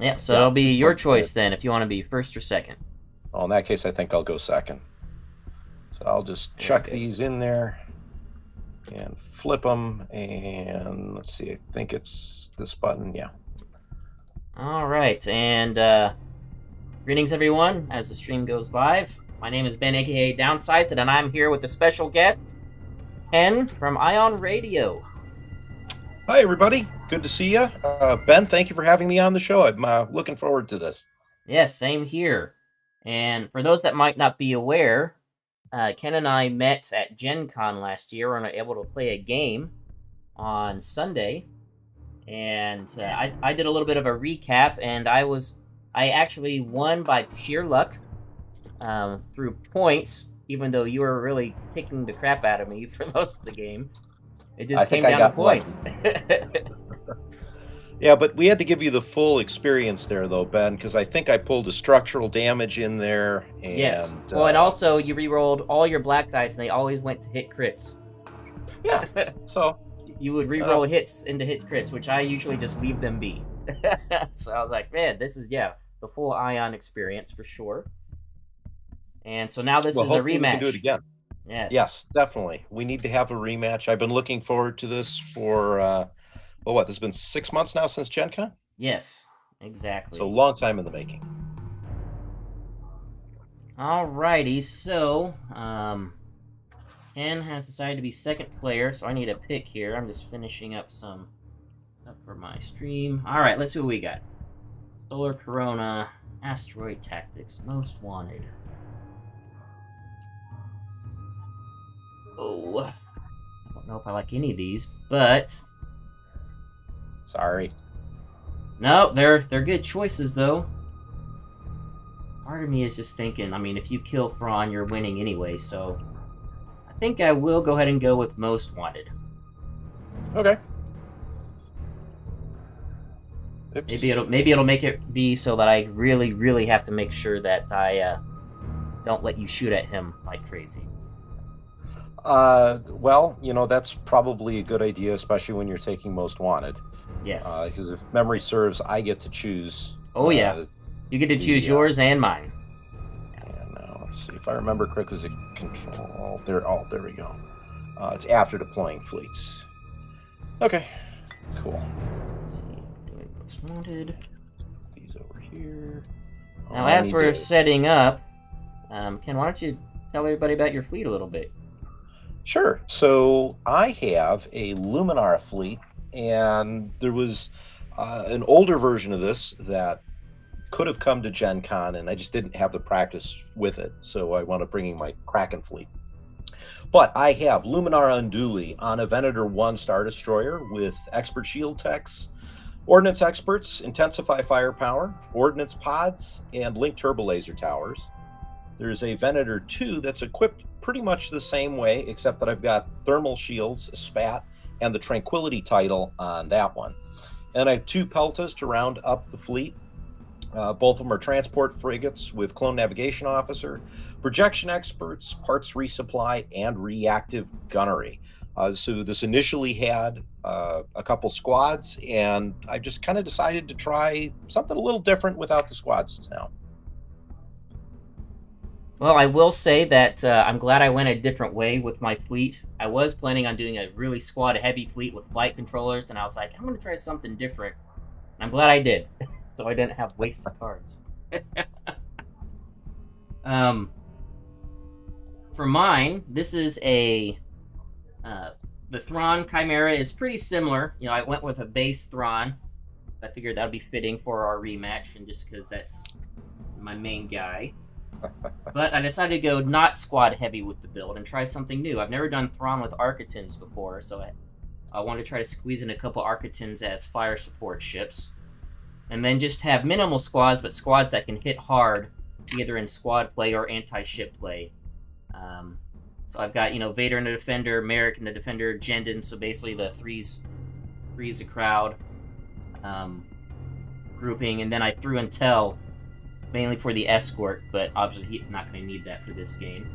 Yeah, so Yeah. it'll be your Sounds good. choice then if you want to be first or second. Well, in that case, I think I'll go second. So I'll just Very chuck good. these in there and flip them. And let's see, I think it's this button. Yeah. All right, and greetings everyone as the stream goes live. My name is Ben, aka Downsizeit, and I'm here with a special guest, Ken from Ion Radio. Hi, everybody. Good to see you. Ben, thank you for having me on the show. I'm looking forward to this. Yes, same here. And for those that might not be aware, Ken and I met at Gen Con last year and were able to play a game on Sunday. And I did a little bit of a recap, and I actually won by sheer luck through points, even though you were really kicking the crap out of me for most of the game. It I just think came I down to got lucky. points. Yeah, but we had to give you the full experience there, though, Ben, because I think I pulled a structural damage in there, Yes. and Well, and also you re-rolled all your black dice, and they always went to hit crits. yeah. So You would re-roll hits into hit crits, which I usually just leave them be. So I was like, man, this is the full Ion experience for sure. And so now this well, is a hopefully we can do it rematch. again. Yes. Yes, definitely. We need to have a rematch. I've been looking forward to this for well, what? This has been 6 months now since Gen Con, Yes. so a Exactly. long time in the making. Alrighty, so Ken has decided to be second player, so I need a pick here. I'm just finishing up some stuff for my stream. Alright, let's see what we got. Solar Corona, Asteroid Tactics, Most Wanted. Oh, I don't know if I like any of these, but Sorry. no, they're good choices though. Part of me is just thinking, I mean, if you kill Thrawn, you're winning anyway, so I think I will go ahead and go with Most Wanted. Okay. Oops. Maybe it'll make it be so that I really have to make sure that I don't let you shoot at him like crazy. Well, that's probably a good idea, especially when you're taking Most Wanted. Yes. Because if memory serves, I get to choose Oh yeah. You get to choose the. yours and mine. And let's see if I remember correctly. Is it control? There. Oh, there we go. It's after deploying fleets. Okay. Cool. Let's see. Doing Most Wanted. These over here. Now, as we're setting up, Ken, why don't you tell everybody about your fleet a little bit? Sure. So I have a Luminara fleet, and there was an older version of this that could have come to Gen Con, and I just didn't have the practice with it. So I wound up bringing my Kraken fleet. But I have Luminara Unduli on a Venator 1 Star Destroyer with expert shield techs, ordnance experts, intensify firepower, ordnance pods, and linked turbolaser towers. There's a Venator 2 that's equipped pretty much the same way, except that I've got thermal shields, a spat, and the Tranquility title on that one. And I have two Peltas to round up the fleet. Both of them are transport frigates with clone navigation officer, projection experts, parts resupply, and reactive gunnery. So this initially had a couple squads, and I just kind of decided to try something a little different without the squads now. Well, I will say that I'm glad I went a different way with my fleet. I was planning on doing a really squad heavy fleet with flight controllers, and I was like, I'm going to try something different. And I'm glad I did, so I didn't have wasted cards. For mine, this is a the Thrawn Chimera is pretty similar. I went with a base Thrawn. I figured that would be fitting for our rematch, and just because that's my main guy. But I decided to go not squad heavy with the build and try something new. I've never done Thrawn with Architons before, so I wanted to try to squeeze in a couple Architons as fire support ships. And then just have minimal squads, but squads that can hit hard, either in squad play or anti-ship play. So I've got, Vader and the Defender, Merrick and the Defender, Jendon, so basically the threes a crowd grouping, and then I threw in Tell, mainly for the escort, but obviously he's not going to need that for this game.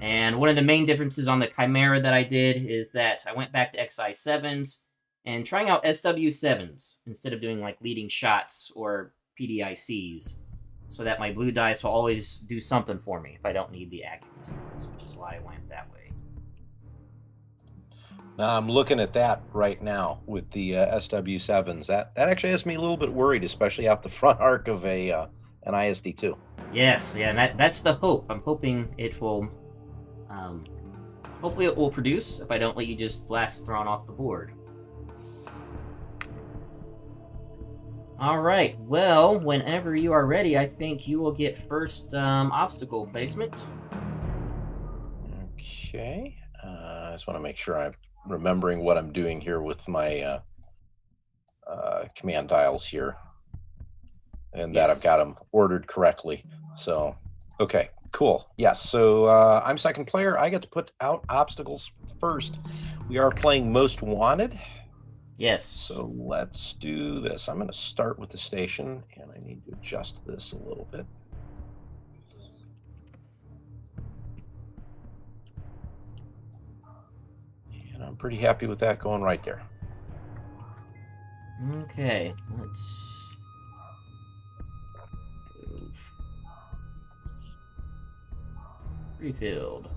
And one of the main differences on the Chimera that I did is that I went back to XI7s, and trying out SW7s instead of doing like leading shots or PDICs, so that my blue dice will always do something for me if I don't need the accuracies, which is why I went that way. Now I'm looking at that right now with the SW7s. That actually has me a little bit worried, especially out the front arc of an ISD2. Yes, yeah, and that's the hope. I'm hoping it will. Hopefully, it will produce if I don't let you just blast Thrawn off the board. All right. Well, whenever you are ready, I think you will get first obstacle placement. Okay. I just want to make sure I'm remembering what I'm doing here with my command dials here, and that I've got them ordered correctly. So, okay, cool. Yes. So I'm second player. I get to put out obstacles first. We are playing Most Wanted. Yes. So let's do this. I'm going to start with the station, and I need to adjust this a little bit. And I'm pretty happy with that going right there. Okay, let's move. Refilled.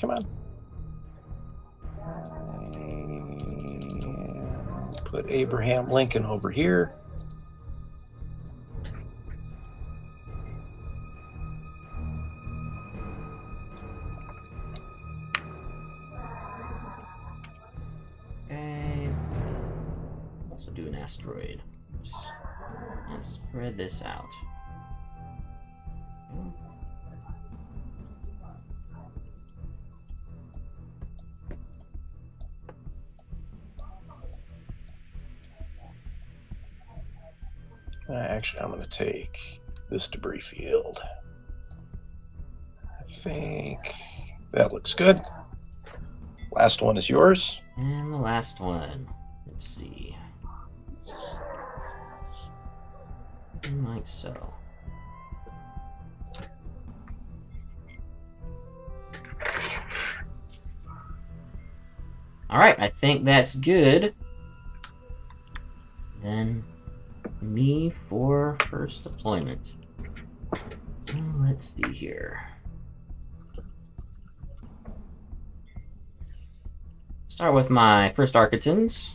Come on. Put Abraham Lincoln over here. Okay. Also do an asteroid. Let's spread this out. Actually, I'm going to take this debris field. I think that looks good. Last one is yours. And the last one. Let's see. Like so. Alright, I think that's good. Then me for first deployment. Let's see here. Start with my first Architans.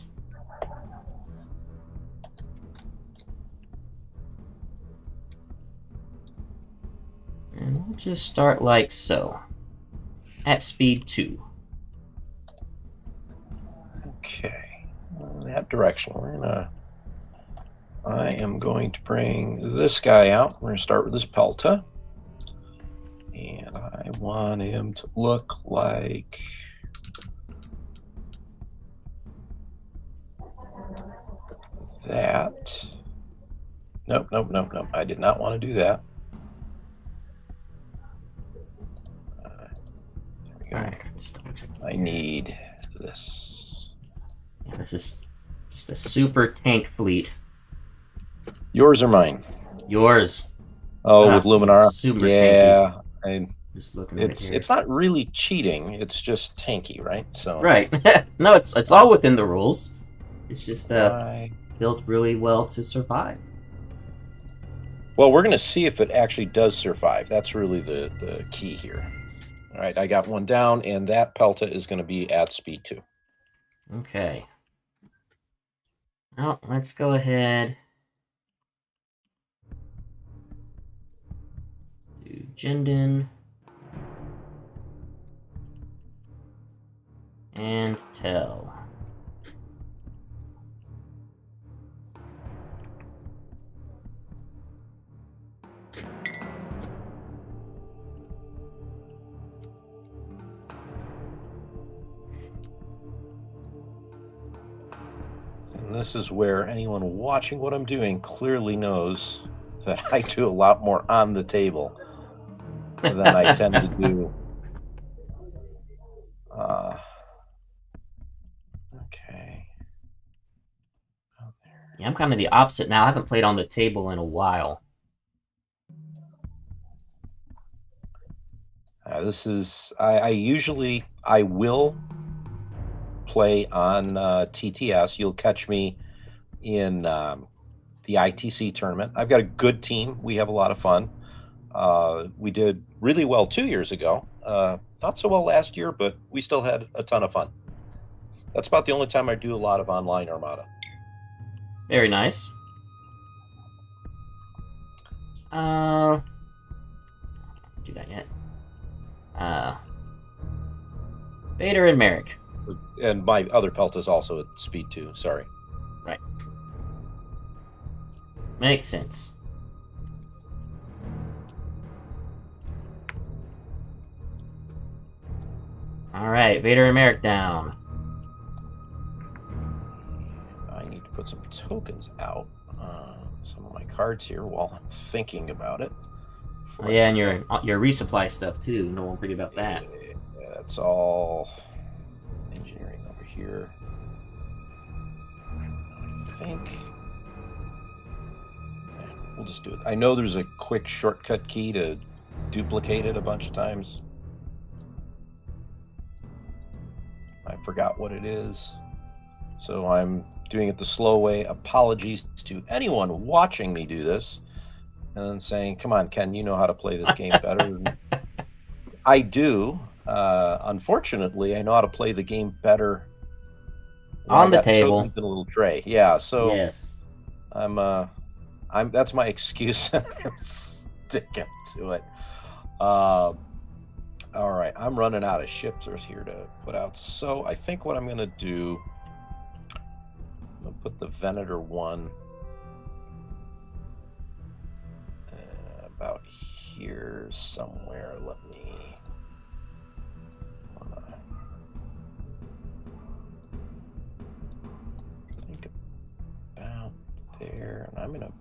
And we'll just start like so. At speed 2. Okay. In that direction, I am going to bring this guy out. We're going to start with this Pelta. And I want him to look like that. Nope. I did not want to do that. There we go. I need this. Yeah, this is just a super tank fleet. Yours or mine? Yours. Oh, with Luminara? Super tanky. Yeah. Just looking at it here. It's not really cheating. It's just tanky, right? So. Right. No, it's all within the rules. It's just built really well to survive. Well, we're going to see if it actually does survive. That's really the key here. All right, I got one down, and that Pelta is going to be at speed 2. Okay. Now, let's go ahead. Do Jindin. And Tell. And this is where anyone watching what I'm doing clearly knows that I do a lot more on the table than I tend to do. Okay. Yeah, I'm kind of the opposite now. I haven't played on the table in a while. This is I will play on TTS. You'll catch me in the ITC tournament. I've got a good team. We have a lot of fun. We did really well 2 years ago. Not so well last year, but we still had a ton of fun. That's about the only time I do a lot of online Armada. Very nice. Do that yet. Tater and Merrick. And my other pelt is also at speed 2. Sorry. Right. Makes sense. All right, Vader and Merrick down. I need to put some tokens out. Some of my cards here while I'm thinking about it. Oh, yeah, and your resupply stuff too. No one forget about that. Yeah, that's all engineering over here. I think we'll just do it. I know there's a quick shortcut key to duplicate it a bunch of times. I forgot what it is, so I'm doing it the slow way. Apologies to anyone watching me do this and then saying, come on, Ken, you know how to play this game better. I do. Unfortunately, I know how to play the game better on the table. In a little tray. Yeah, so yes. That's my excuse. I'm sticking to it. All right, I'm running out of shippers here to put out. So I think what I'm going to do, I'm going to put the Venator 1 about here somewhere. Let me think about there. And I'm going to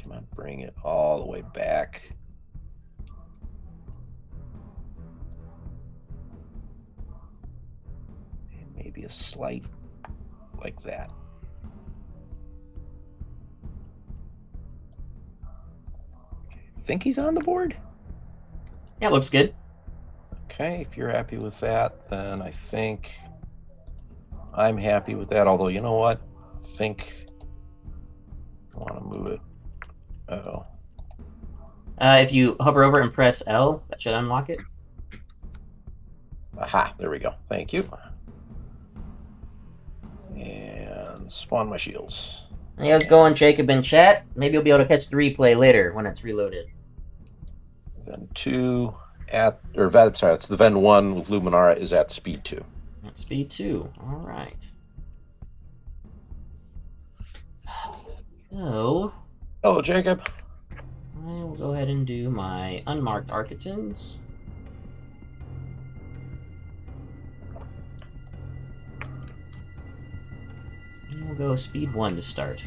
come on, bring it all the way back. Maybe a slight like that. Okay. Think he's on the board? Yeah, looks good. Okay, if you're happy with that, then I think I'm happy with that. Although, you know what? I think I want to move it. Uh-oh. If you hover over and press L, that should unlock it. Aha, there we go. Thank you. And spawn my shields. Hey, how's it going, Jacob in chat? Maybe you'll be able to catch the replay later when it's reloaded. Ven 2 at, or sorry, it's the Ven 1 with Luminara is at speed 2. At speed 2, alright. So, hello, Jacob. I will go ahead and do my unmarked Architons. And we'll go speed 1 to start.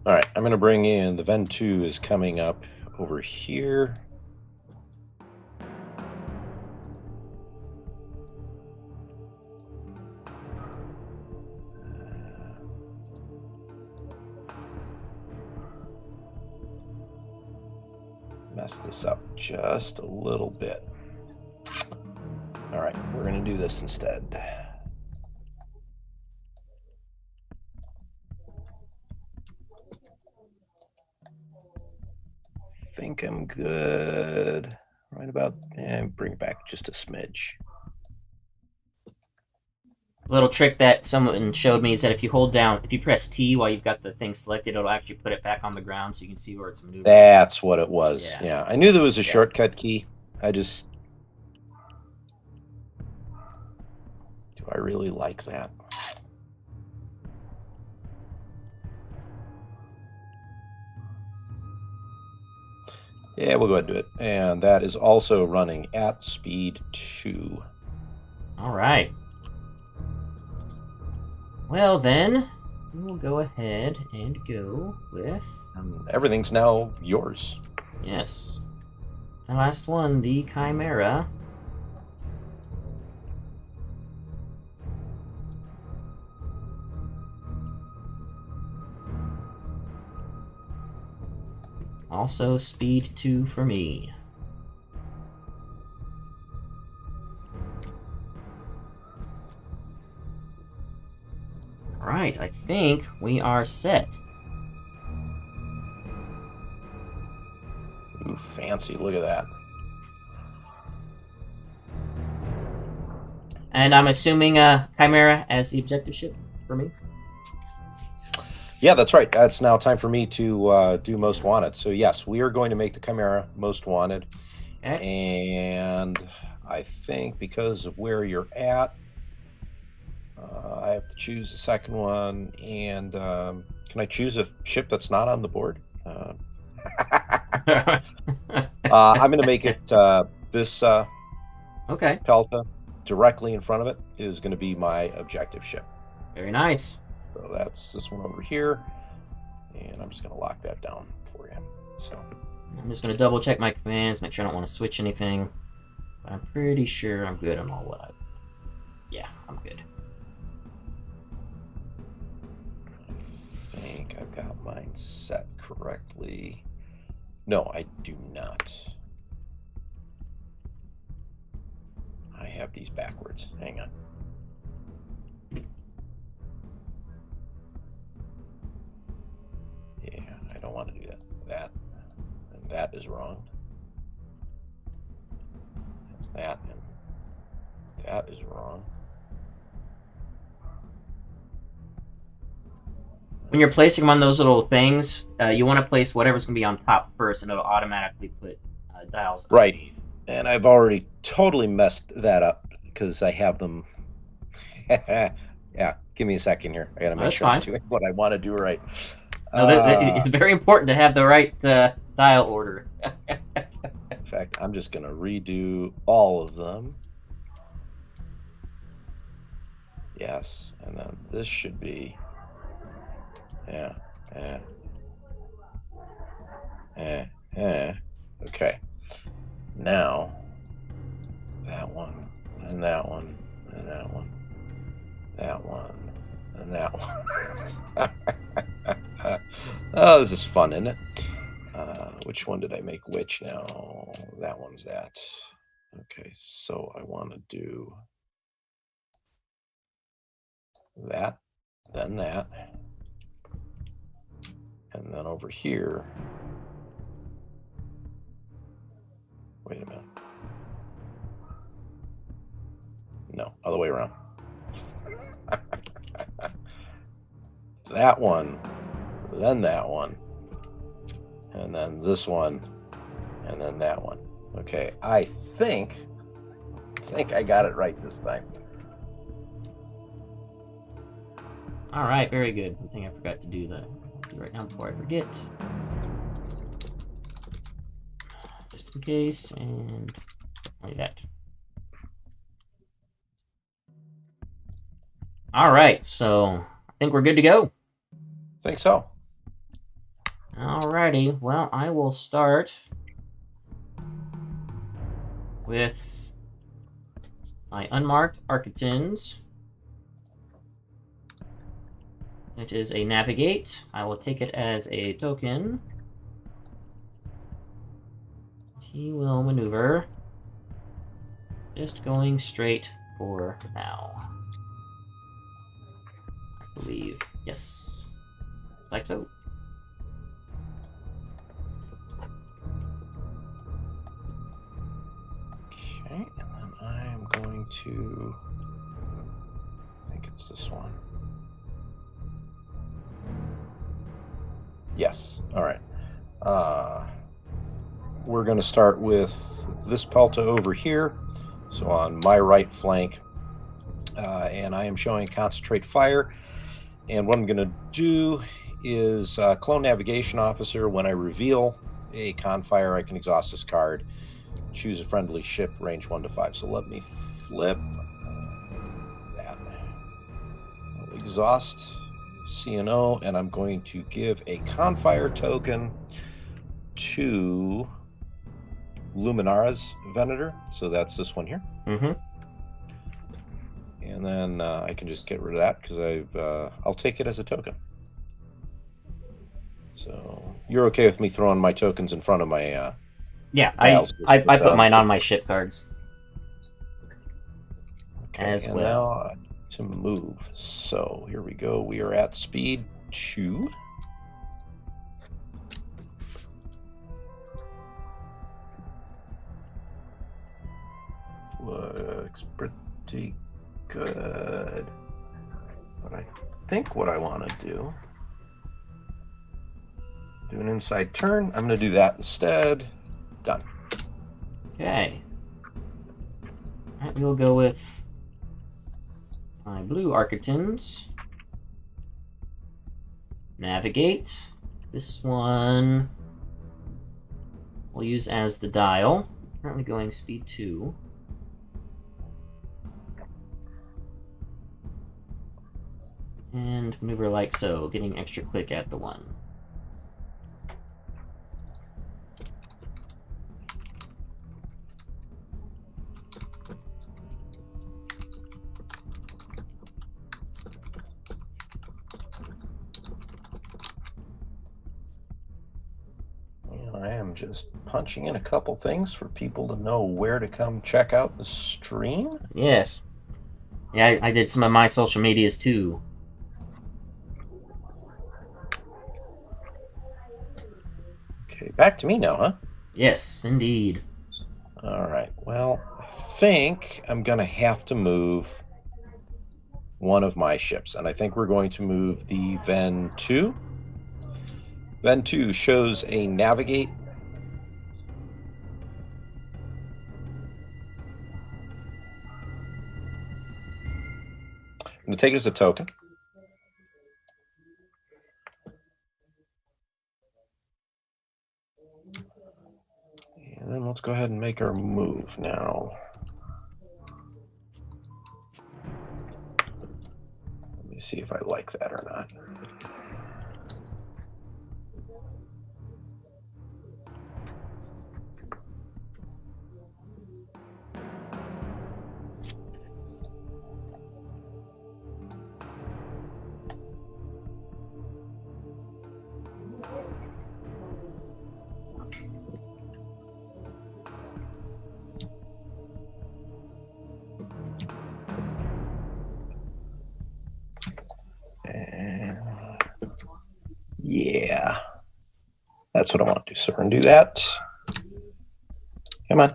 All right, I'm going to bring in the Ven 2 is coming up over here. Mess this up just a little bit. All right, we're going to do this instead. Think I'm good. Right about, and bring back just a smidge. A little trick that someone showed me is that if you hold down, if you press T while you've got the thing selected, it'll actually put it back on the ground so you can see where it's maneuvering. That's what it was. Yeah. I knew there was a Yeah. shortcut key. Do I really like that? Yeah, we'll go ahead and do it. And that is also running at speed 2. All right. Well, then, we will go ahead and go with... Everything's now yours. Yes. The last one, the Chimera. Also speed 2 for me. Alright, I think we are set. Ooh, fancy. Look at that. And I'm assuming Chimera as the objective ship for me? Yeah, that's right. It's now time for me to do Most Wanted. So yes, we are going to make the Chimera Most Wanted. Okay. And I think because of where you're at, I have to choose a second one. And can I choose a ship that's not on the board? I'm going to make it this Okay. Pelta directly in front of it is going to be my objective ship. Very nice. So that's this one over here. And I'm just going to lock that down for you. So I'm just going to double check my commands, make sure I don't want to switch anything. But I'm pretty sure I'm good on all what I... Yeah, I'm good. I think I've got mine set correctly. No, I do not. I have these backwards. Hang on. Yeah, I don't want to do that. And that is wrong. And that is wrong. When you're placing them on those little things, you want to place whatever's going to be on top first, and it'll automatically put dials Right. underneath. And I've already totally messed that up because I have them. Yeah, give me a second here. I got to make That's sure I'm fine. doing what I want to do right. No, it's very important to have the right dial order. In fact, I'm just going to redo all of them. Yes, and then this should be, okay. Now, that one, and that one, and that one, that one, and that one. Oh, this is fun, isn't it? Which one did I make which now? That one's that. Okay, so I want to do that, then that, and then over here. Wait a minute. No, other way around. That one, then that one, and then this one, and then that one. Okay, I think I got it right this time. All right, very good. I think I forgot to do that. I'll do right now before I forget. Just in case, and like that. All right, so I think we're good to go. Think so. Alrighty, well, I will start with my unmarked Architins. It is a navigate. I will take it as a token. He will maneuver. Just going straight for now. I believe. Yes. Like so. Okay, and then I am going to, I think it's this one. Yes, all right. We're going to start with this Pelta over here, so on my right flank, and I am showing concentrate fire. And what I'm going to do is clone navigation officer when I reveal, a Confire, I can exhaust this card. Choose a friendly ship, range 1 to 5. So let me flip that. I'll exhaust CNO, and I'm going to give a Confire token to Luminara's Venator. So that's this one here. Mm-hmm. And then I can just get rid of that because I'll take it as a token. So you're okay with me throwing my tokens in front of my Yeah, piles? I put mine on my ship cards. Okay, as and well. now to move. So here we go. We are at speed 2. Looks pretty good. But I think what I want to do an inside turn. I'm going to do that instead. Done. Okay. Alright, we'll go with my blue Architons. Navigate. This one we'll use as the dial. Currently going speed 2. And maneuver like so, getting extra quick at the 1. I am just punching in a couple things for people to know where to come check out the stream. Yes. Yeah, I did some of my social medias too. Okay, back to me now, huh? Yes, indeed. All right. Well, I think I'm going to have to move one of my ships, and I think we're going to move the Ven 2. Ven 2 shows a navigate. I'm going to take it as a token. And then let's go ahead and make our move now. Let me see if I like that or not. And yeah, that's what I want to do. So we're going to do that. Come on.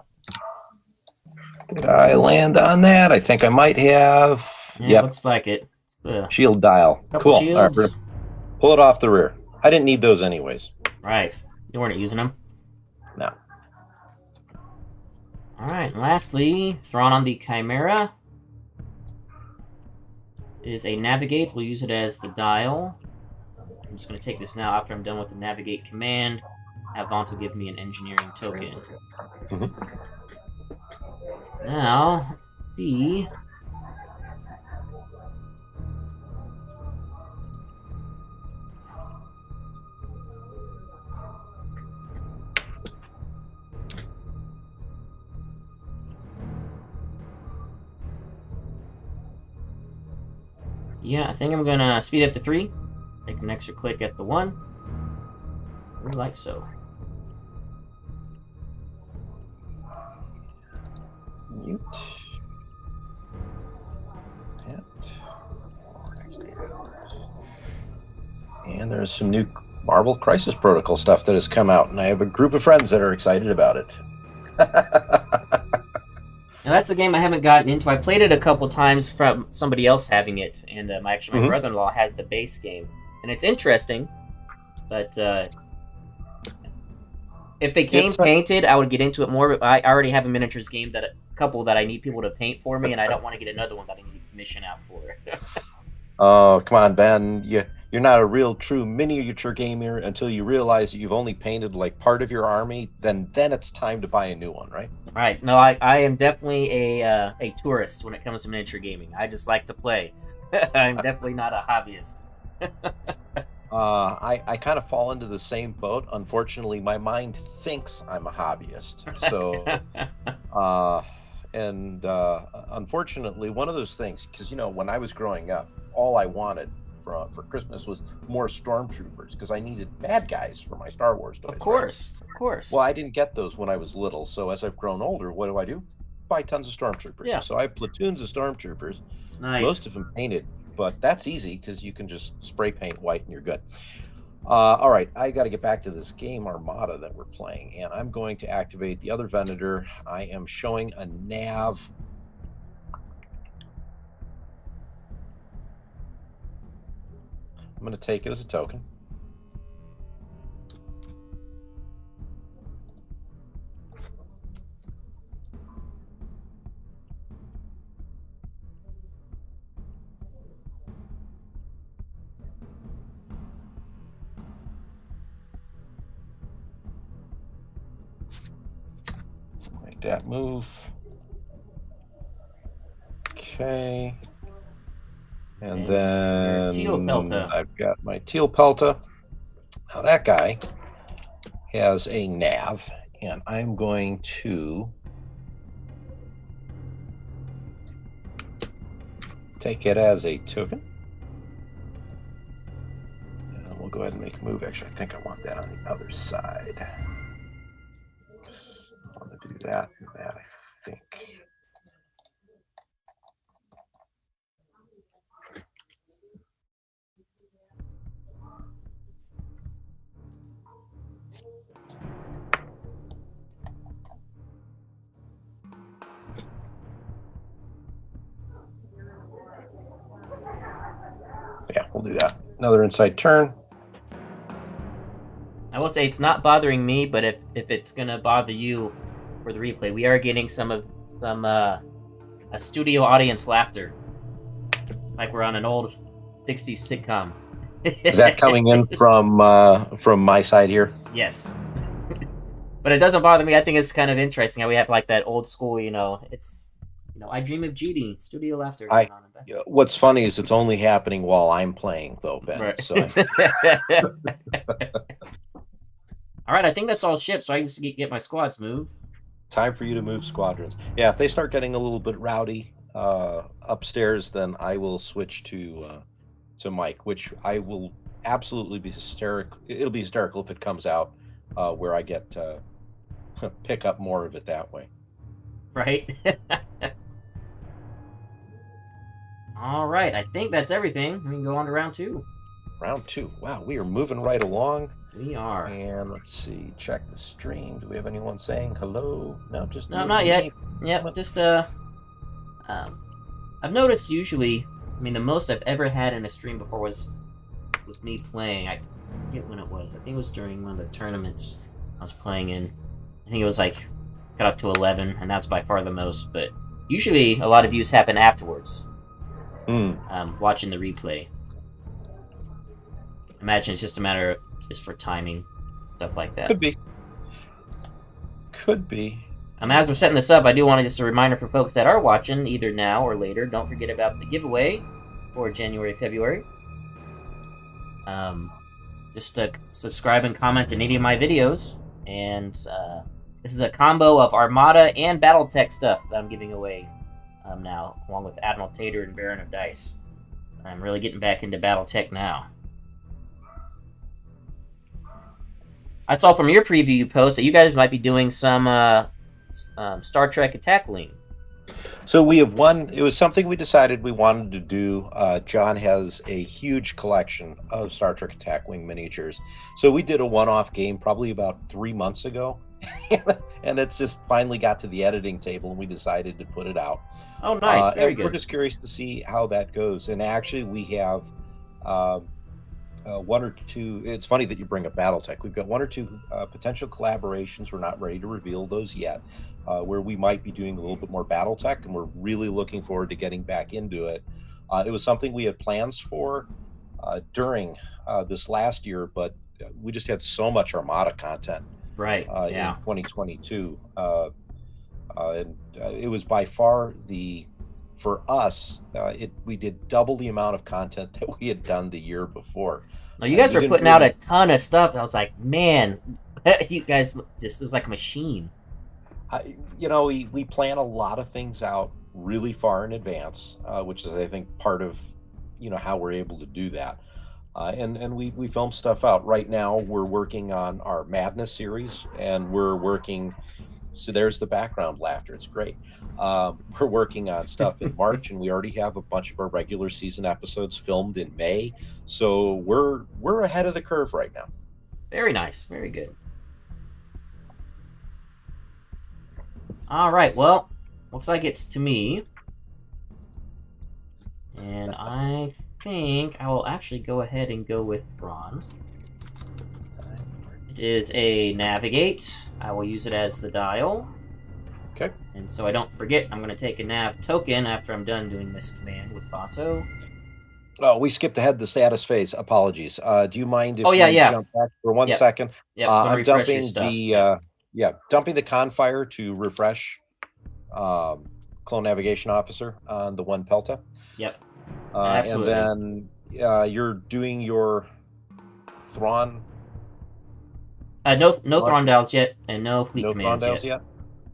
Did I land on that? I think I might have. Yeah, Yep. looks like it. Shield dial. Couple Cool. shields. All right, we're gonna pull it off the rear. I didn't need those anyways. Right. You weren't using them? No. Alright, lastly, Thrawn on the Chimera is a navigate. We'll use it as the dial. I'm just going to take this now after I'm done with the navigate command. Have Vance give me an engineering token. Mm-hmm. Now, let's see. Yeah, I think I'm gonna speed up to 3. Take an extra click at the 1. Really like so. Mute. And there's some new Marvel Crisis Protocol stuff that has come out, and I have a group of friends that are excited about it. Now that's a game I haven't gotten into. I played it a couple times from somebody else having it, and my brother-in-law has the base game, and it's interesting. But if they came painted, I would get into it more. But I already have a miniatures game that a couple that I need people to paint for me, and I don't want to get another one that I need to commission out for. Oh, come on, Ben! you're not a real true miniature gamer until you realize that you've only painted like part of your army. Then it's time to buy a new one, right? Right. No, I am definitely a tourist when it comes to miniature gaming. I just like to play. I'm definitely not a hobbyist. I kind of fall into the same boat. Unfortunately, my mind thinks I'm a hobbyist. So, unfortunately, one of those things, because, when I was growing up, all I wanted for Christmas was more stormtroopers, because I needed bad guys for my Star Wars toys. Of course, right? of course. Well, I didn't get those when I was little. So as I've grown older, what do? Buy tons of stormtroopers. Yeah. So I have platoons of stormtroopers. Nice. Most of them painted, but that's easy because you can just spray paint white and you're good. All right, I got to get back to this game Armada that we're playing, and I'm going to activate the other Venator. I am showing a nav. I'm going to take it as a token. Make that move. Okay. And then Teal Pelta. I've got my Teal Pelta. Now that guy has a nav, and I'm going to take it as a token. And we'll go ahead and make a move. Actually, I think I want that on the other side. I want to do that and that, I think. Yeah, we'll do that. Another inside turn. I will say it's not bothering me, but if it's gonna bother you for the replay, we are getting some a studio audience laughter, like we're on an old '60s sitcom. Is that coming in from my side here? Yes. But it doesn't bother me. I think it's kind of interesting how we have like that old school, it's I Dream of Jeannie, studio laughter. What's funny is it's only happening while I'm playing, though, Ben. Right. So all right, I think that's all ships, so I can just get my squads moved. Time for you to move squadrons. Yeah, if they start getting a little bit rowdy upstairs, then I will switch to Mike, which I will absolutely be hysterical. It'll be hysterical if it comes out where I get pick up more of it that way. Right. All right, I think that's everything. We can go on to round 2. Round 2. Wow, we are moving right along. We are. And let's see, check the stream. Do we have anyone saying hello? No, just no, not yet. Yep, just I've noticed usually, the most I've ever had in a stream before was with me playing. I forget when it was. I think it was during one of the tournaments I was playing in. I think it was like got up to 11, and that's by far the most. But usually, a lot of views happen afterwards. Watching the replay. Imagine it's just a matter of just for timing, stuff like that. Could be. As we're setting this up, I do want to just a reminder for folks that are watching, either now or later, don't forget about the giveaway for January, February. Just subscribe and comment on any of my videos, and this is a combo of Armada and Battletech stuff that I'm giving away now, along with Admiral Tater and Baron of Dice. So I'm really getting back into Battletech now. I saw from your preview post that you guys might be doing some Star Trek Attack Wing. So we have one. It was something we decided we wanted to do. John has a huge collection of Star Trek Attack Wing miniatures. So we did a one-off game probably about 3 months ago. And it's just finally got to the editing table, and we decided to put it out. Oh, nice. Very good. We're just curious to see how that goes. And actually, we have one or two. It's funny that you bring up Battletech. We've got one or two potential collaborations. We're not ready to reveal those yet, where we might be doing a little bit more Battletech, and we're really looking forward to getting back into it. It was something we had plans for, during this last year, but we just had so much Armada content Right. in Yeah. 2022. And it was by far for us, we did double the amount of content that we had done the year before. No, you guys We were didn't putting out a really, ton of stuff. I was like, man, you guys just, it was like a machine. we plan a lot of things out really far in advance, which is, I think, part of, how we're able to do that. And we film stuff out. Right now, we're working on our Madness series, and we're working. So there's the background laughter. It's great. We're working on stuff in March, and we already have a bunch of our regular season episodes filmed in May. So we're ahead of the curve right now. Very nice. Very good. All right. Well, looks like it's to me. And I think I will actually go ahead and go with Thrawn. It is a navigate. I will use it as the dial. Okay. And so I don't forget, I'm going to take a nav token after I'm done doing this command with Bato. Oh, we skipped ahead the status phase. Apologies. Do you mind if Oh, yeah, we yeah. jump back for 1 second? Yep, go I'm refresh your dumping stuff. Yep. dumping the confire to refresh clone navigation officer on the one Pelta. Yep. And Absolutely. then you're doing your Thrawn. No Thrawn dials yet, and no fleet No Thrawn commands dials yet. yet.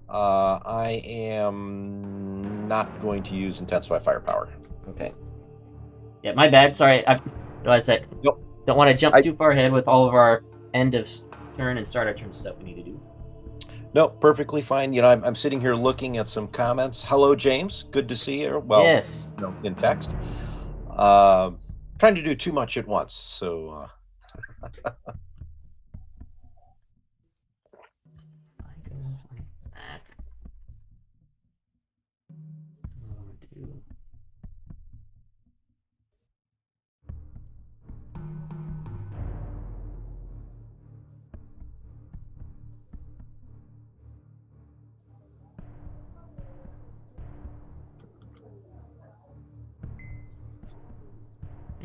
I am not going to use intensify firepower. Okay. Yeah, my bad. Sorry, I realized that. Nope. Don't want to jump too far ahead with all of our end of turn and start of turn stuff we need to do. No, perfectly fine. I'm sitting here looking at some comments. Hello, James. Good to see you. Well, yes. In text. Trying to do too much at once, so. I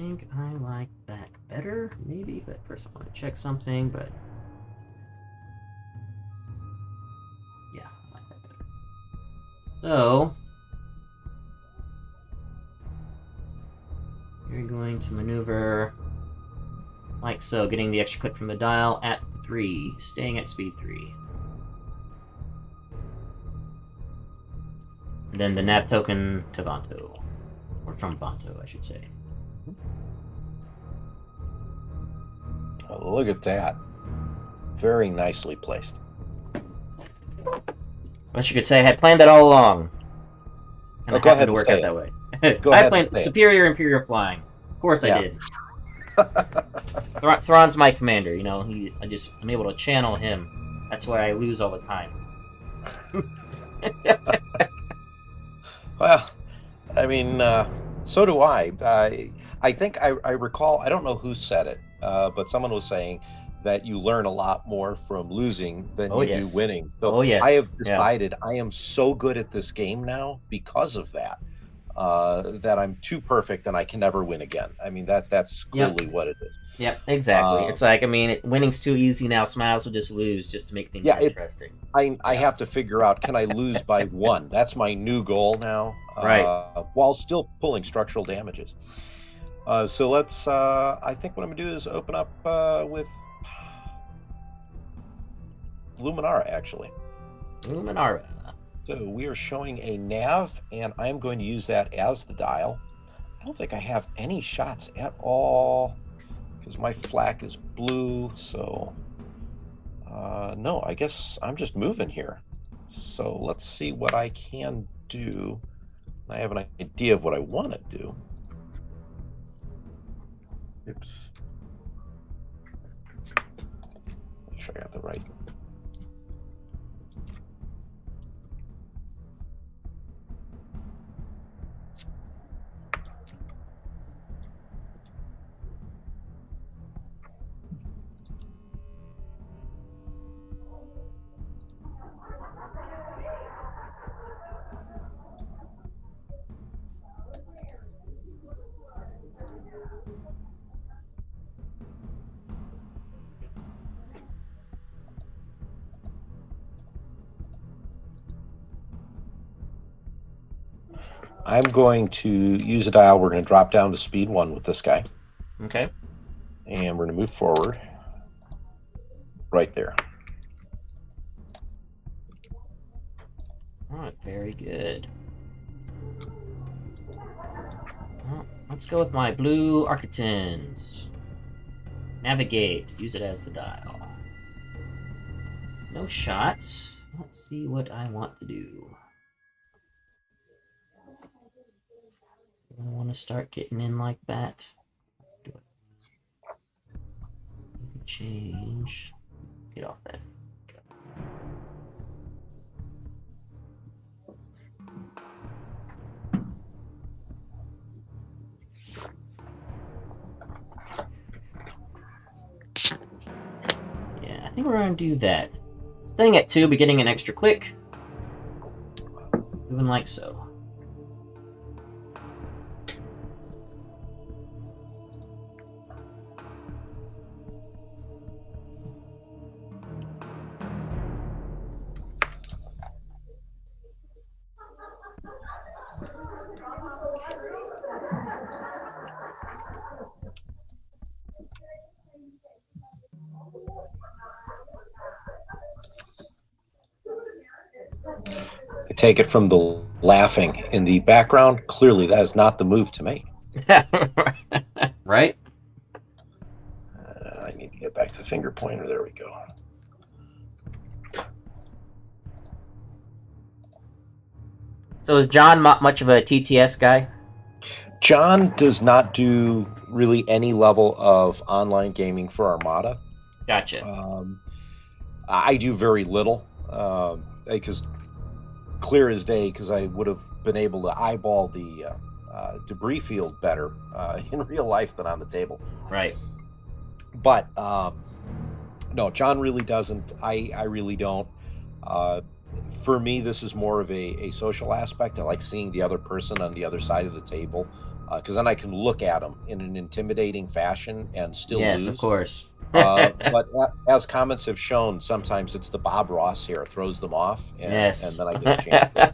think I like that better, maybe, but first I want to check something, but yeah, I like that better. So, you're going to maneuver like so, getting the extra click from the dial at 3, staying at speed 3. And then the nav token to Vanto. Or from Vanto, I should say. Oh, look at that. Very nicely placed. Unless you could say I had planned that all along. And it go happened ahead to work and out say that way. Go I ahead planned and say it. superior Imperial flying. Of course I did. Thrawn's my commander, I'm able to channel him. That's why I lose all the time. Well, I mean, so do I. I think I recall, I don't know who said it, but someone was saying that you learn a lot more from losing than you do winning. So yes. I have decided I am so good at this game now because of that. That I'm too perfect and I can never win again. I mean, that's clearly what it is. Yep, exactly. It's like, winning's too easy now, so might as well just lose just to make things interesting. I have to figure out, can I lose by 1? That's my new goal now. Right. While still pulling structural damages. So let's, I think what I'm going to do is open up with Luminara, actually. Luminara. So we are showing a nav, and I'm going to use that as the dial. I don't think I have any shots at all, because my flak is blue, so... no, I guess I'm just moving here. So let's see what I can do. I have an idea of what I want to do. Oops. Make sure I got the right. I'm going to use a dial. We're going to drop down to speed 1 with this guy. Okay. And we're going to move forward. Right there. All right, very good. Well, let's go with my blue Architens. Navigate. Use it as the dial. No shots. Let's see what I want to do. I want to start getting in like that. Change. Get off that. Yeah, I think we're going to do that. Staying at 2, but getting an extra click. Moving like so. I take it from the laughing in the background. Clearly, that is not the move to make. Right? I need to get back to the finger pointer. There we go. So is John much of a TTS guy? John does not do really any level of online gaming for Armada. Gotcha. I do very little, because clear as day, because I would have been able to eyeball the debris field better in real life than on the table. Right. But no, John really doesn't. I really don't. For me, this is more of a social aspect. I like seeing the other person on the other side of the table, because then I can look at them in an intimidating fashion and still yes, lose. of course. But as comments have shown, sometimes it's the Bob Ross here throws them off, and, yes. and then I get a chance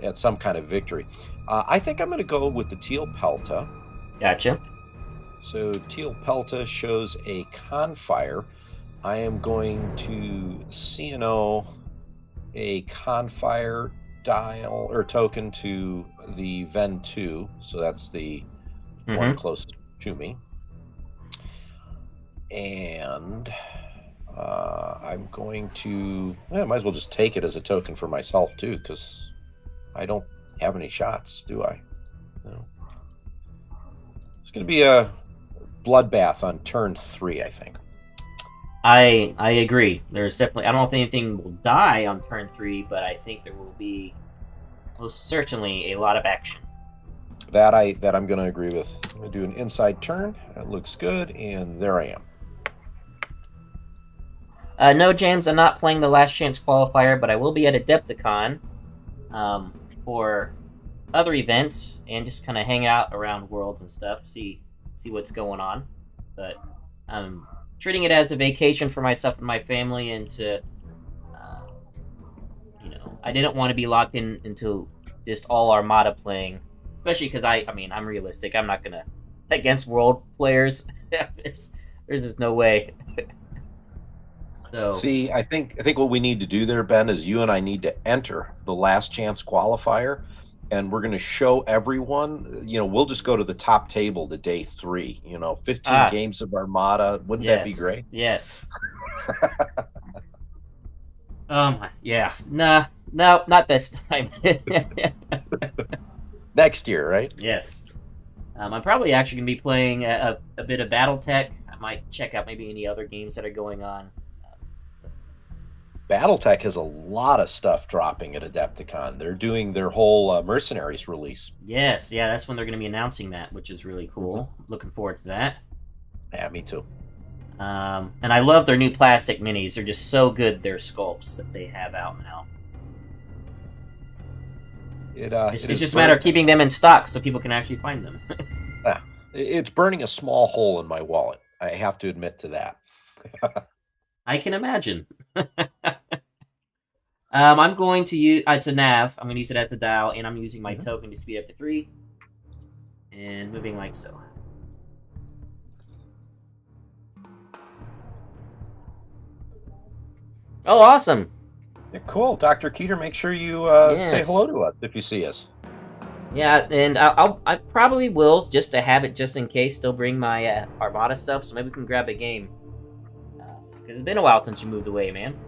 at some kind of victory. I think I'm going to go with the Teal Pelta. Gotcha. So Teal Pelta shows a Confire. I am going to CNO a Confire dial or token to the Ven 2. So that's the one closest to me. And I'm going to, I might as well just take it as a token for myself too, because I don't have any shots, do I? No. It's going to be a bloodbath on turn 3, I think. I agree. There's definitely, I don't know if anything will die on turn 3, but I think there will be most certainly a lot of action. That I'm going to agree with. I'm going to do an inside turn. That looks good, and there I am. No, James, I'm not playing the Last Chance Qualifier, but I will be at Adepticon for other events and just kind of hang out around Worlds and stuff, see what's going on. But I'm treating it as a vacation for myself and my family, and to, I didn't want to be locked into just all Armada playing, especially because I'm realistic. I'm not gonna against World players. there's no way. So, see, I think what we need to do there, Ben, is you and I need to enter the Last Chance Qualifier, and we're going to show everyone. We'll just go to the top table to day 3. 15 games of Armada. Wouldn't that be great? Yes. Yeah. No, not this time. Next year, right? Yes. I'm probably actually going to be playing a bit of BattleTech. I might check out maybe any other games that are going on. BattleTech has a lot of stuff dropping at Adepticon. They're doing their whole Mercenaries release. Yes, yeah, that's when they're going to be announcing that, which is really cool. Looking forward to that. Yeah, me too. And I love their new plastic minis. They're just so good, their sculpts that they have out now. It's just a matter of keeping them in stock so people can actually find them. Yeah, it's burning a small hole in my wallet. I have to admit to that. I can imagine. I'm going to use. It's a nav. I'm going to use it as the dial, and I'm using my token to speed up to 3. And moving like so. Oh, awesome! Yeah, cool, Dr. Keeter. Make sure you say Yes. hello to us if you see us. Yeah, and I probably will, just to have it, just in case, still bring my Armada stuff, so maybe we can grab a game. Because it's been a while since you moved away, man.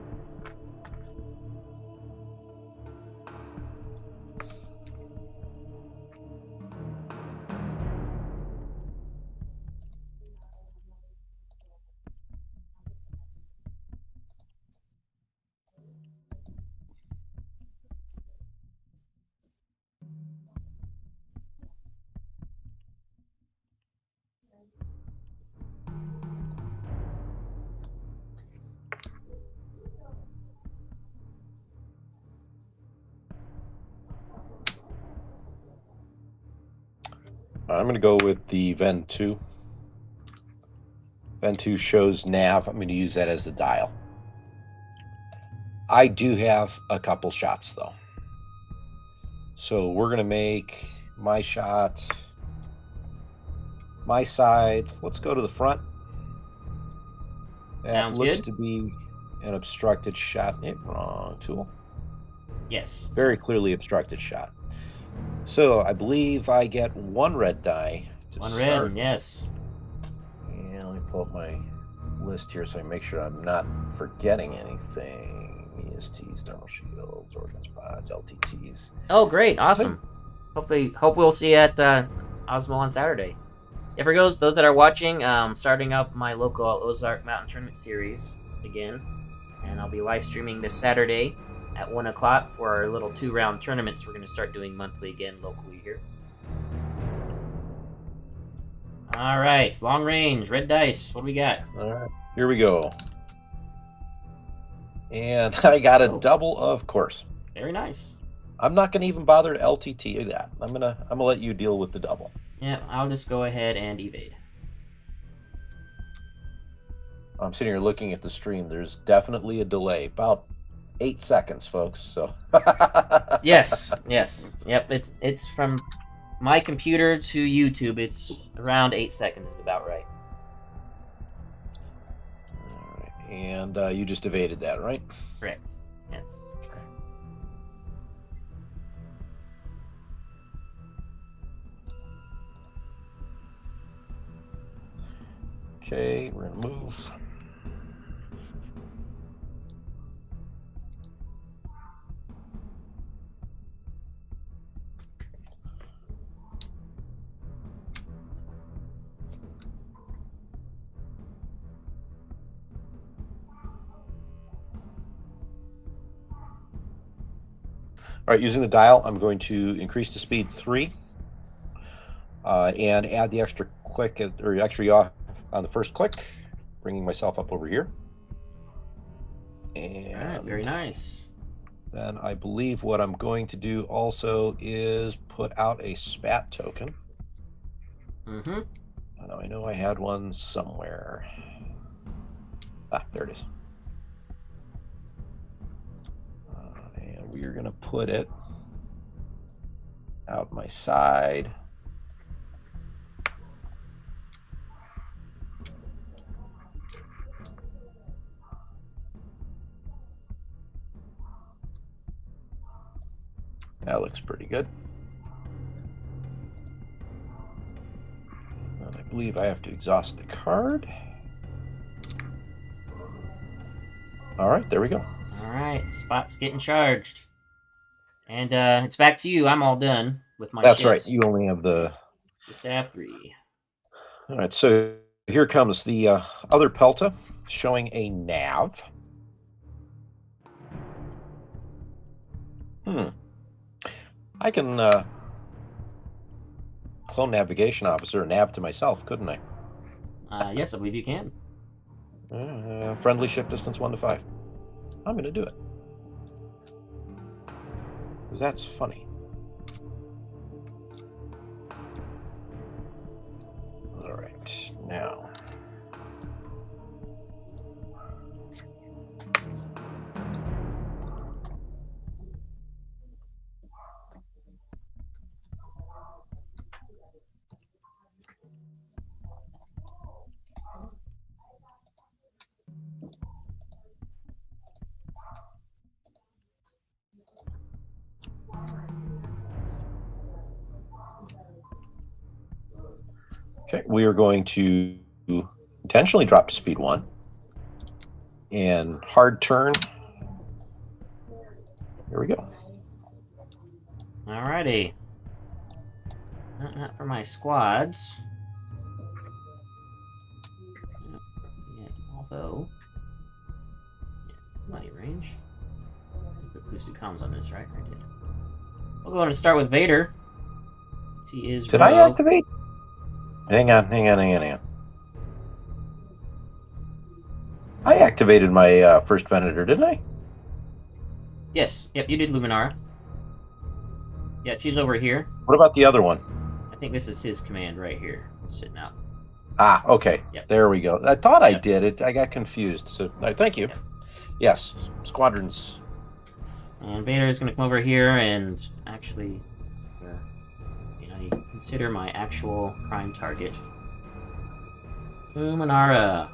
I'm going to go with the Ven 2. Ven 2 shows nav. I'm going to use that as the dial. I do have a couple shots, though. So we're going to make my shot, my side. Let's go to the front. That Sounds looks good. to be an obstructed shot. Wrong tool. Yes. Very clearly obstructed shot. So I believe I get 1 red die to One start. red, yes. And let me pull up my list here so I make sure I'm not forgetting anything. ESTs, thermal shields, organ spots, LTTs. Oh, great, awesome. Hopefully we'll see you at Osmo on Saturday. For those that are watching, starting up my local Ozark Mountain Tournament Series again. And I'll be live streaming this Saturday at 1 o'clock for our little 2-round tournaments we're going to start doing monthly again locally here. All right, long range, red dice. What do we got? All right, here we go. And I got a double, of course. Very nice. I'm not going to even bother to LTT that. I'm gonna let you deal with the double. Yeah, I'll just go ahead and evade. I'm sitting here looking at the stream. There's definitely a delay, about 8 seconds, folks. So. Yes. Yep. It's from my computer to YouTube. It's around 8 seconds. Is about right. All right, and you just evaded that, right? Correct. Yes. Okay, we're gonna move. All right, using the dial, I'm going to increase the speed 3 and add the extra click, or extra yaw on the first click, bringing myself up over here. And all right, very nice. Then I believe what I'm going to do also is put out a spat token. Mm-hmm. I know I had one somewhere. Ah, there it is. And we are going to put it out my side. That looks pretty good. And I believe I have to exhaust the card. All right, there we go. All right, spot's getting charged. And it's back to you. I'm all done with my That's shits. right. You only have the... Just have 3. All right, so here comes the other Pelta, showing a nav. I can clone navigation officer and nav to myself, couldn't I? Yes, I believe you can. Friendly ship distance 1 to 5. I'm going to do it. Because that's funny. All right, now. Okay, we are going to intentionally drop to speed 1. And hard turn. Here we go. Alrighty. Not for my squads. Yeah, although... Yeah, money range. Put boosted comms on this, right? I did. We'll go ahead and start with Vader. He is Did rogue. I activate? Hang on. I activated my first Venator, didn't I? Yes. Yep, you did Luminara. Yeah, she's over here. What about the other one? I think this is his command right here, sitting out. Ah, okay. Yep. There we go. I thought I did it. I got confused. So, thank you. Yep. Yes, squadrons. And Vader is going to come over here and actually, consider my actual prime target. Luminara.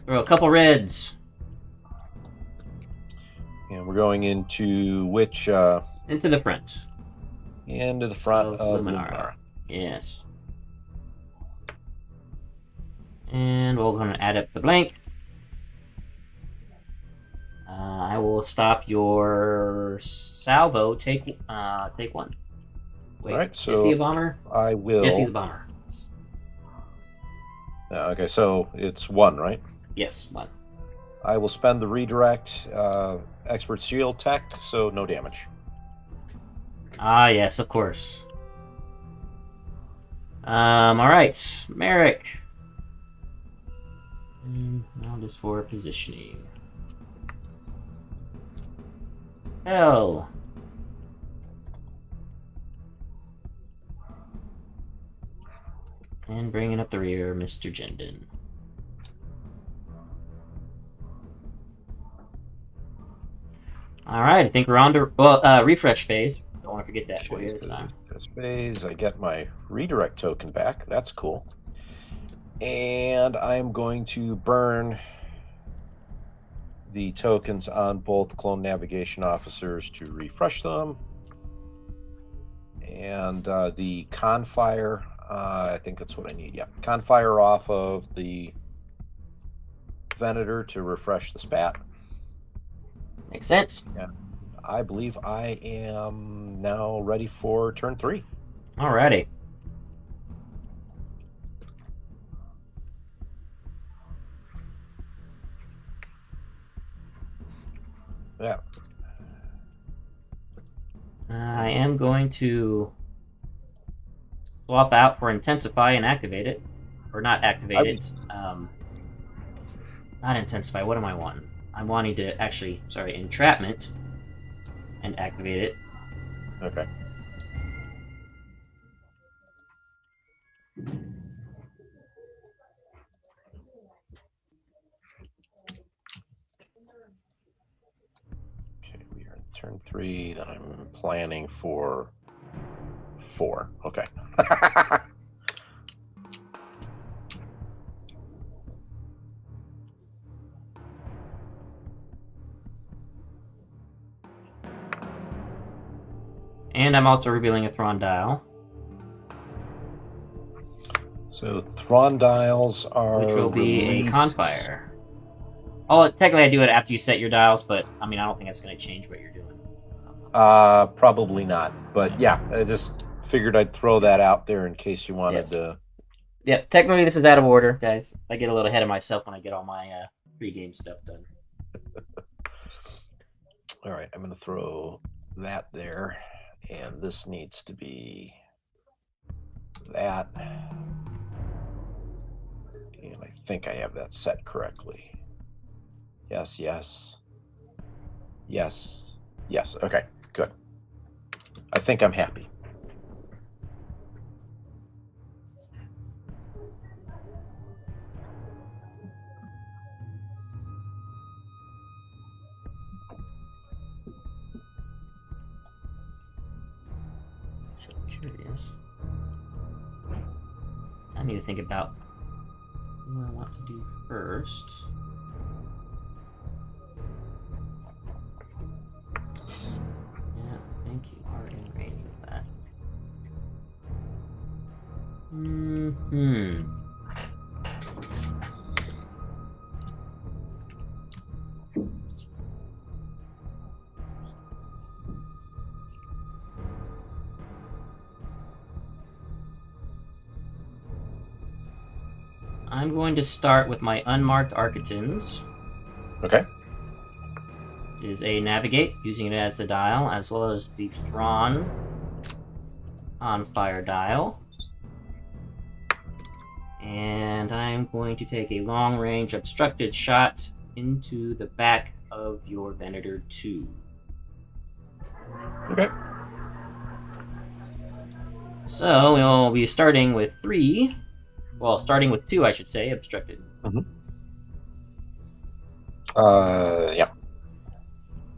Throw a couple reds. And we're going into which? Into the front. Into the front of Luminara. Yes. And we're going to add up the blank. I will stop your salvo. Take 1. Wait, All right, so is he a bomber? I will. Yes, he's a bomber. Okay, so it's 1, right? Yes, 1. I will spend the redirect expert shield tech, so no damage. Ah, yes, of course. All right, Merrick. Now just for positioning. Hell. And bringing up the rear, Mr. Jendon. All right, I think we're on to refresh phase. Don't want to forget that for you this time. This phase, I get my redirect token back. That's cool. And I'm going to burn the tokens on both clone navigation officers to refresh them. And the confire, I think that's what I need. Yeah, confire off of the Venator to refresh the spat. Makes sense. Yeah, I believe I am now ready for turn 3. Alrighty. Yeah. I am going to swap out for Intensify and activate it. Or not activate it. Not Intensify. What am I wanting? I'm wanting to actually, Entrapment and activate it. Okay. Okay, we are in turn 3. Then I'm planning for 4. Okay. And I'm also revealing a Thrawn dial. So Thrawn dials are which will be released... a Confire. Oh, technically I do it after you set your dials, but I mean I don't think that's going to change what you're doing. Probably not. But yeah, I just figured I'd throw that out there in case you wanted to... Yeah, technically this is out of order, guys. I get a little ahead of myself when I get all my pre-game stuff done. All right, I'm going to throw that there. And this needs to be that. And I think I have that set correctly. Yes, yes. Yes. Yes. Okay, good. I think I'm happy. So curious. I need to think about what I want to do first. Yeah, I think you are in range of that. Hmm. I'm going to start with my unmarked Architons. Okay. Is a navigate, using it as the dial, as well as the Thrawn on fire dial. And I'm going to take a long-range obstructed shot into the back of your Venator 2. Okay. So we'll be starting with 3. Well, starting with 2, I should say, obstructed. Yeah.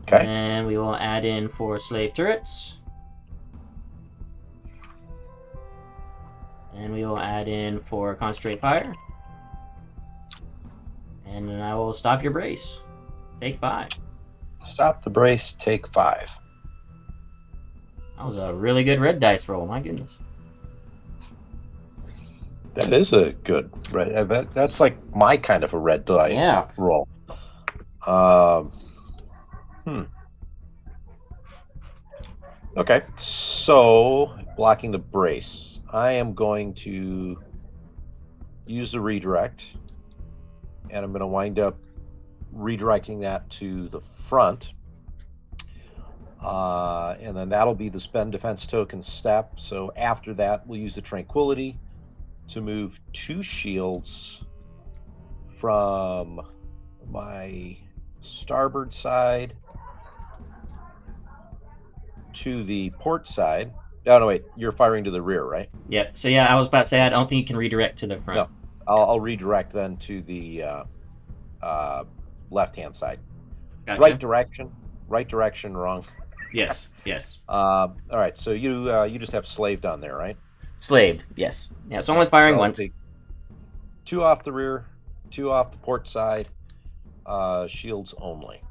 Okay. And we will add in 4 slave turrets. And we will add in 4 concentrate fire. And then I will stop your brace. Take 5. Stop the brace, take 5. That was a really good red dice roll, my goodness. That is a good red. That's like my kind of a red die roll. Okay, so blocking the brace. I am going to use the redirect, and I'm going to wind up redirecting that to the front. And then that'll be the spend defense token step. So after that, we'll use the tranquility to move 2 shields from my starboard side to the port side. Oh, no, wait. You're firing to the rear, right? Yep. So, yeah, I was about to say, I don't think you can redirect to the front. No. I'll redirect then to the left-hand side. Gotcha. Right direction, wrong. Yes, yes. All right, so you just have slaved on there, right? Slaved, yes. Yeah, so only firing once. 2 off the rear, 2 off the port side, shields only.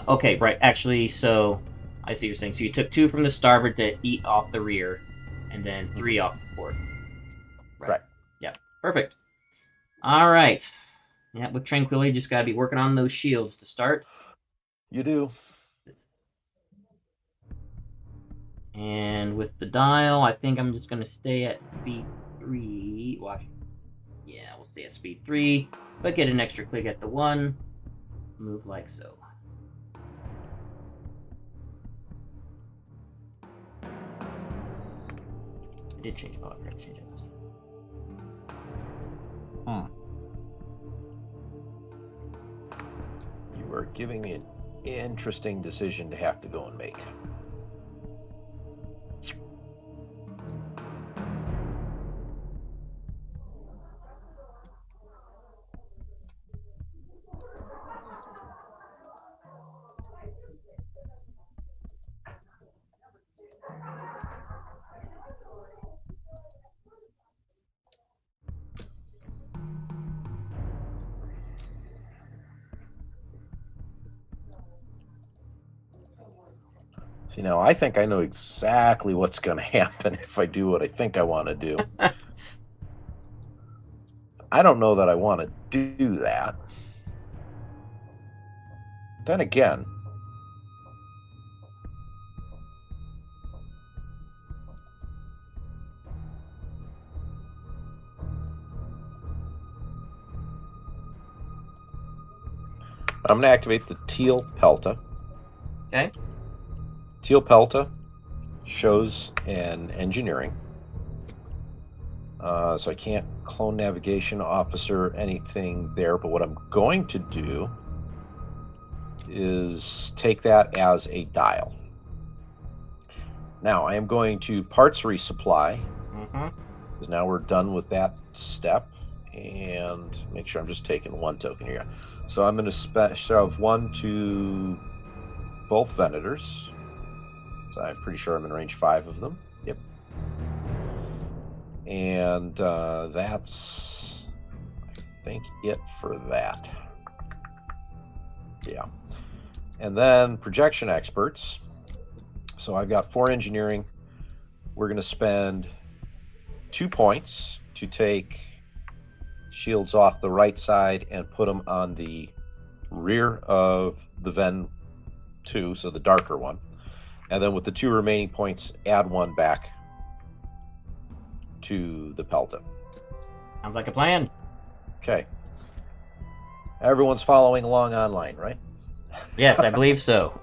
Okay, right. Actually, so I see what you're saying. So you took 2 from the starboard to eat off the rear, and then 3 off the port. Right. Yeah, perfect. All right. Yeah, with tranquility, just gotta be working on those shields to start. You do. And with the dial, I think I'm just gonna stay at speed 3. Watch. Yeah, we'll stay at speed 3, but get an extra click at the 1. Move like so. I did change. Oh, I forgot to change it. You are giving me an interesting decision to have to go and make. See, now I think I know exactly what's going to happen if I do what I think I want to do. I don't know that I want to do that. Then again, I'm going to activate the Teal Pelta. Okay. Teal Pelta shows an engineering. So I can't clone navigation officer anything there, but what I'm going to do is take that as a dial. Now I am going to parts resupply, because now we're done with that step, and make sure I'm just taking 1 token here. So I'm going to shove 1 to both Venators. So I'm pretty sure I'm in range 5 of them. Yep. And that's, I think, it for that. Yeah. And then projection experts. So I've got 4 engineering. We're going to spend 2 points to take shields off the right side and put them on the rear of the Ven 2, so the darker one. And then with the 2 remaining points, add 1 back to the Pelta. Sounds like a plan. Okay. Everyone's following along online, right? Yes, I believe so.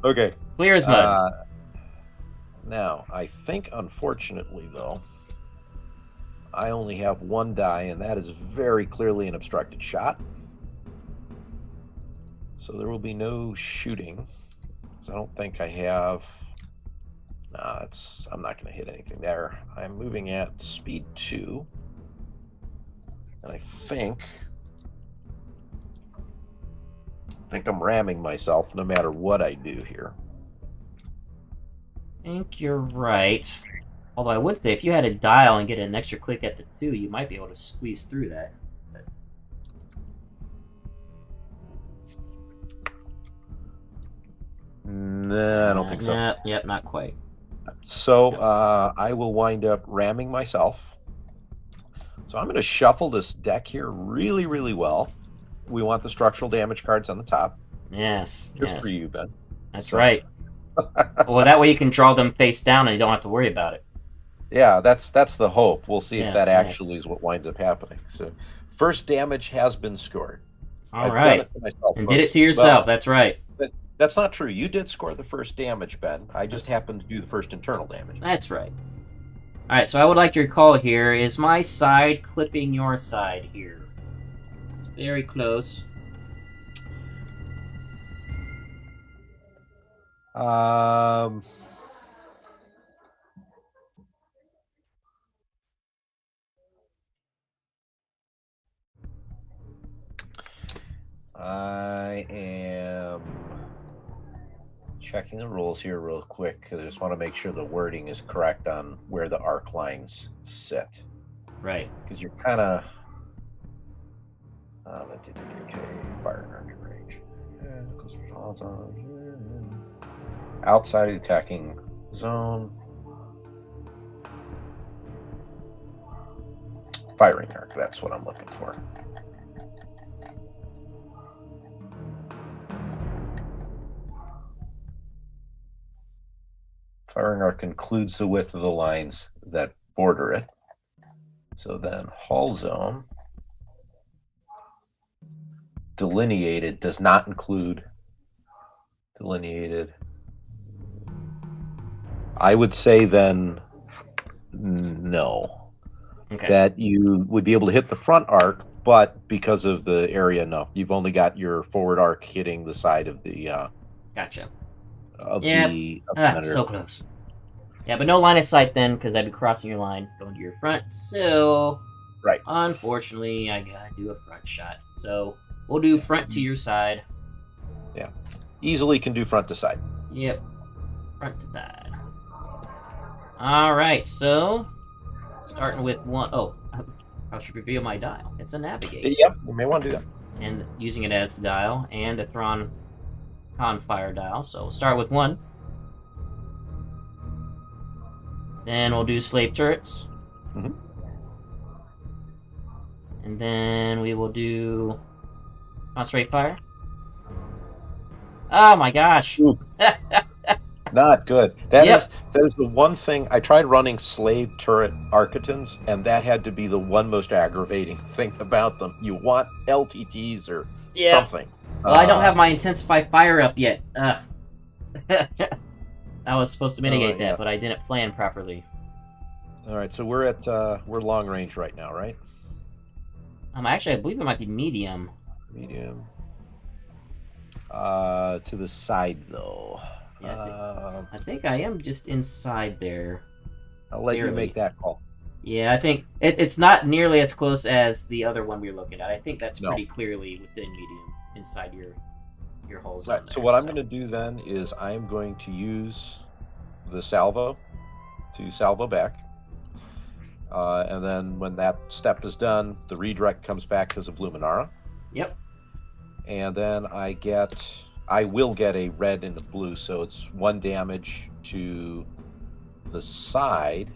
Okay. Clear as mud. Now, I think, unfortunately, though, I only have 1 die, and that is very clearly an obstructed shot. So there will be no shooting. So I don't think I have... Nah, I'm not going to hit anything there. I'm moving at speed 2. And I think I'm ramming myself no matter what I do here. I think you're right. Although I would say if you had a dial and get an extra click at the 2, you might be able to squeeze through that. But... Nah, I don't think so. Yep, not quite. So I will wind up ramming myself. So I'm going to shuffle this deck here really, really well. We want the structural damage cards on the top. Yes. Just for you, Ben. That's right. Well, that way you can draw them face down and you don't have to worry about it. Yeah, that's the hope. We'll see if that Yes. actually is what winds up happening. So, first damage has been scored. All right. And did it to yourself. Well, that's right. But that's not true. You did score the first damage, Ben. I just happened to do the first internal damage. That's right. All right, so I would like your call here. Is my side clipping your side here? It's very close. I am checking the rules here real quick because I just want to make sure the wording is correct on where the arc lines sit. Right. Because you're kind of okay, fire target range. Outside attacking zone. Firing arc, that's what I'm looking for. Firing arc includes the width of the lines that border it. So then hull zone delineated does not include delineated. I would say then no. Okay. That you would be able to hit the front arc, but because of the area, no. You've only got your forward arc hitting the side of the gotcha. So close. Yeah, but no line of sight then, because I'd be crossing your line, going to your front. So, right. Unfortunately, I gotta do a front shot. So we'll do front to your side. Yeah, easily can do front to side. Yep, front to side. All right, so starting with 1. Oh, I should reveal my dial. It's a navigate. Yep, you may want to do that. And using it as the dial and a Thrawn Confire dial. So we'll start with 1. Then we'll do slave turrets. Mm-hmm. And then we will do concentrate fire. Oh my gosh. Not good. That is the one thing. I tried running slave turret Architons, and that had to be the one most aggravating thing about them. You want LTTs or something. Well, I don't have my intensify fire up yet. I was supposed to mitigate that, but I didn't plan properly. All right, so we're at we're long range right now, right? Actually, I believe it might be medium. Medium. To the side though. Yeah, I think I am just inside there. I'll let you make that call. Yeah, I think it's not nearly as close as the other one we were looking at. I think that's pretty clearly within medium, inside your whole zone. Right. So what I'm going to do then is I'm going to use the salvo to salvo back. And then when that step is done, the redirect comes back because of Luminara. Yep. And then I get I will get a red and a blue, so it's 1 damage to the side.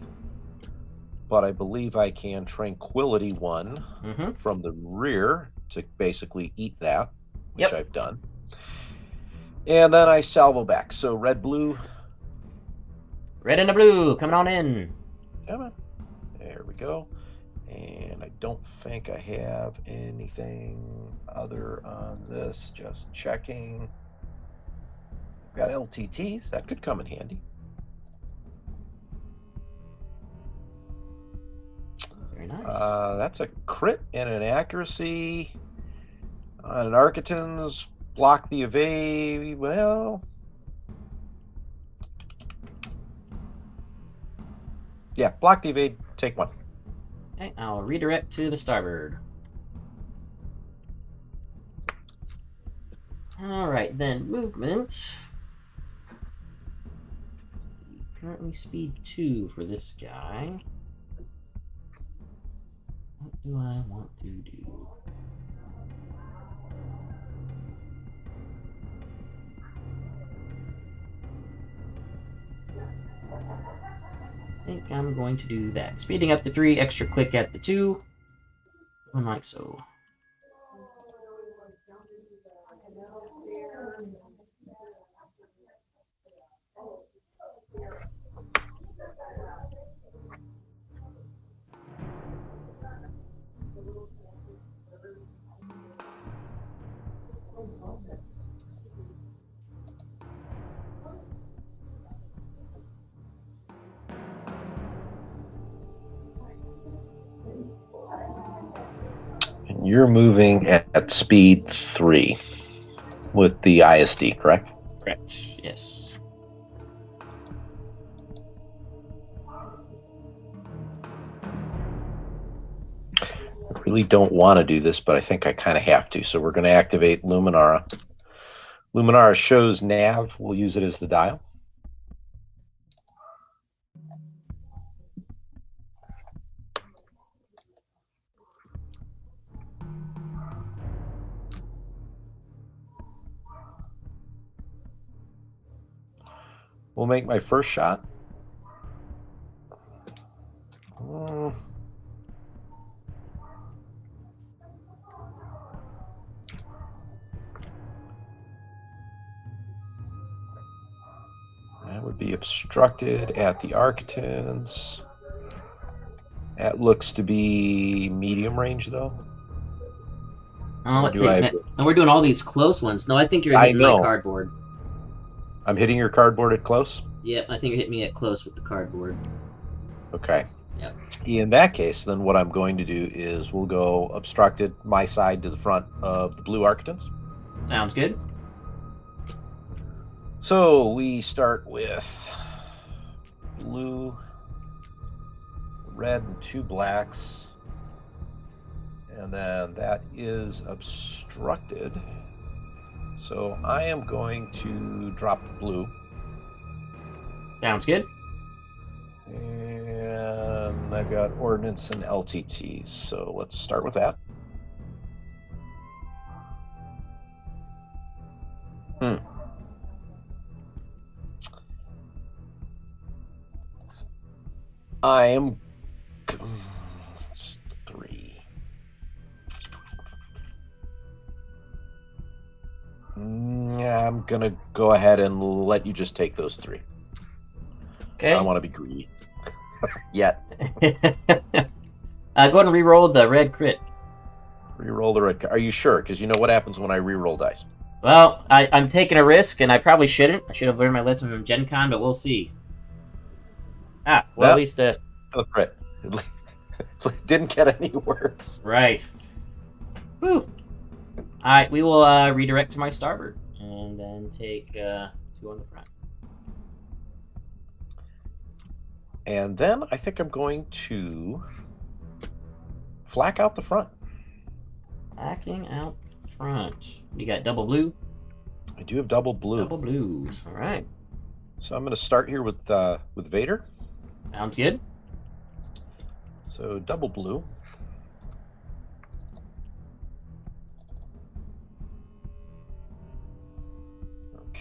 But I believe I can Tranquility 1 from the rear to basically eat that, which I've done. And then I salvo back. So red, blue. Red and a blue, coming on in. Come on. There we go. And I don't think I have anything other on this. Just checking. I've got LTTs. That could come in handy. Very nice. That's a crit and an accuracy. On an Architans, block the evade. Well, yeah, block the evade, take 1. Okay, I'll redirect to the starboard. Alright, then movement. Currently speed 2 for this guy. What do I want to do? I think I'm going to do that. Speeding up to 3, extra quick at the 2. Like so. And you're moving at speed 3 with the ISD, correct? Correct, yes. I really don't want to do this, but I think I kind of have to. So we're going to activate Luminara. Luminara shows nav. We'll use it as the dial. We'll make my first shot. That would be obstructed at the Architans. That looks to be medium range, though. Oh, let's see. And we're doing all these close ones. No, I think you're hitting my cardboard. I'm hitting your cardboard at close? Yep, I think you're hitting me at close with the cardboard. Okay. Yep. In that case, then what I'm going to do is we'll go obstructed my side to the front of the blue Architans. Sounds good. So we start with blue, red, and 2 blacks. And then that is obstructed. So I am going to drop the blue. Sounds good. And I've got ordnance and LTTs. So let's start with that. I am 3. Yeah, I'm gonna go ahead and let you just take those 3. Okay. I don't want to be greedy yet. Go ahead and re-roll the red crit. Re-roll the red. Are you sure? Because you know what happens when I re-roll dice. Well, I'm taking a risk, and I probably shouldn't. I should have learned my lesson from Gen Con, but we'll see. Well, at least a crit. It didn't get any worse. Right. Whew. Alright, we will redirect to my starboard, and then take 2 on the front. And then I think I'm going to flak out the front. Flacking out front. You got double blue? I do have double blue. Double blues. All right. So I'm going to start here with Vader. Sounds good. So double blue.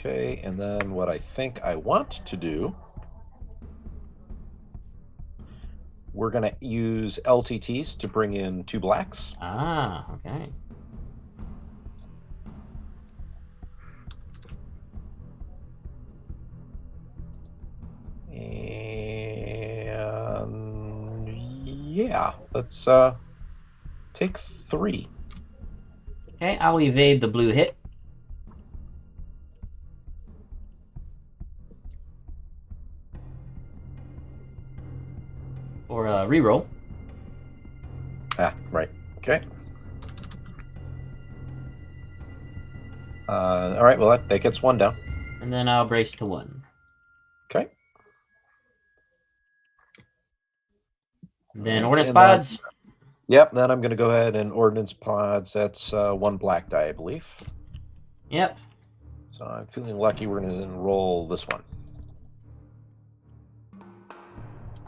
Okay, and then what I think I want to do, we're going to use LTTs to bring in 2 blacks. Ah, okay. And yeah, let's take 3. Okay, I'll evade the blue hit. Or reroll. Ah, right. Okay. All right, well, that gets 1 down. And then I'll brace to 1. Okay. Then Right, ordnance and then pods. Yep, then I'm going to go ahead and ordnance pods. That's 1 black die, I believe. Yep. So I'm feeling lucky we're going to roll this one.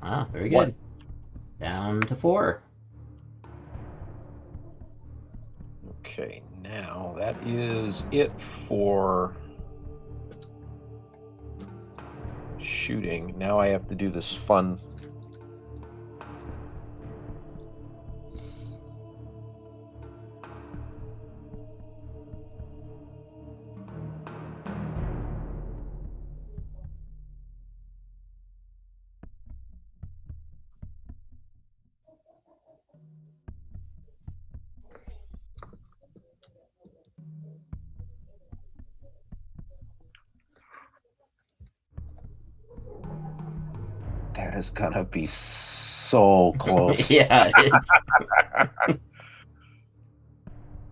Ah, very 1. good. Down to 4. Okay, now that is it for shooting. Now I have to do this fun. That is gonna be so close. Yeah, it is.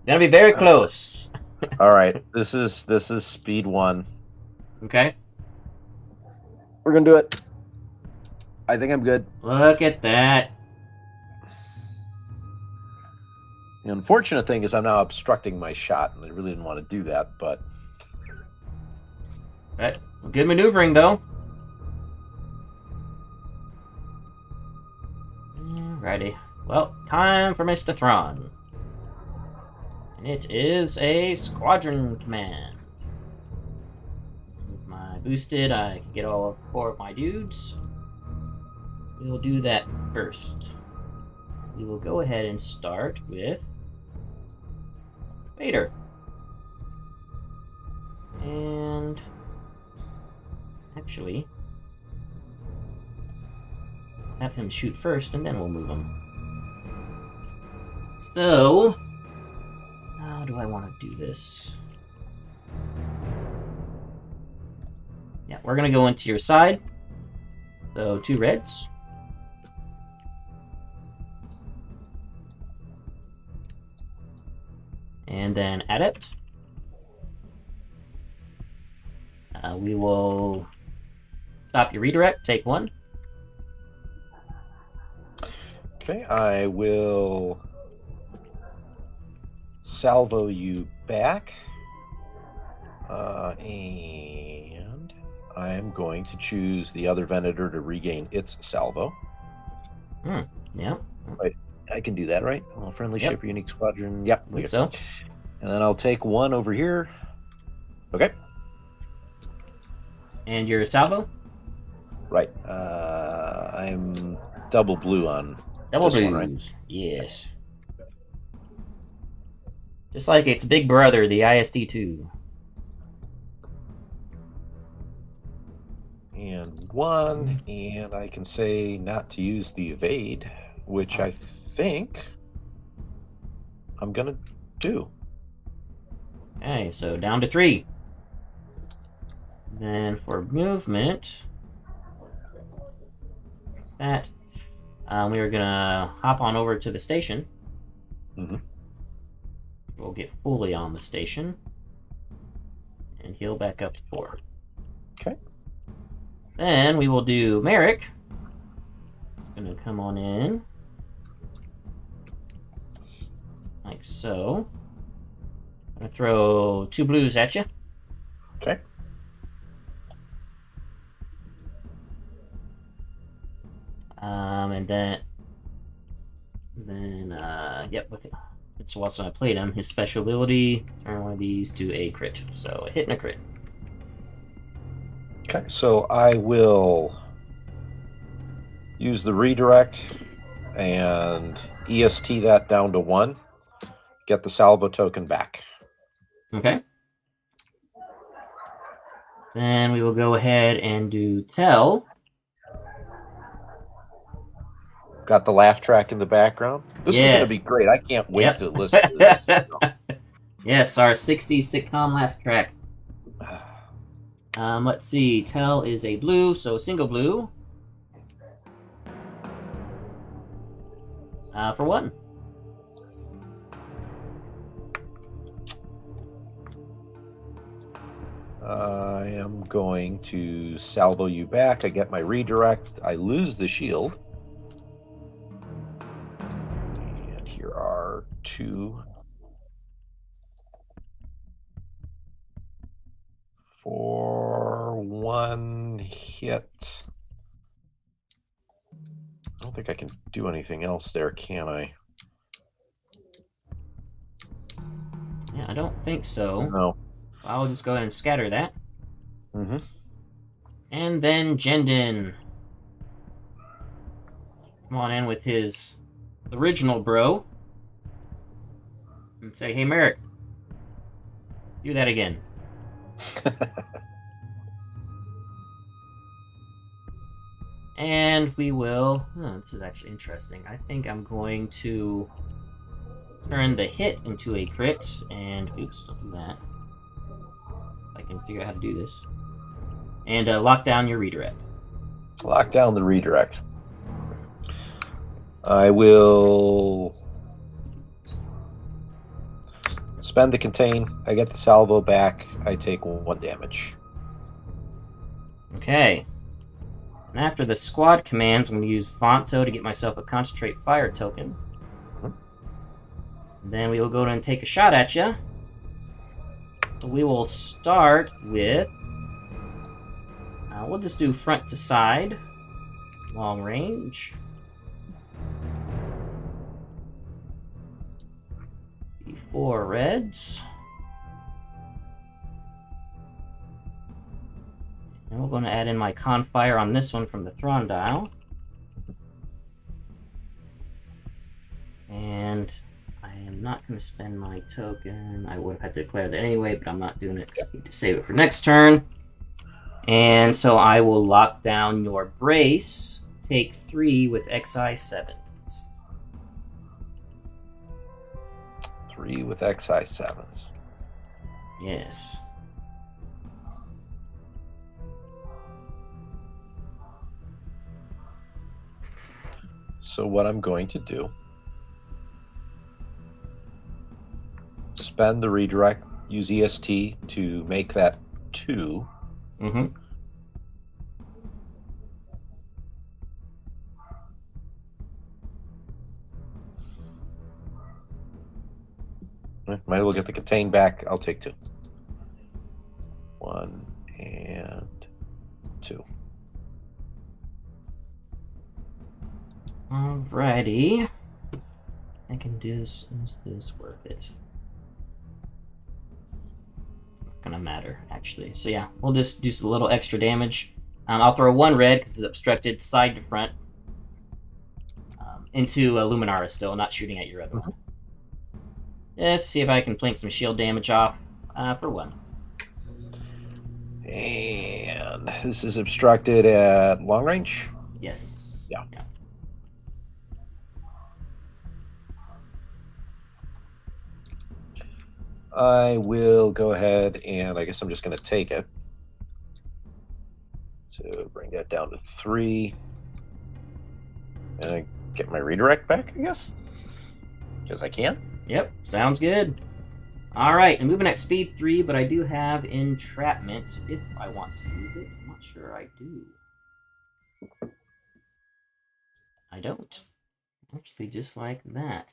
Gonna be very close. All right, this is speed 1. Okay. We're gonna do it. I think I'm good. Look at that. The unfortunate thing is I'm now obstructing my shot, and I really didn't want to do that, but Good maneuvering, though. Alrighty. Well, time for Mr. Thrawn. And it is a squadron command. With my boosted, I can get all 4 of my dudes. We'll do that first. We will go ahead and start with Tater. And actually, have him shoot first, and then we'll move him. So, how do I want to do this? Yeah, we're going to go into your side. So, 2 reds. And then Adept. We will stop your redirect, take 1. okay, I will salvo you back, and I'm going to choose the other Venator to regain its salvo. Yeah. Wait, I can do that, right? Well, friendly Yep. ship, unique squadron. Yep. I think so. And then I'll take 1 over here. Okay. And your salvo? Right. I'm double blue on Double this blues. one, right? Yes. Just like its big brother, the ISD-2. And 1, and I can say not to use the evade, which I think I'm gonna do. Okay, so down to 3. Then for movement, we are gonna hop on over to the station. Mhm. We'll get fully on the station and heal back up to 4. Okay. Then we will do Merrick. Gonna come on in like so. Gonna throw 2 blues at you. Okay. And then yep, with it. So once I played him, his special ability, turn one of these to a crit. So a hit and a crit. Okay, so I will use the redirect and EST that down to 1. Get the salvo token back. Okay. Then we will go ahead and do tell. Got the laugh track in the background. This is going to be great. I can't wait to listen to this. Yes, our 60s sitcom laugh track. Let's see. Tell is a blue, so a single blue. For 1. I am going to salvo you back. I get my redirect. I lose the shield. And here are 2 for 1 hit. I don't think I can do anything else there, can I? Yeah, I don't think so. No. I'll just go ahead and scatter that. Mm-hmm. And then Jendon. Come on in with his original bro. And say, hey, Merrick. Do that again. And we will... this is actually interesting. I think I'm going to turn the hit into a crit. And, oops, don't do that. I can figure out how to do this. And lock down your redirect. Lock down the redirect. I will spend the contain. I get the salvo back. I take 1 damage. Okay. And after the squad commands, I'm going to use Vance to get myself a concentrate fire token. Then we will go and take a shot at you. We will start with... we'll just do front to side. Long range. D4 reds. And we're going to add in my Confire on this one from the Thrawn dial. And I am not going to spend my token. I would have had to declare that anyway, but I'm not doing it because I need to save it for next turn. And so I will lock down your brace. Take 3 with XI7. 3 with XI7s. Yes. So what I'm going to do, spend the redirect, use EST to make that 2. Mm-hmm. Might as well get the contain back. I'll take 2. 1 and 2. Alrighty. I can do this. Is this worth it? It's not gonna matter, actually. So yeah, we'll just do a little extra damage. I'll throw 1 red because it's obstructed side to front. Into Luminara still, not shooting at your other one. Let's see if I can plink some shield damage off for 1. And this is obstructed at long range? Yes. Yeah. I will go ahead and I guess I'm just going to take it. So bring that down to 3. And I get my redirect back, I guess? Because I can. Yep, sounds good. Alright, I'm moving at speed 3, but I do have entrapment if I want to use it. I'm not sure I do. I don't. Actually, just like that.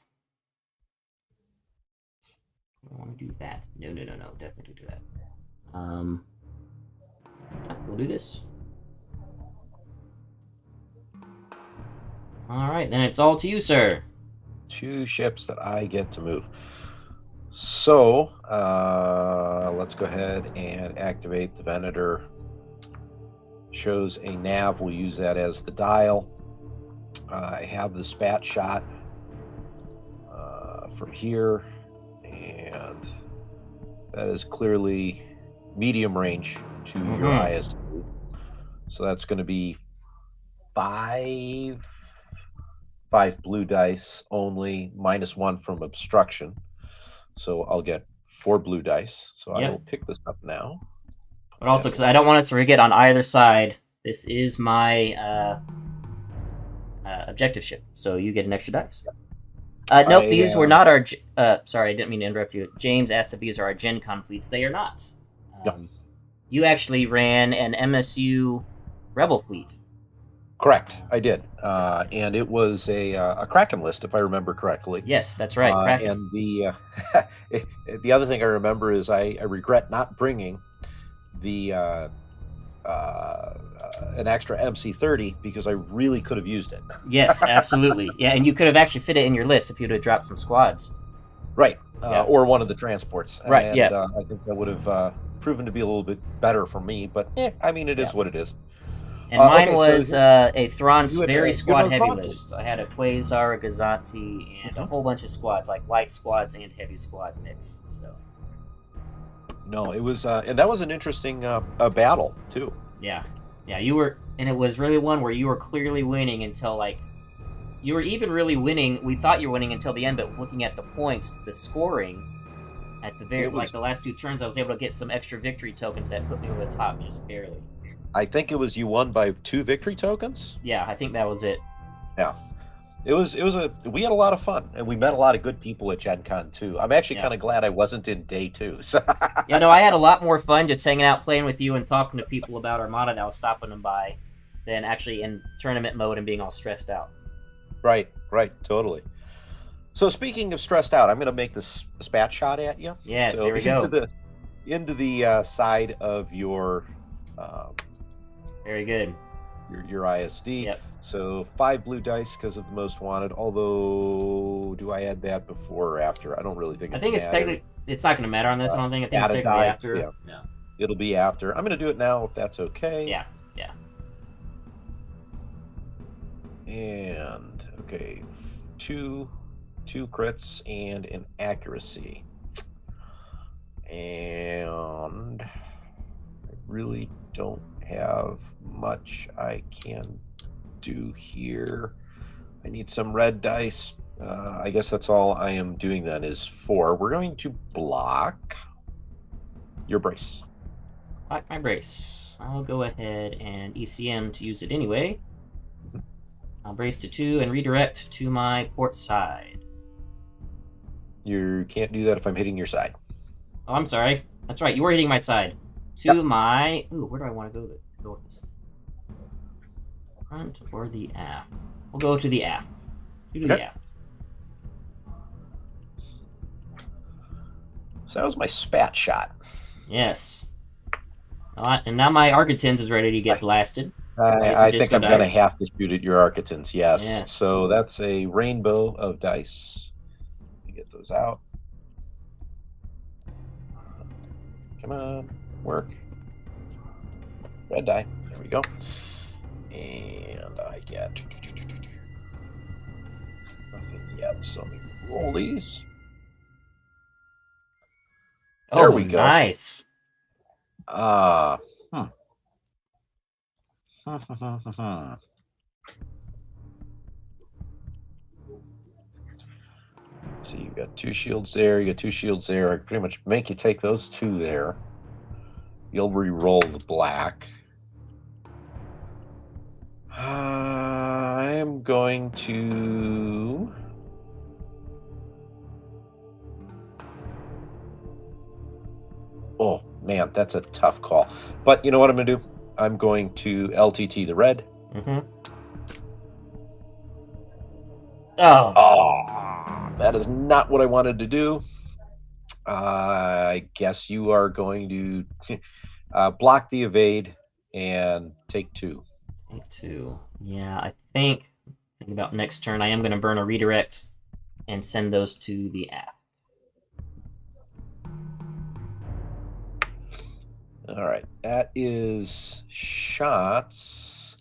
I want to do that. No, definitely do that. We'll do this. Alright, then it's all to you, sir. 2 ships that I get to move. So, let's go ahead and activate the Venator shows a nav. We'll use that as the dial. I have the spat shot from here, and that is clearly medium range to your ISD. So that's going to be five blue dice only, -1 from obstruction. So I'll get 4 blue dice. So I will pick this up now. But also, because I don't want us to forget on either side, this is my objective ship, so you get an extra dice. Nope, these were not our... sorry, I didn't mean to interrupt you. James asked if these are our Gen Con fleets. They are not. You actually ran an MSU Rebel fleet. Correct, I did. And it was a Kraken list, if I remember correctly. Yes, that's right, Kraken. And the other thing I remember is I regret not bringing the an extra MC30 because I really could have used it. Yes, absolutely. Yeah, and you could have actually fit it in your list if you'd have dropped some squads. Right, or one of the transports. Right, and, yeah. I think that would have proven to be a little bit better for me, but I mean, it is what it is. And mine was so a Thrawn very squad-heavy Thrawn list. I had a Quasar, a Gazanti, and a whole bunch of squads, like light squads and heavy squad mix. So. No, it was, and that was an interesting battle too. Yeah, you were, and it was really one where you were clearly winning until you were even really winning. We thought you were winning until the end, but looking at the points, the scoring, at the very the last 2 turns, I was able to get some extra victory tokens that put me over the top just barely. I think it was you won by 2 victory tokens. Yeah, I think that was it. Yeah. We had a lot of fun, and we met a lot of good people at Gen Con too. I'm actually kind of glad I wasn't in day 2. So. Yeah, no, I had a lot more fun just hanging out, playing with you, and talking to people about Armada and I was stopping them by than actually in tournament mode and being all stressed out. Right, totally. So speaking of stressed out, I'm going to make this spat shot at you. Yes, here we go. Into the side of your... very good. Your ISD. Yep. So 5 blue dice because of the most wanted. Although, do I add that before or after? I don't really think. I think it's technically it's not going to matter on this. I don't think. I think it's technically after. Yeah. It'll be after. I'm going to do it now if that's okay. Yeah. And okay, two crits and an accuracy. And I really don't have much I can do here. I need some red dice. I guess that's all I am doing then is 4. We're going to block your brace. Block my brace. I'll go ahead and ECM to use it anyway. I'll brace to 2 and redirect to my port side. You can't do that if I'm hitting your side. Oh, I'm sorry. That's right, you were hitting my side. To my... Ooh, where do I want to go with this? Front or the aft? We'll go to the aft. To the aft. So that was my spat shot. Yes. And now my Architins is ready to get blasted. I think I'm going to have to shoot at your Architins, yes. So that's a rainbow of dice. Let me get those out. Come on, work. Red die. There we go. And I get nothing yet, so let me roll these. There we go. Nice. So you got 2 shields there, you got 2 shields there. I pretty much make you take those 2 there. You'll re-roll the black. I'm going to... Oh, man, that's a tough call. But you know what I'm going to do? I'm going to LTT the red. Oh, that is not what I wanted to do. I guess you are going to block the evade and take 2. Take 2. Yeah, I think about next turn I am going to burn a redirect and send those to the aft. All right, that is shots.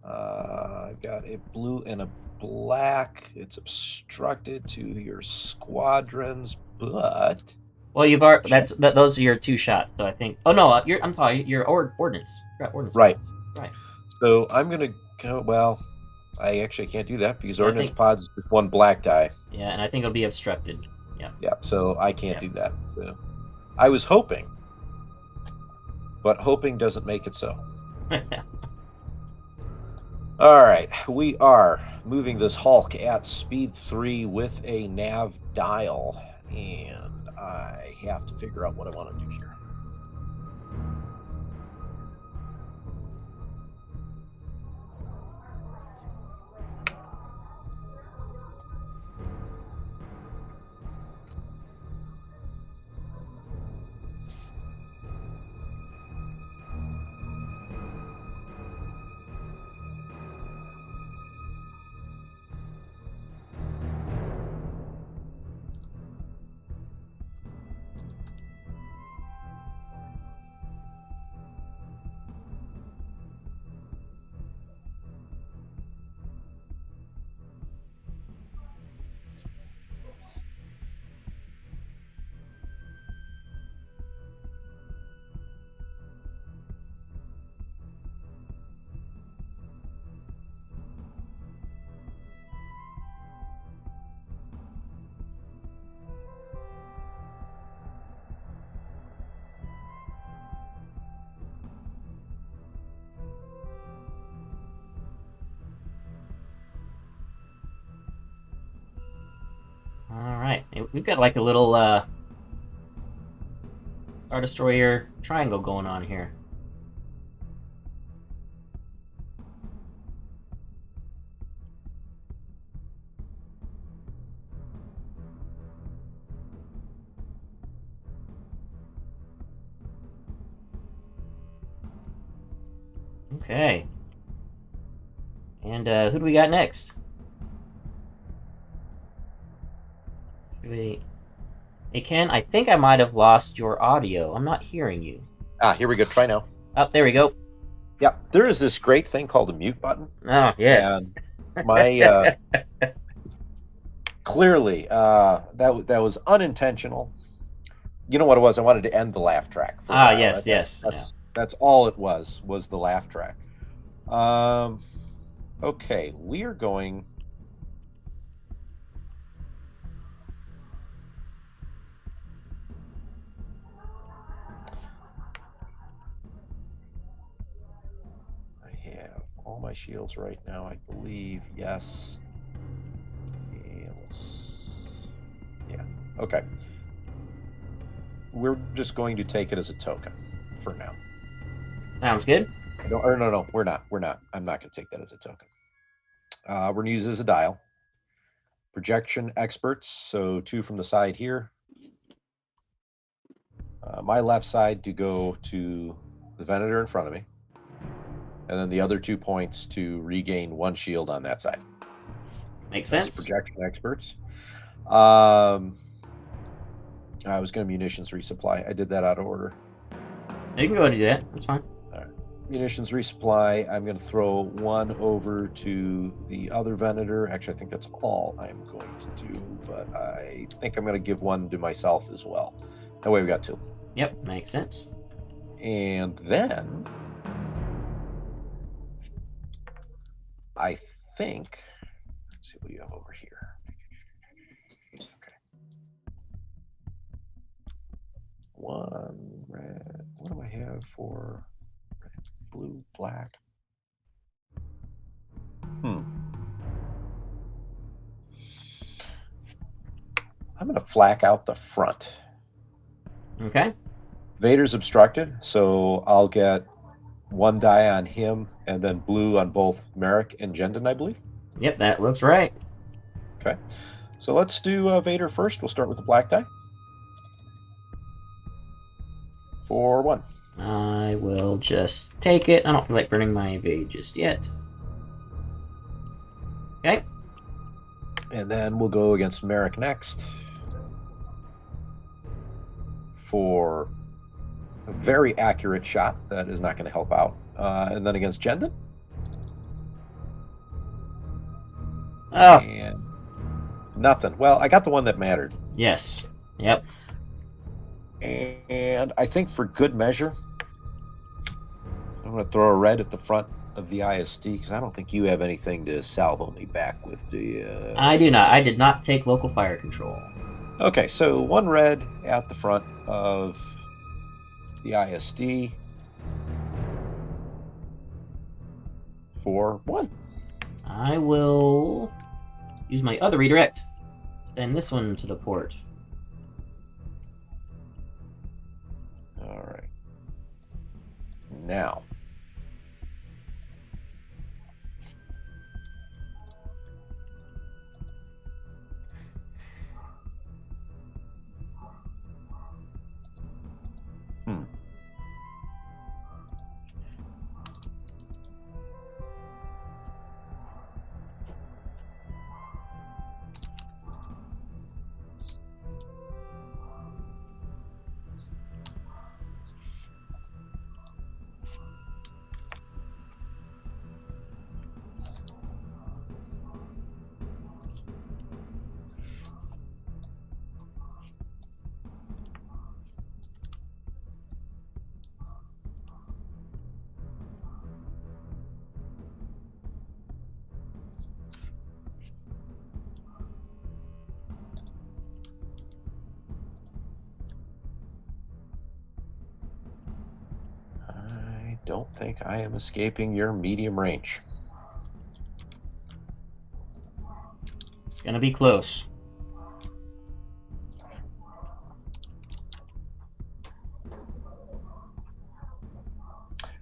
I've got a blue and a black. It's obstructed to your squadrons, but Well, you've already those are your 2 shots. So I think. Oh no, I'm sorry. Your ordnance. You're at ordnance. right. Right. So I'm gonna go. Well, I actually can't do that because Yeah, ordnance pods is just 1 black die. Yeah, and I think it'll be obstructed. Yeah. Yeah. So I can't do that. So I was hoping, but hoping doesn't make it so. All right, we are moving this Hulk at speed 3 with a nav dial, and I have to figure out what I want to do here. All right, we've got like a little Star Destroyer triangle going on here. Okay. And who do we got next? Hey, Ken, I think I might have lost your audio. I'm not hearing you. Here we go. Try now. Oh, there we go. Yeah, there is this great thing called a mute button. Oh, yes. And my clearly that was unintentional. You know what it was? I wanted to end the laugh track. Yes. That's all it was the laugh track. Okay, we are going. I have all my shields right now, I believe. Yes. Yeah. Okay. We're just going to take it as a token for now. Sounds good. No, we're not. I'm not going to take that as a token. We're going to use it as a dial. Projection experts, so 2 from the side here. My left side to go to the Venator in front of me. And then the other 2 points to regain 1 shield on that side. Makes That's sense. projection experts. I was going to munitions resupply. I did that out of order. You can go ahead and do that. That's fine. All right. Munitions resupply. I'm going to throw 1 over to the other Venator. Actually, I think that's all I'm going to do, but I think I'm going to give 1 to myself as well. That way we got 2. Yep, makes sense. And then I think, let's see what you have over here. Okay. 1 red. What do I have for red, blue, black? I'm going to flak out the front. Okay. Vader's obstructed, so I'll get 1 die on him, and then blue on both Merrick and Jendon, I believe. Yep, that looks right. Okay. So let's do Vader first. We'll start with the black die. For 1. I will just take it. I don't feel like burning my evade just yet. Okay. And then we'll go against Merrick next. For a very accurate shot that is not going to help out. And then against Jendon. Oh. And nothing. Well, I got the one that mattered. Yes. Yep. And I think for good measure, I'm going to throw a red at the front of the ISD because I don't think you have anything to salvo me back with, do you? I do not. I did not take local fire control. Okay, so 1 red at the front of the ISD for 1. I will use my other redirect. Send this one to the port. All right. Now. I don't think I am escaping your medium range. It's gonna be close.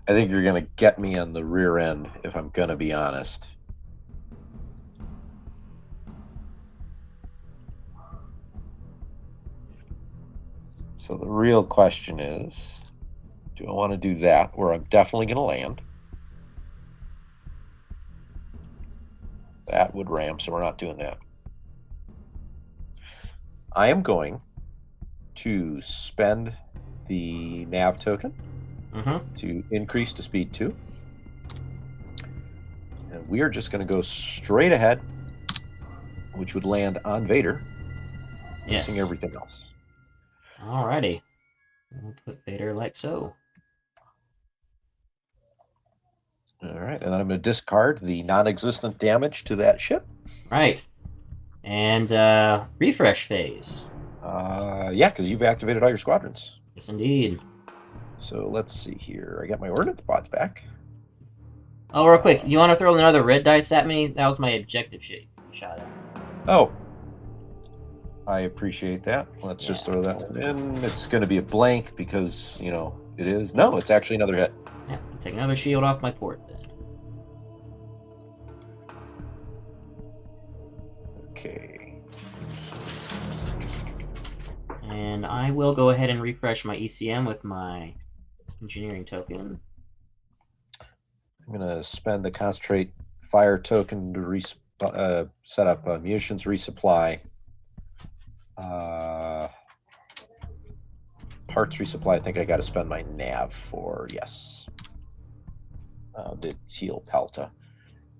I think you're going to get me on the rear end, if I'm going to be honest. So the real question is, do I want to do that, where I'm definitely going to land? That would ram, so we're not doing that. I am going to spend the nav token to increase to speed 2. And we are just going to go straight ahead, which would land on Vader, missing everything else. Alrighty. We'll put Vader like so. Alright, and then I'm going to discard the non-existent damage to that ship. Right. And refresh phase. Yeah, because you've activated all your squadrons. Yes, indeed. So let's see here. I got my ordnance pods back. Oh, real quick, you want to throw another red dice at me? That was my objective shot at. Oh. I appreciate that. Let's just throw that one in. It's going to be a blank because, you know, it is. No, it's actually another hit. Yeah, take another shield off my port then. Okay. And I will go ahead and refresh my ECM with my engineering token. I'm going to spend the concentrate fire token to set up munitions resupply. Parts resupply, I think I got to spend my nav for, yes. The teal pelta.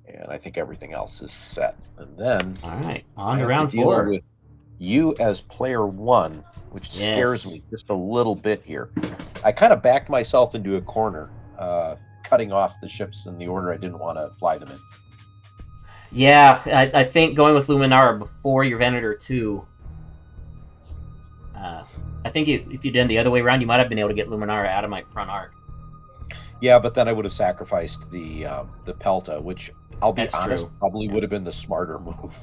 And I think everything else is set. And then alright, on to round 4. Deal with you as player 1, which scares me just a little bit here. I kind of backed myself into a corner, cutting off the ships in the order I didn't want to fly them in. Yeah, I think going with Luminara before your Venator 2. I think if you'd done the other way around, you might have been able to get Luminara out of my front arc. Yeah, but then I would have sacrificed the Pelta, which, I'll be honest, probably would have been the smarter move.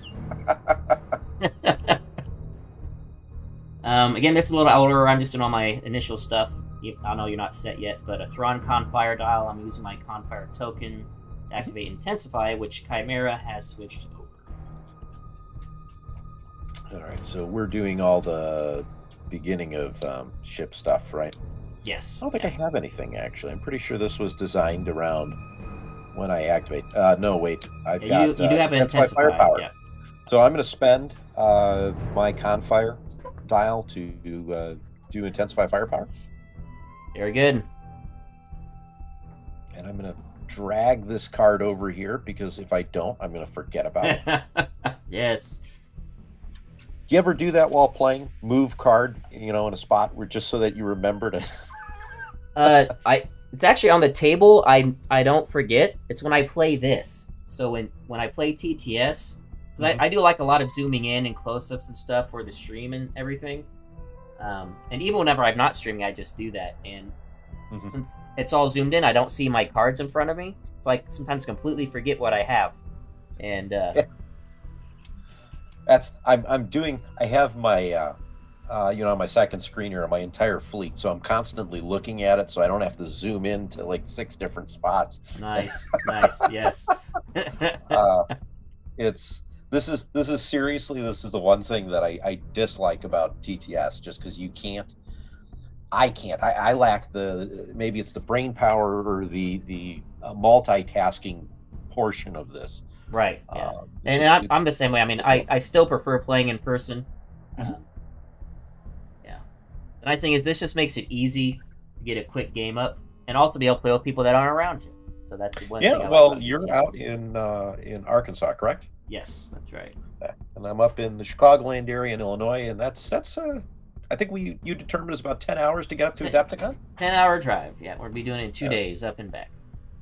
Again, this is a little older. I'm just doing all my initial stuff. I know you're not set yet, but a Thrawn Confire dial. I'm using my Confire token to activate Intensify, which Chimera has switched over. All right, so we're doing all the beginning of ship stuff, right? Yes. I don't think I have anything, actually. I'm pretty sure this was designed around when I activate. No, wait. I've got you do have Intensify firepower. Yeah. So I'm going to spend my Confire dial to do Intensify Firepower. Very good. And I'm going to drag this card over here because if I don't, I'm going to forget about it. Yes. Do you ever do that while playing? Move card, in a spot where just so that you remember to. It's actually on the table. I don't forget. It's when I play this. So when I play TTS, because I do like a lot of zooming in and close-ups and stuff for the stream and everything. And even whenever I'm not streaming, I just do that. And since it's all zoomed in, I don't see my cards in front of me. So I sometimes completely forget what I have. And I have my my second screen here, my entire fleet, so I'm constantly looking at it, so I don't have to zoom in to like 6 different spots. Nice, yes. This is seriously, this is the one thing that I dislike about TTS, just because I lack maybe it's the brain power or the multitasking portion of this. Right, yeah. And I'm the same way. I mean, I still prefer playing in person. Yeah. The nice thing is this just makes it easy to get a quick game up, and also be able to play with people that aren't around you. So that's the one thing I like about you're TTS. out in Arkansas, correct? Yes, that's right. Yeah. And I'm up in the Chicagoland area in Illinois, and that's I think you determined it's about 10 hours to get up to Adepticon. 10-hour drive. Yeah, we'll be doing it in 2 days, up and back.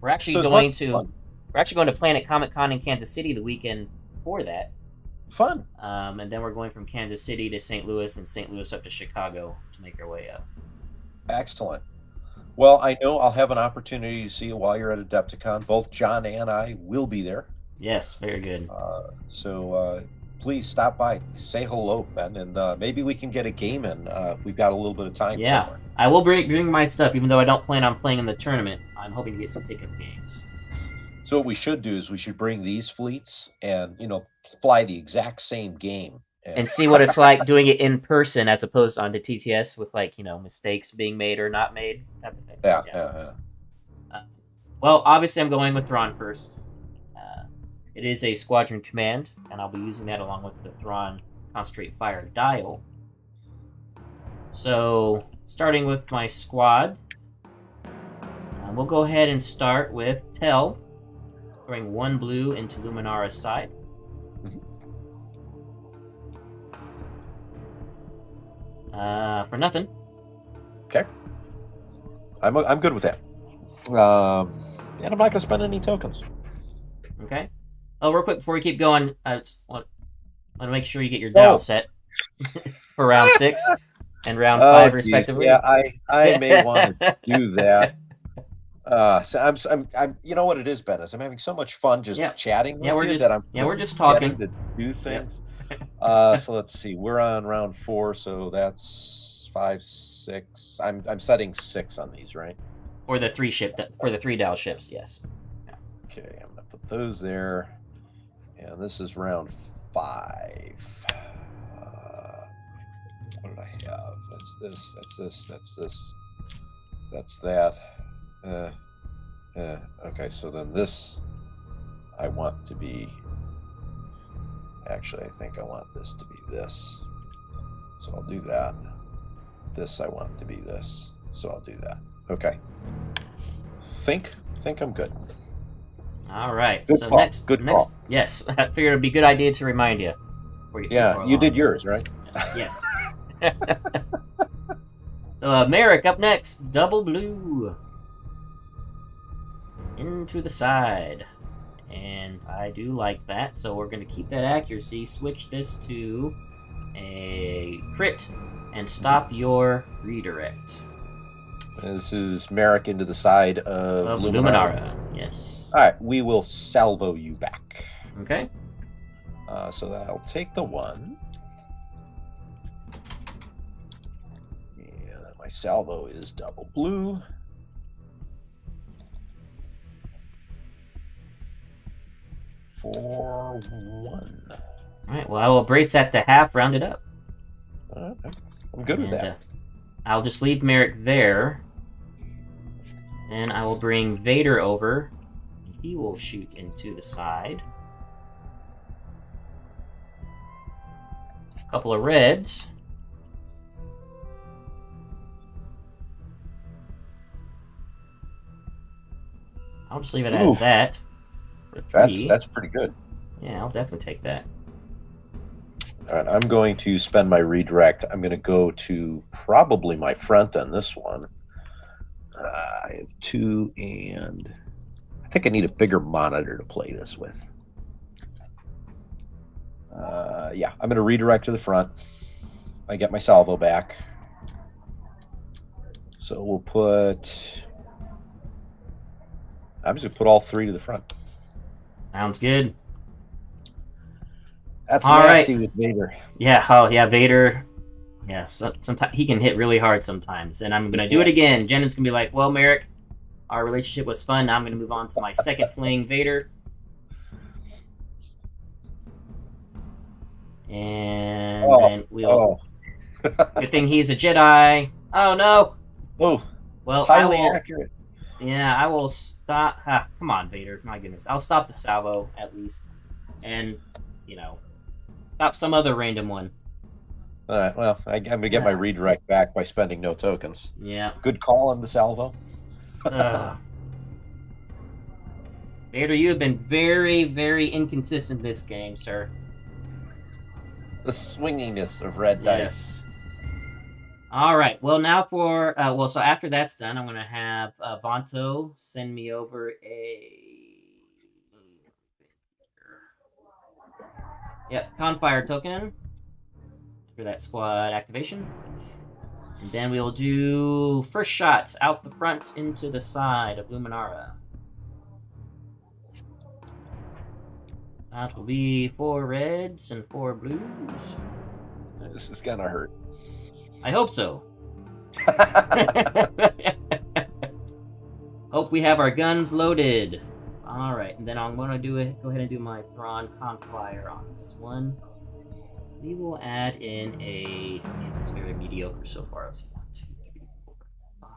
We're actually So going it's to fun. we're actually going to Planet Comic Con in Kansas City the weekend before that. Fun. And then we're going from Kansas City to St. Louis, and St. Louis up to Chicago to make our way up. Excellent. Well, I know I'll have an opportunity to see you while you're at Adepticon. Both John and I will be there. Yes, very good. So please stop by, say hello, Ben, and maybe we can get a game in. We've got a little bit of time. Yeah, somewhere. I will bring my stuff, even though I don't plan on playing in the tournament. I'm hoping to get some pickup games. So what we should do is we should bring these fleets and fly the exact same game and see what it's like doing it in person as opposed to on the TTS with mistakes being made or not made type of thing. Yeah. Well, obviously I'm going with Thrawn first. It is a squadron command, and I'll be using that along with the Thrawn Concentrate Fire Dial. So, starting with my squad, we'll go ahead and start with Tel, throwing 1 blue into Luminara's side. For nothing. Okay. I'm good with that. And I'm not going to spend any tokens. Okay. Oh, real quick before we keep going, I want to make sure you get your dial set for round 6 and round 5 respectively. Yeah, I may want to do that. So I'm. You know what it is, Ben? Is I'm having so much fun just chatting with you that I'm. We're just talking to do things. So let's see. We're on round 4, so that's 5, 6. I'm setting 6 on these, right? For the 3 dial ships, yes. Okay, I'm gonna put those there, and this is round 5. What did I have? That's this. That's this. That's this. That's that. Okay, so then this I want to be. Actually, I think I want this to be this. So I'll do that. This I want to be this. So I'll do that. Okay. Think I'm good. All right. Good so call. next, Good call. Yes, I figured it'd be a good idea to remind you. Yeah, you did yours, right? Yes. So Merrick up next, double blue into the side, and I do like that. So we're going to keep that accuracy. Switch this to a crit and stop your redirect. This is Merrick into the side of Luminara. Yes. All right, we will salvo you back. Okay. So that'll take the 1. And my salvo is double blue. For 1. All right. Well, I will brace that to half, round it up. Okay. I'm good with that. I'll just leave Merrick there. Then I will bring Vader over. He will shoot into the side. A couple of reds. I'll just leave it Ooh, as that. For 3. that's pretty good. Yeah, I'll definitely take that. All right, I'm going to spend my redirect. I'm going to go to probably my front on this one. I have 2, and I think I need a bigger monitor to play this with. Yeah, I'm going to redirect to the front. I get my salvo back. So we'll put... I'm just going to put all 3 to the front. Sounds good. That's All nasty right. with Vader. Yeah, oh yeah, Vader. Yeah, sometimes he can hit really hard sometimes. And I'm going to do it again. Jennings going to be like, well, Merrick, our relationship was fun. Now I'm going to move on to my second fling, Vader. And then we'll... Good thing he's a Jedi. Oh, no. Oh, well, highly accurate. Yeah, I will stop... come on, Vader. My goodness. I'll stop the salvo, at least. And, stop some other random one. All right, well, I'm going to get my redirect back by spending no tokens. Yeah. Good call on the salvo. Vader, you have been very, very inconsistent this game, sir. The swinginess of red dice. All right. Well, now for... so after that's done, I'm going to have Vanto send me over a... Yep, Confire token for that squad activation. And then we'll do first shot out the front into the side of Luminara. That will be 4 reds and 4 blues. This is gonna hurt. I hope so. Hope we have our guns loaded. All right, and then I'm gonna go ahead and do my Thrawn Confire on this one. We will add in a... Man, that's very mediocre so far. Let's see, 1, 2, 3, 4, 5.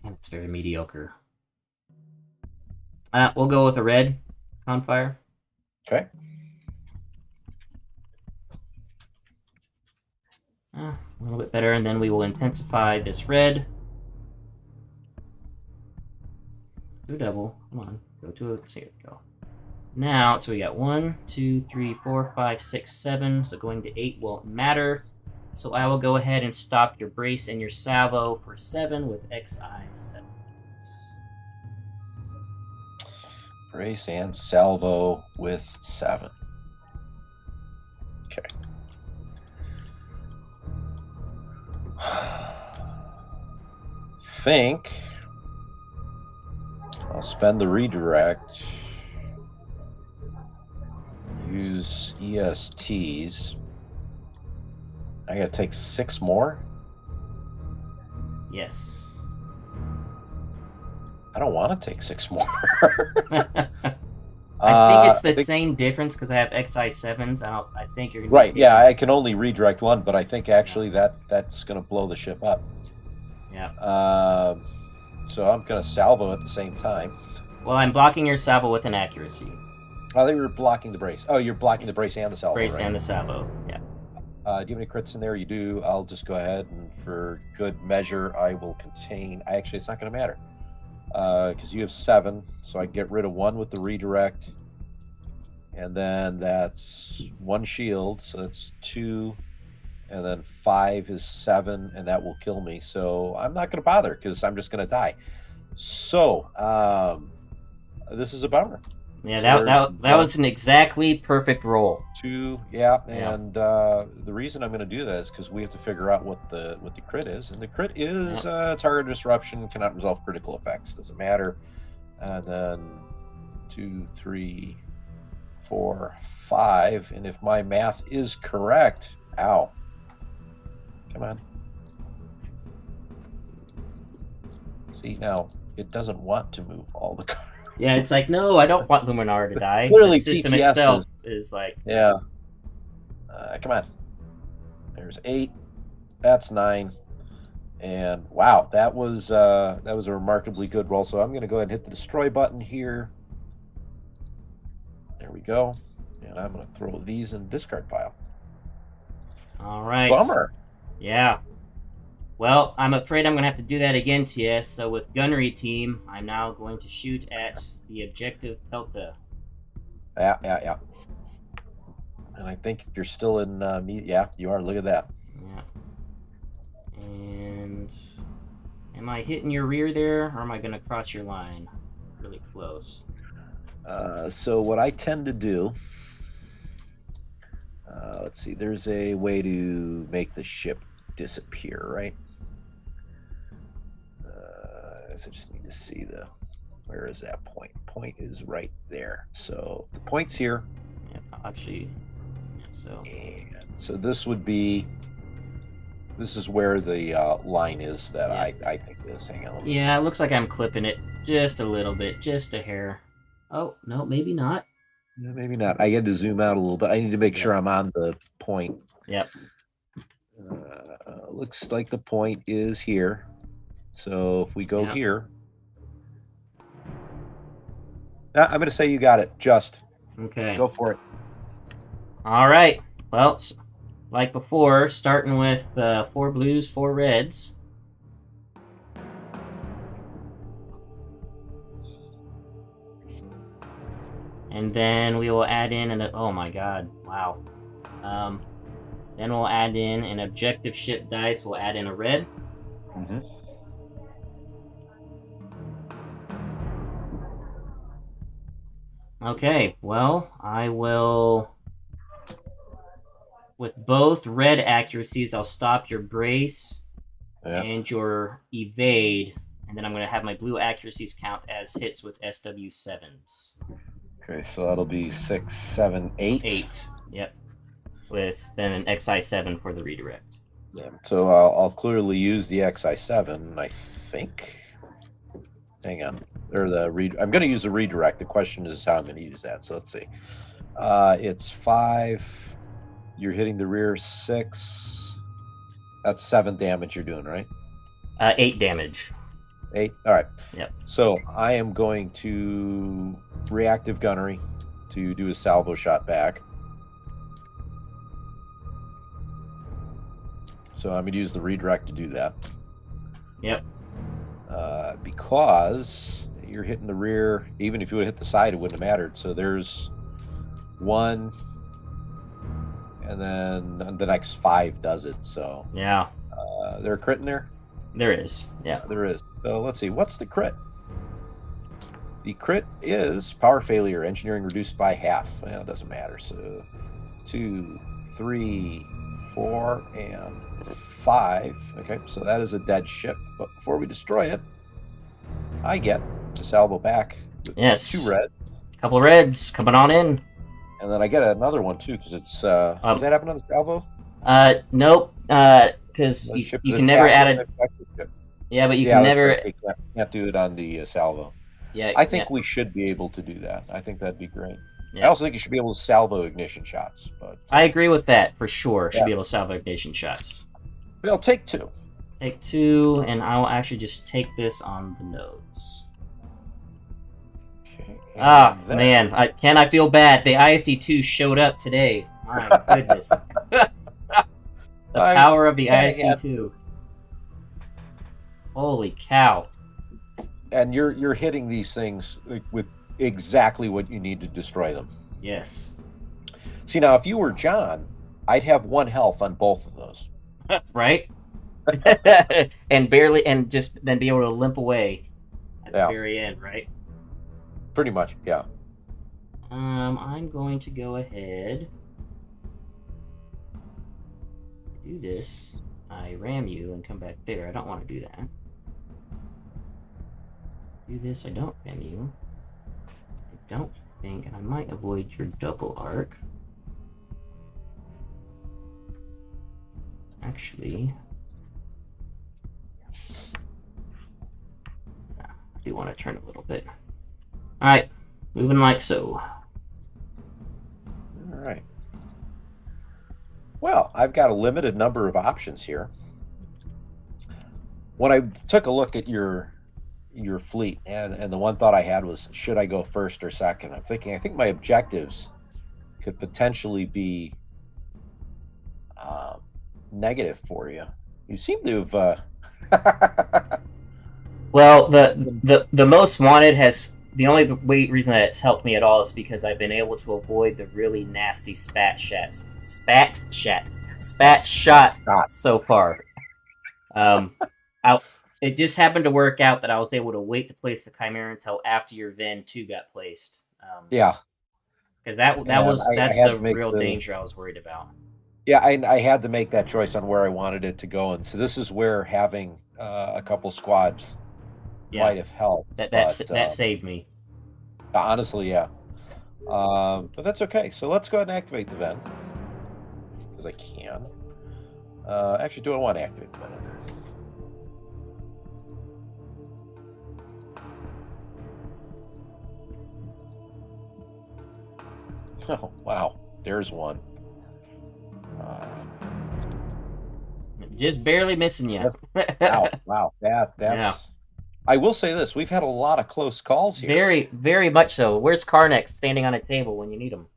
Man, it's very mediocre. We'll go with a red Confire. Okay. A little bit better, and then we will intensify this red. Do a double. Come on. Go to it. Here we go. Now, so we got 1, 2, 3, 4, 5, 6, 7. So going to 8 won't matter. So I will go ahead and stop your brace and your salvo for 7 with XI7. Brace and salvo with 7. Okay. Think I'll spend the redirect. Use ESTs. I gotta take 6 more? Yes. I don't want to take 6 more. I think it's the same difference because I have XI7s. I think you're gonna right. Yeah, I can only redirect 1, but I think actually that's gonna blow the ship up. Yeah. So I'm gonna salvo at the same time. Well, I'm blocking your salvo with an accuracy. Oh, they were blocking the brace. Oh, you're blocking the brace and the salvo. Brace right? and the salvo. Yeah. Do you have any crits in there? You do. I'll just go ahead and, for good measure, I will contain. Actually, it's not going to matter because you have 7, so I can get rid of 1 with the redirect, and then that's 1 shield, so that's 2, and then 5 is 7, and that will kill me. So I'm not going to bother because I'm just going to die. So this is a bummer. Yeah, So that was an exactly perfect roll. 2, yeah, and the reason I'm going to do that is because we have to figure out what the crit is, and the crit is target disruption, cannot resolve critical effects, doesn't matter. And then 2, 3, 4, 5, and if my math is correct, ow, come on. See, now it doesn't want to move all the cards. Yeah, it's like, no, I don't want Luminara to die. Clearly, the system TTS itself is like... Yeah. Come on. There's 8. That's 9. And wow, that was a remarkably good roll. So I'm going to go ahead and hit the destroy button here. There we go. And I'm going to throw these in the discard pile. All right. Bummer. Yeah. Well, I'm afraid I'm going to have to do that again, TS. So with gunnery team, I'm now going to shoot at the objective Pelta. Yeah. And I think you're still in me. Yeah, you are. Look at that. Yeah. And am I hitting your rear there, or am I going to cross your line? Really close. So what I tend to do, let's see, there's a way to make the ship disappear, right? So I just need to see where is that point? Point is right there. So the point's here. Yeah, actually, yeah, so. And so this is where the line is that Yeah. I think is. Hang on. Yeah, it looks like I'm clipping it just a little bit, just a hair. Oh, no, maybe not. Maybe not. I had to zoom out a little bit. I need to make sure I'm on the point. Yep. Looks like the point is here. So if we go here, I'm going to say you got it. Just okay. Go for it. All right. Well, like before, starting with 4 blues, 4 reds. And then we will add in oh my god, wow. Then we'll add in an objective ship dice. We'll add in a red. Mm-hmm. Okay, well, I will... With both red accuracies, I'll stop your brace and your evade, and then I'm going to have my blue accuracies count as hits with SW7s. Okay, so that'll be 6, 7, 8. 8, yep. With then an XI7 for the redirect. Yeah, so I'll clearly use the XI7, I think. Hang on. Or I'm going to use the redirect. The question is how I'm going to use that. So let's see. It's 5. You're hitting the rear 6. That's 7 damage you're doing, right? 8 damage. 8? All right. Yep. So I am going to reactive gunnery to do a salvo shot back. So I'm going to use the redirect to do that. Yep. Because you're hitting the rear, even if you would hit the side, it wouldn't have mattered. So there's 1, and then the next 5 does it. So yeah. There a crit in there? There is. Yeah. There is. So let's see. What's the crit? The crit is power failure, engineering reduced by half. Well, it doesn't matter. So 2, 3, 4, and 5. Okay, so that is a dead ship. But before we destroy it, I get to salvo back with 2 reds. A couple of reds coming on in. And then I get another one too, because it's does that happen on the salvo? Nope. Because you can never add a. Yeah, but you can never. Can't do it on the salvo. Yeah. I think we should be able to do that. I think that'd be great. Yeah. I also think you should be able to salvo ignition shots. But I agree with that for sure. Should be able to salvo ignition shots. But I'll take 2. Take 2, and I will actually just take this on the nose. Man, I feel bad. The ISD2 showed up today. My goodness. The power of the ISD2. Holy cow. And you're hitting these things with exactly what you need to destroy them. Yes. See, now, if you were John, I'd have 1 health on both of those. Right? and just then be able to limp away at the very end, right? Pretty much, yeah. I'm going to go ahead. Do this. I ram you and come back there. I don't want to do that. Do this. I don't ram you. I don't think, and I might avoid your double arc. Actually, I do want to turn a little bit. Alright, moving like so. Alright. Well, I've got a limited number of options here. When I took a look at your fleet, and the one thought I had was, should I go first or second? I think my objectives could potentially be negative for you. You seem to have. Well, the most wanted has the only reason that it's helped me at all is because I've been able to avoid the really nasty spat shot so far. I it just happened to work out that I was able to wait to place the Chimera until after your Ven 2 got placed. Yeah. Because that's I had the to make real danger I was worried about. Yeah, I had to make that choice on where I wanted it to go, and so this is where having a couple squads Yeah, might have helped. that saved me. Honestly, yeah. But that's okay. So let's go ahead and activate the vent because I can. Actually, do I want to activate the vent? Oh wow, there's one. Just barely missing you. Wow, that's. Yeah. I will say this: we've had a lot of close calls here. Very, very much so. Where's Karnak standing on a table when you need him?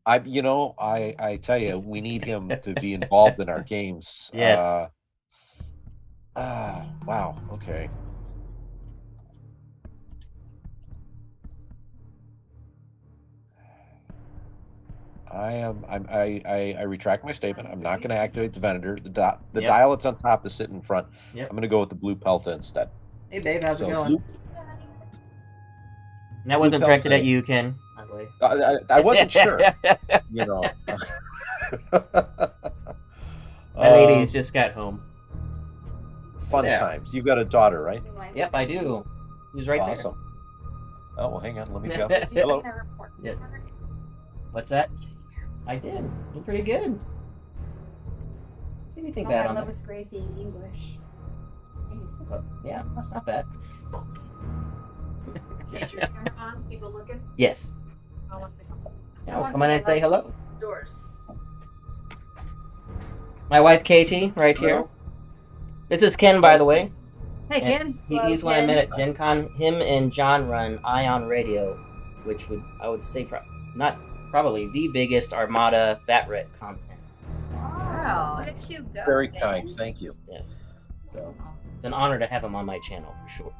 I tell you, we need him to be involved in our games. Yes. Wow. Okay. I retract my statement. I'm not going to activate the Venator. The dial that's on top is sitting in front. Yep. I'm going to go with the blue Pelta instead. Hey, babe, how's it going? That wasn't directed at you, Ken. I wasn't sure. You know. My lady's just got home. Fun times. You've got a daughter, right? Yep, I do. Who's right there? Awesome. Oh, well, hang on. Let me go. Hello. Yeah. What's that? I did. You're pretty good. See anything bad on that? That was great being English. Yeah, that's not bad. People looking? Yes. Yeah, come on and say hello. Doors. My wife Katie, right here. This is Ken, by the way. Hey, Ken. He's when I met at Gen Con. Him and John run Ion Radio, which I would say probably the biggest Armada Batrep content. Wow, look at you go. Very kind, thank you. Yes. So it's an honor to have him on my channel for sure.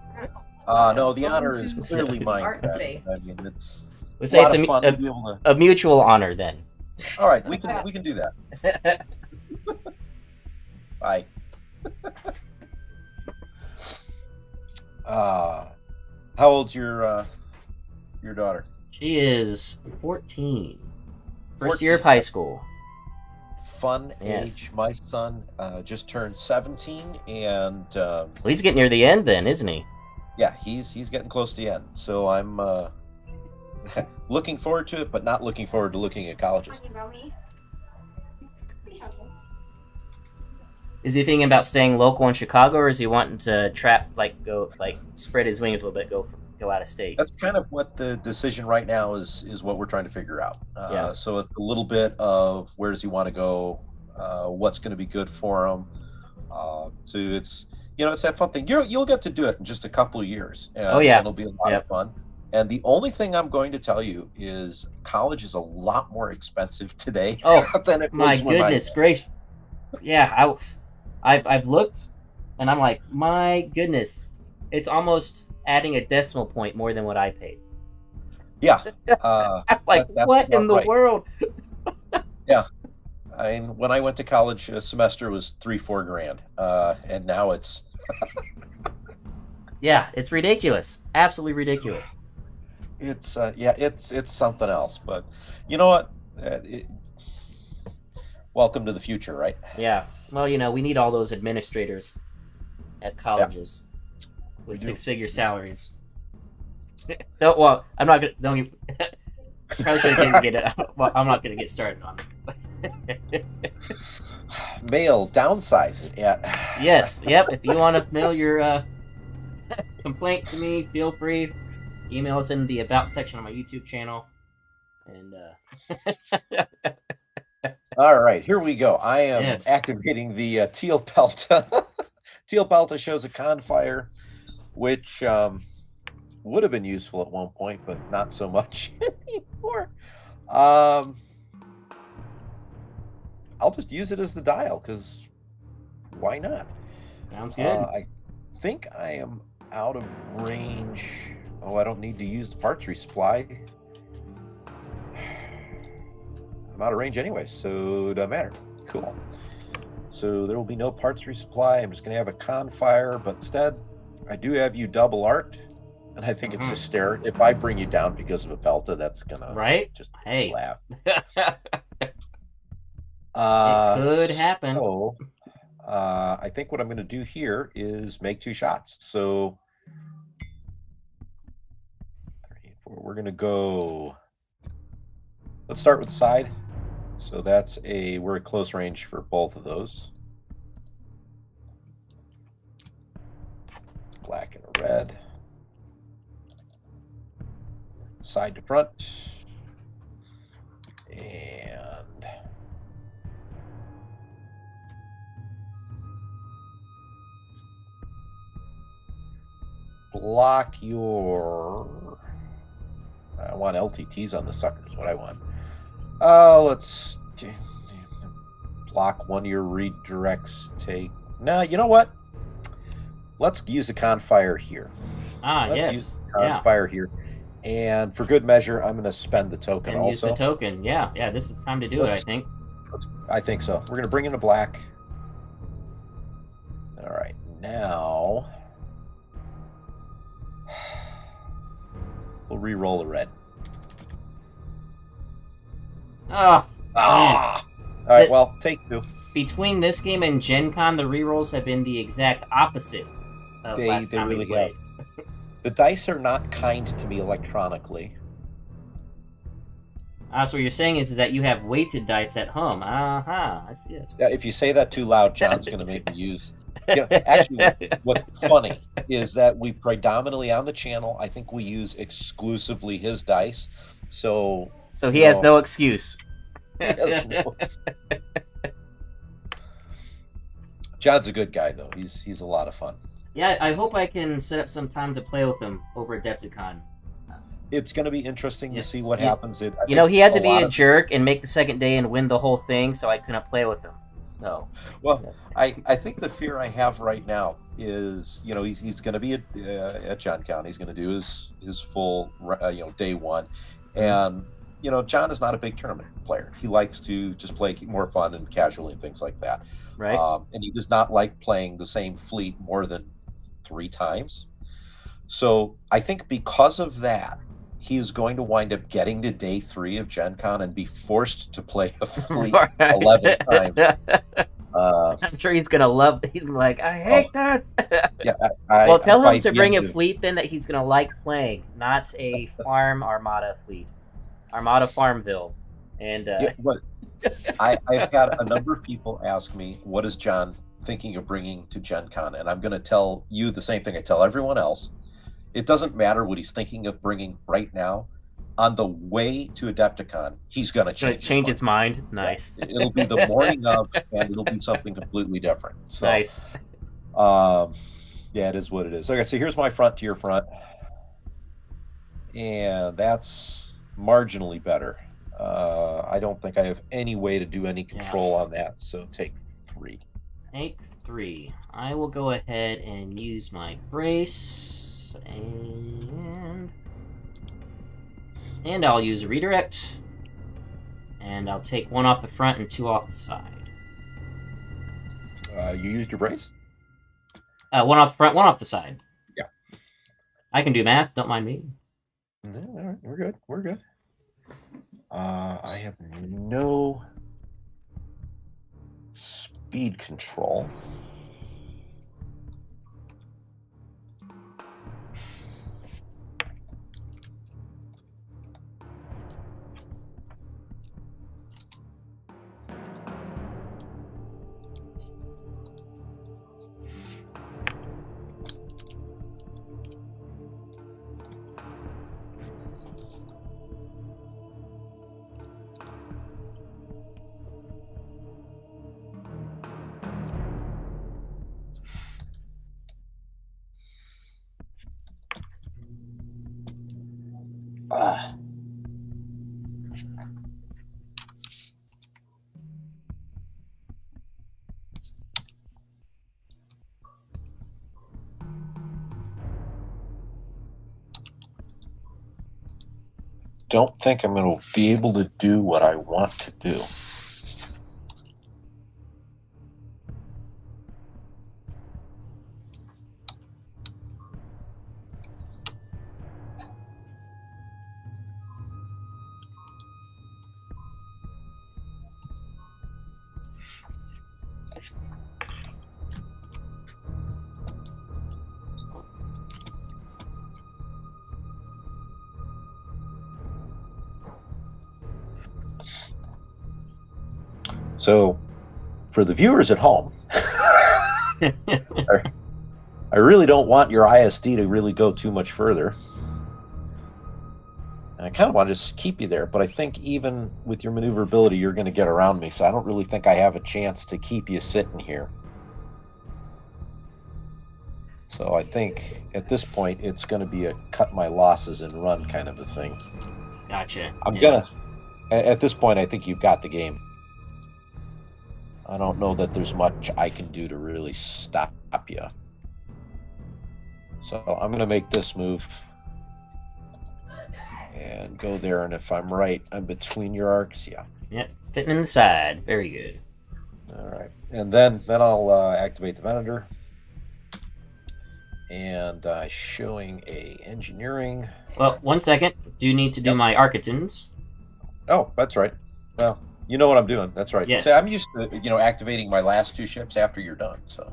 No, the honor is clearly mine. I mean, it's. We'll say it's a mutual honor then. All right, we can do that. Bye. How old's your daughter? She is 14. First year of high school. Fun age. My son just turned 17, and well, he's getting near the end then, isn't he? Yeah, he's getting close to the end. So I'm looking forward to it, but not looking forward to looking at colleges. Is he thinking about staying local in Chicago, or is he wanting to spread his wings a little bit, go out of state? That's kind of what the decision right now is what we're trying to figure out. So it's a little bit of where does he want to go, what's going to be good for him. So it's it's that fun thing. You'll get to do it in just a couple of years. And it'll be a lot of fun. And the only thing I'm going to tell you is college is a lot more expensive today than it was my goodness gracious. Yeah, I've looked, and I'm like, my goodness, it's almost adding a decimal point more than what I paid. Yeah. I'm like, what in the world? Yeah. I mean, when I went to college, a semester was $3-4 grand, and now it's. Yeah, it's ridiculous. Absolutely ridiculous. It's it's something else. But you know what? Welcome to the future, right? Yeah. Well, we need all those administrators at colleges with six-figure salaries. No, well, I'm not gonna. Don't. Probably shouldn't get it. Well, I'm not gonna get started on it. Mail downsizeit. Yeah. Yes. Yep. If you want to mail your complaint to me, feel free. Email us in the About section on my YouTube channel. And. All right, here we go. I am activating the Teal Pelta. Teal Pelta shows a Confire, which would have been useful at one point, but not so much anymore. I'll just use it as the dial, because why not? Sounds good. I think I am out of range. Oh, I don't need to use the parts resupply. I'm out of range anyway, so it doesn't matter. Cool. So there will be no parts resupply. I'm just going to have a con fire, but instead, I do have you double art, and I think it's hysterical. If I bring you down because of a Pelta, that's going to just laugh. It could happen. So, I think what I'm going to do here is make 2 shots. So, 3, 4, we're going to go. Let's start with side. So we're at close range for both of those. Black and a red. Side to front. And block your. I want LTTs on the suckers. What I want. Let's block 1 of your redirects. No, you know what? Let's use a con fire here. Let's use con fire here. And for good measure, I'm going to spend the token and also. Use the token. Yeah, this is time to do it, I think. I think so. We're going to bring in a black. All right, now we'll re-roll the red. Oh, All right, well, take 2. Between this game and Gen Con, the rerolls have been the exact opposite of last time we played. The dice are not kind to me electronically. So what you're saying is that you have weighted dice at home. I see. Yeah, if you say that too loud, John's going to make me use. Actually, what's funny is that we predominantly on the channel, I think we use exclusively his dice. So he has no excuse. John's a good guy, though. He's a lot of fun. Yeah, I hope I can set up some time to play with him over Adepticon. It's going to be interesting to see what happens. He had to be a jerk and make the second day and win the whole thing, so I couldn't play with him. So. Well, I think the fear I have right now is, he's going to be at Gen Con. He's going to do his full, day 1. And, John is not a big tournament player. He likes to just play more fun and casually and things like that. Right. And he does not like playing the same fleet more than 3 times. So I think because of that, he is going to wind up getting to day 3 of Gen Con and be forced to play a fleet 11 times. I'm sure he's gonna be like, I hate this. Yeah. Well, tell him to bring a fleet then that he's gonna like playing, not a farm Armada fleet, Armada Farmville, and. I've had a number of people ask me, what is John thinking of bringing to Gen Con? And I'm going to tell you the same thing I tell everyone else. It doesn't matter what he's thinking of bringing right now. On the way to Adepticon, he's going to change its mind. Nice. Yeah, it'll be the morning of, and it'll be something completely different. So, nice. Yeah, it is what it is. Okay, so here's my front to your front. And that's marginally better. I don't think I have any way to do any control on that, so take 3. Take 3. I will go ahead and use my brace, and I'll use a redirect, and I'll take 1 off the front and 2 off the side. You used your brace? 1 off the front, 1 off the side. Yeah. I can do math, don't mind me. No, all right, we're good. I have no speed control. don't think I'm going to be able to do what I want to do. So, for the viewers at home, I really don't want your ISD to really go too much further. And I kind of want to just keep you there, but I think even with your maneuverability, you're going to get around me, so I don't really think I have a chance to keep you sitting here. So I think at this point, it's going to be a cut my losses and run kind of a thing. Gotcha. At this point, I think you've got the game. I don't know that there's much I can do to really stop you. So I'm going to make this move and go there, and if I'm right, I'm between your arcs, yeah. Yep, fitting in the side. Very good. All right, and then I'll activate the Venator. And showing a engineering. Well, 1 second. Do need to do my Architons. Oh, that's right. Well, you know what I'm doing. That's right. Yes. See, I'm used to activating my last 2 ships after you're done. So.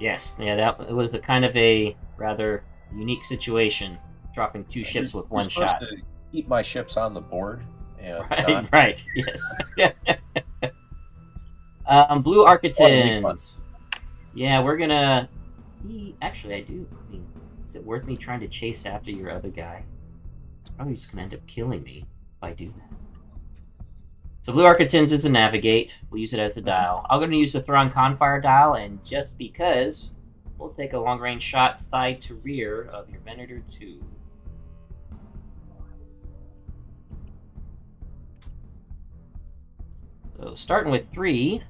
Yes. Yeah, that was a kind of a rather unique situation, dropping 2 ships with 1 shot. To keep my ships on the board. And right. Right. Yes. Blue Architons. Yeah, we're gonna. Actually, I do. I mean, is it worth me trying to chase after your other guy? Probably just gonna end up killing me if I do that. So Blue Architons is a navigate. We'll use it as the dial. I'm gonna use the Thrawn Confire dial, and just because, we'll take a long-range shot side to rear of your Venator 2. So starting with 3.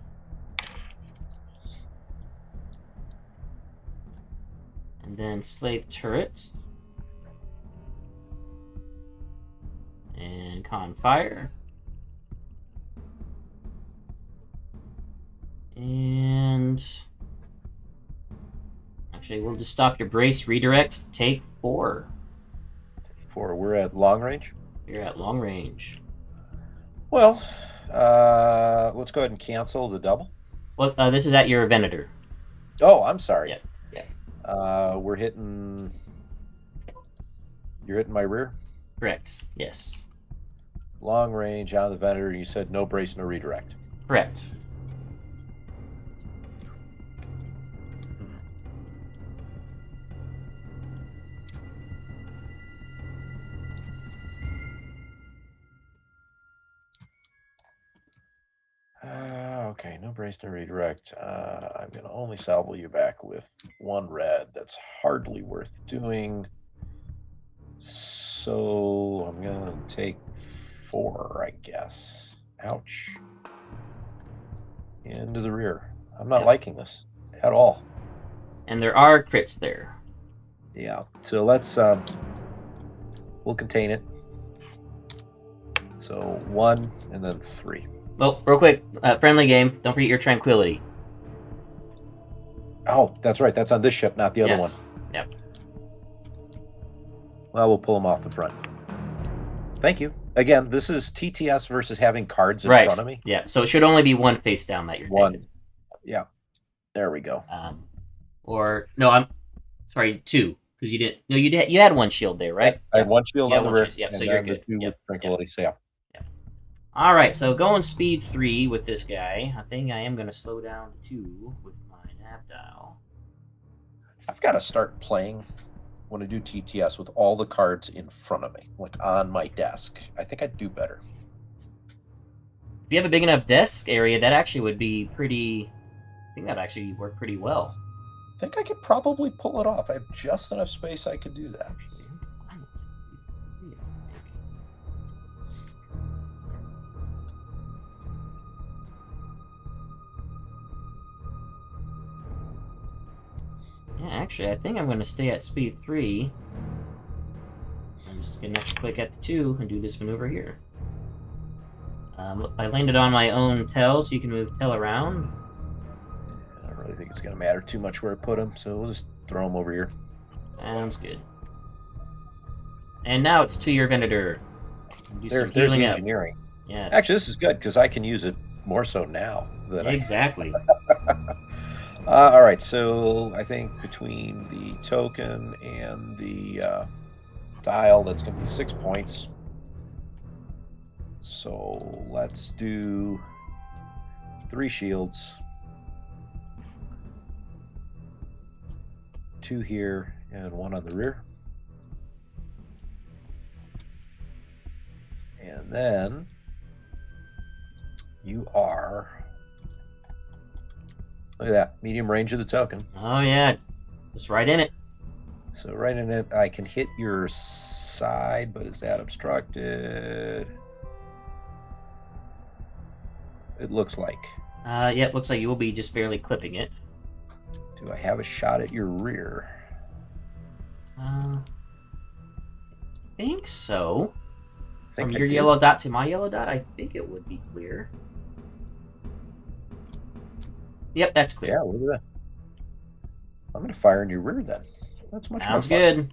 And then slave turrets. And con fire. And actually, we'll just stop your brace, redirect, take 4. 4. We're at long range. You're at long range. Well, let's go ahead and cancel the double. Well, this is at your Venator. Oh, I'm sorry. Yeah. We're hitting. You're hitting my rear. Correct. Yes. Long range on the Venator. You said no brace, no redirect. Correct. Okay, no brace, no redirect. I'm going to only salvo you back with 1 red. That's hardly worth doing. So I'm going to take 4, I guess. Ouch. Into the rear. I'm not liking this at all. And there are crits there. Yeah, so let's, we'll contain it. So 1 and then 3. Well, real quick, friendly game. Don't forget your tranquility. Oh, that's right. That's on this ship, not the other one. Yep. Well, we'll pull them off the front. Thank you. Again, this is TTS versus having cards in front of me. Yeah, so it should only be 1 face down that you're 1. taking. Yeah. There we go. Or no, I'm sorry, 2, because you didn't. No, you had 1 shield there, right? I had 1 shield on the rear. Yep, so you're good. 2 with tranquility. So yeah. All right, so going speed 3 with this guy. I think I am going to slow down to 2 with my nav dial. I've got to start playing when I do TTS with all the cards in front of me, like on my desk. I think I'd do better. If you have a big enough desk area, that actually would be pretty. I think that actually work pretty well. I think I could probably pull it off. I have just enough space I could do that. Yeah, actually, I think I'm going to stay at speed 3. And just get an extra click at the 2 and do this maneuver here. I landed on my own Tel, so you can move Tel around. I don't really think it's going to matter too much where I put him, so we'll just throw him over here. Sounds good. And now it's to your Venator. Do some There's healing the up. engineering. Yes. Actually, this is good because I can use it more so now than Exactly. All right, so I think between the token and the dial, that's going to be 6 points. So let's do 3 shields. 2 here and 1 on the rear. And then you are, look at that, medium range of the token. Oh yeah, just right in it. So right in it, I can hit your side, but is that obstructed? It looks like. Yeah, it looks like you will be just barely clipping it. Do I have a shot at your rear? I think so. Think From I your do. yellow dot to my yellow dot, I think it would be clear. Yep, that's clear. Yeah, look at that. I'm going to fire in your rear then. That's much more Sounds fun. good.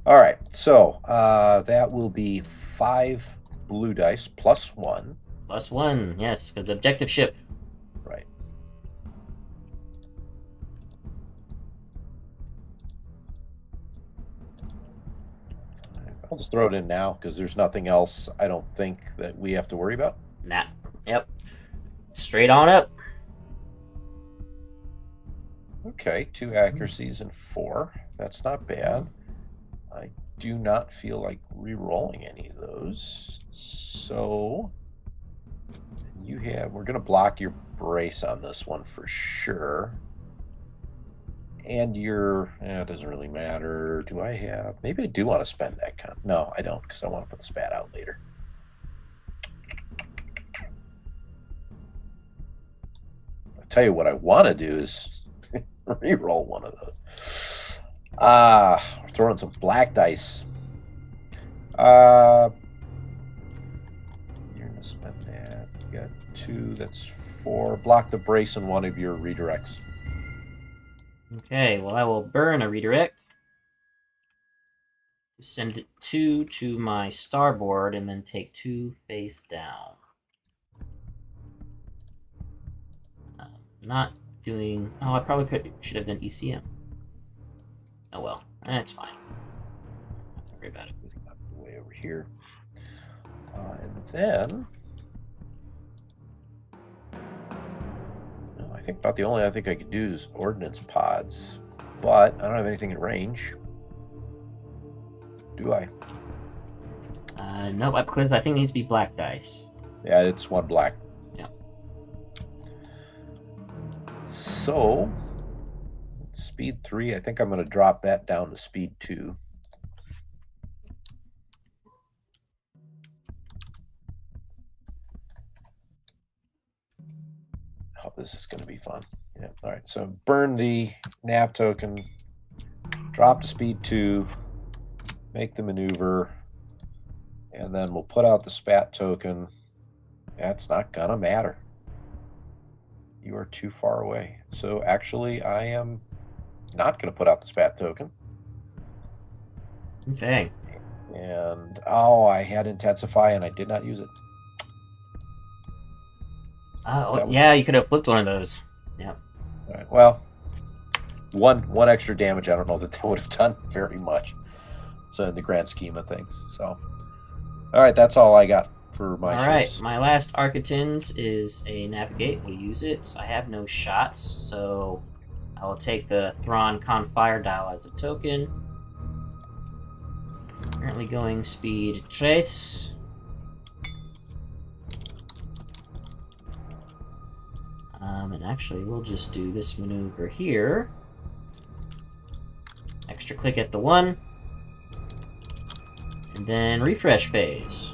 All right, so that will be 5 blue dice plus 1. +1, yes, because objective ship. Right. I'll just throw it in now because there's nothing else I don't think that we have to worry about. Nah. Yep. Straight on up. Okay, 2 accuracies and 4. That's not bad. I do not feel like re-rolling any of those. So you have, we're going to block your brace on this one for sure. And your, it doesn't really matter. Do I have, maybe I do want to spend that kind. No, I don't, because I want to put the spat out later. I'll tell you what I want to do is re-roll one of those. We're throwing some black dice. You're gonna spend that. You got 2, that's 4. Block the brace in one of your redirects. Okay, well I will burn a redirect. Send it 2 to my starboard and then take 2 face down. Not doing... Oh, I probably should have done ECM. Oh well, that's fine. Don't worry about it. Way over here. And then... I think about the only I think I could do is ordnance pods. But I don't have anything in range. Do I? No, because I think it needs to be black dice. Yeah, it's 1 black. Yeah. So, speed 3, I think I'm going to drop that down to speed 2. Oh, this is going to be fun. Yeah. All right. So burn the nav token, drop to speed 2, make the maneuver, and then we'll put out the spat token. That's not going to matter. You are too far away. So actually, I am not going to put out the spat token. Okay. And, oh, I had intensify and I did not use it. Oh, yeah, you could have flipped one of those. Yeah. All right. Well, one extra damage. I don't know that would have done very much. So in the grand scheme of things. So, all right, that's all I got for my All right, ships. my last Architins is a navigate. We'll use it. I have no shots, so I will take the Thrawn Con Fire Dial as a token. Currently going speed trace. And actually, we'll just do this maneuver here. Extra click at the 1. And then refresh phase.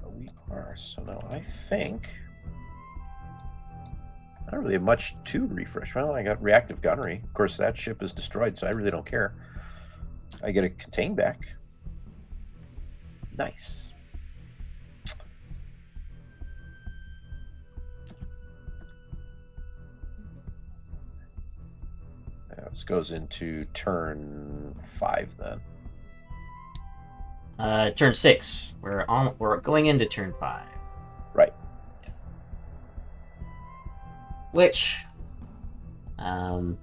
We are. So now I think I don't really have much to refresh. Well, I got reactive gunnery. Of course, that ship is destroyed, so I really don't care. I get a contain back. Nice. This goes into turn 5 then. Turn 6. We're going into turn 5. Right. Which, so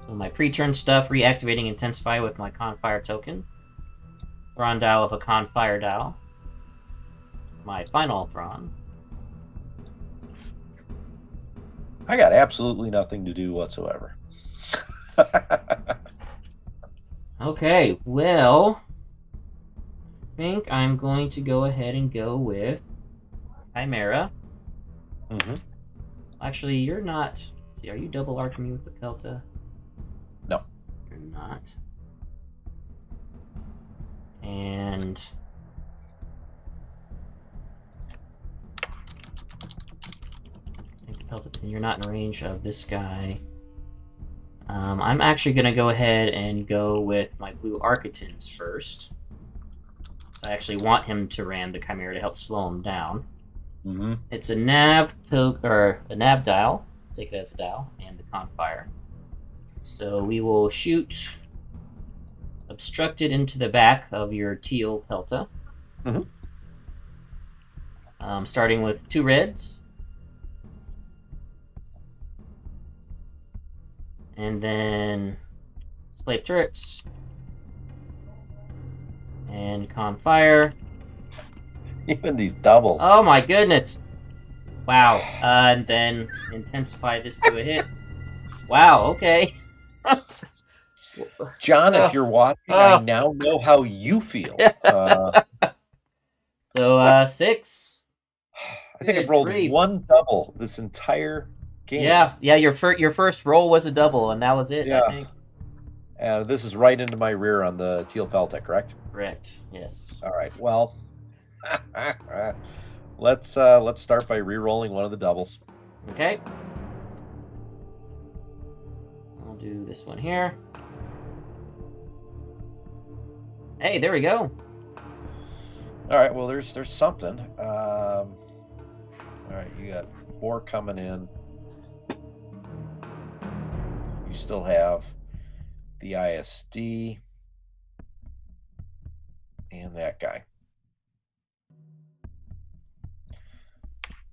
my pre-turn stuff, reactivating Intensify with my Confire token. Thrawn dial of a Confire dial. My final Thrawn. I got absolutely nothing to do whatsoever. Okay, well, I think I'm going to go ahead and go with Chimera. Mm-hmm. Actually, you're not. See, are you double arcing me with the Pelta? No. You're not. And I think the Pelta, you're not in range of this guy. I'm actually going to go ahead and go with my blue Architans first. So I actually want him to ram the Chimera to help slow him down. Mm-hmm. It's a nav or a nav dial. Take it as a dial, and the Confire. So we will shoot obstructed into the back of your teal Pelta. Mm-hmm. Starting with 2 reds. And then slave turrets. And Confire. Even these doubles. Oh my goodness! Wow. And then intensify this to a hit. Wow, okay. John, if you're watching, I now know how you feel. So, 6. I think I've rolled 1 double this entire game. Yeah, your first roll was a double, and that was it, Yeah. I think. This is right into my rear on the teal Pelta, correct? Correct, yes. All right, well, let's start by re-rolling one of the doubles. Okay. I'll do this one here. Hey, there we go. All right, well, there's something. All right, you got 4 coming in. You still have the ISD and that guy.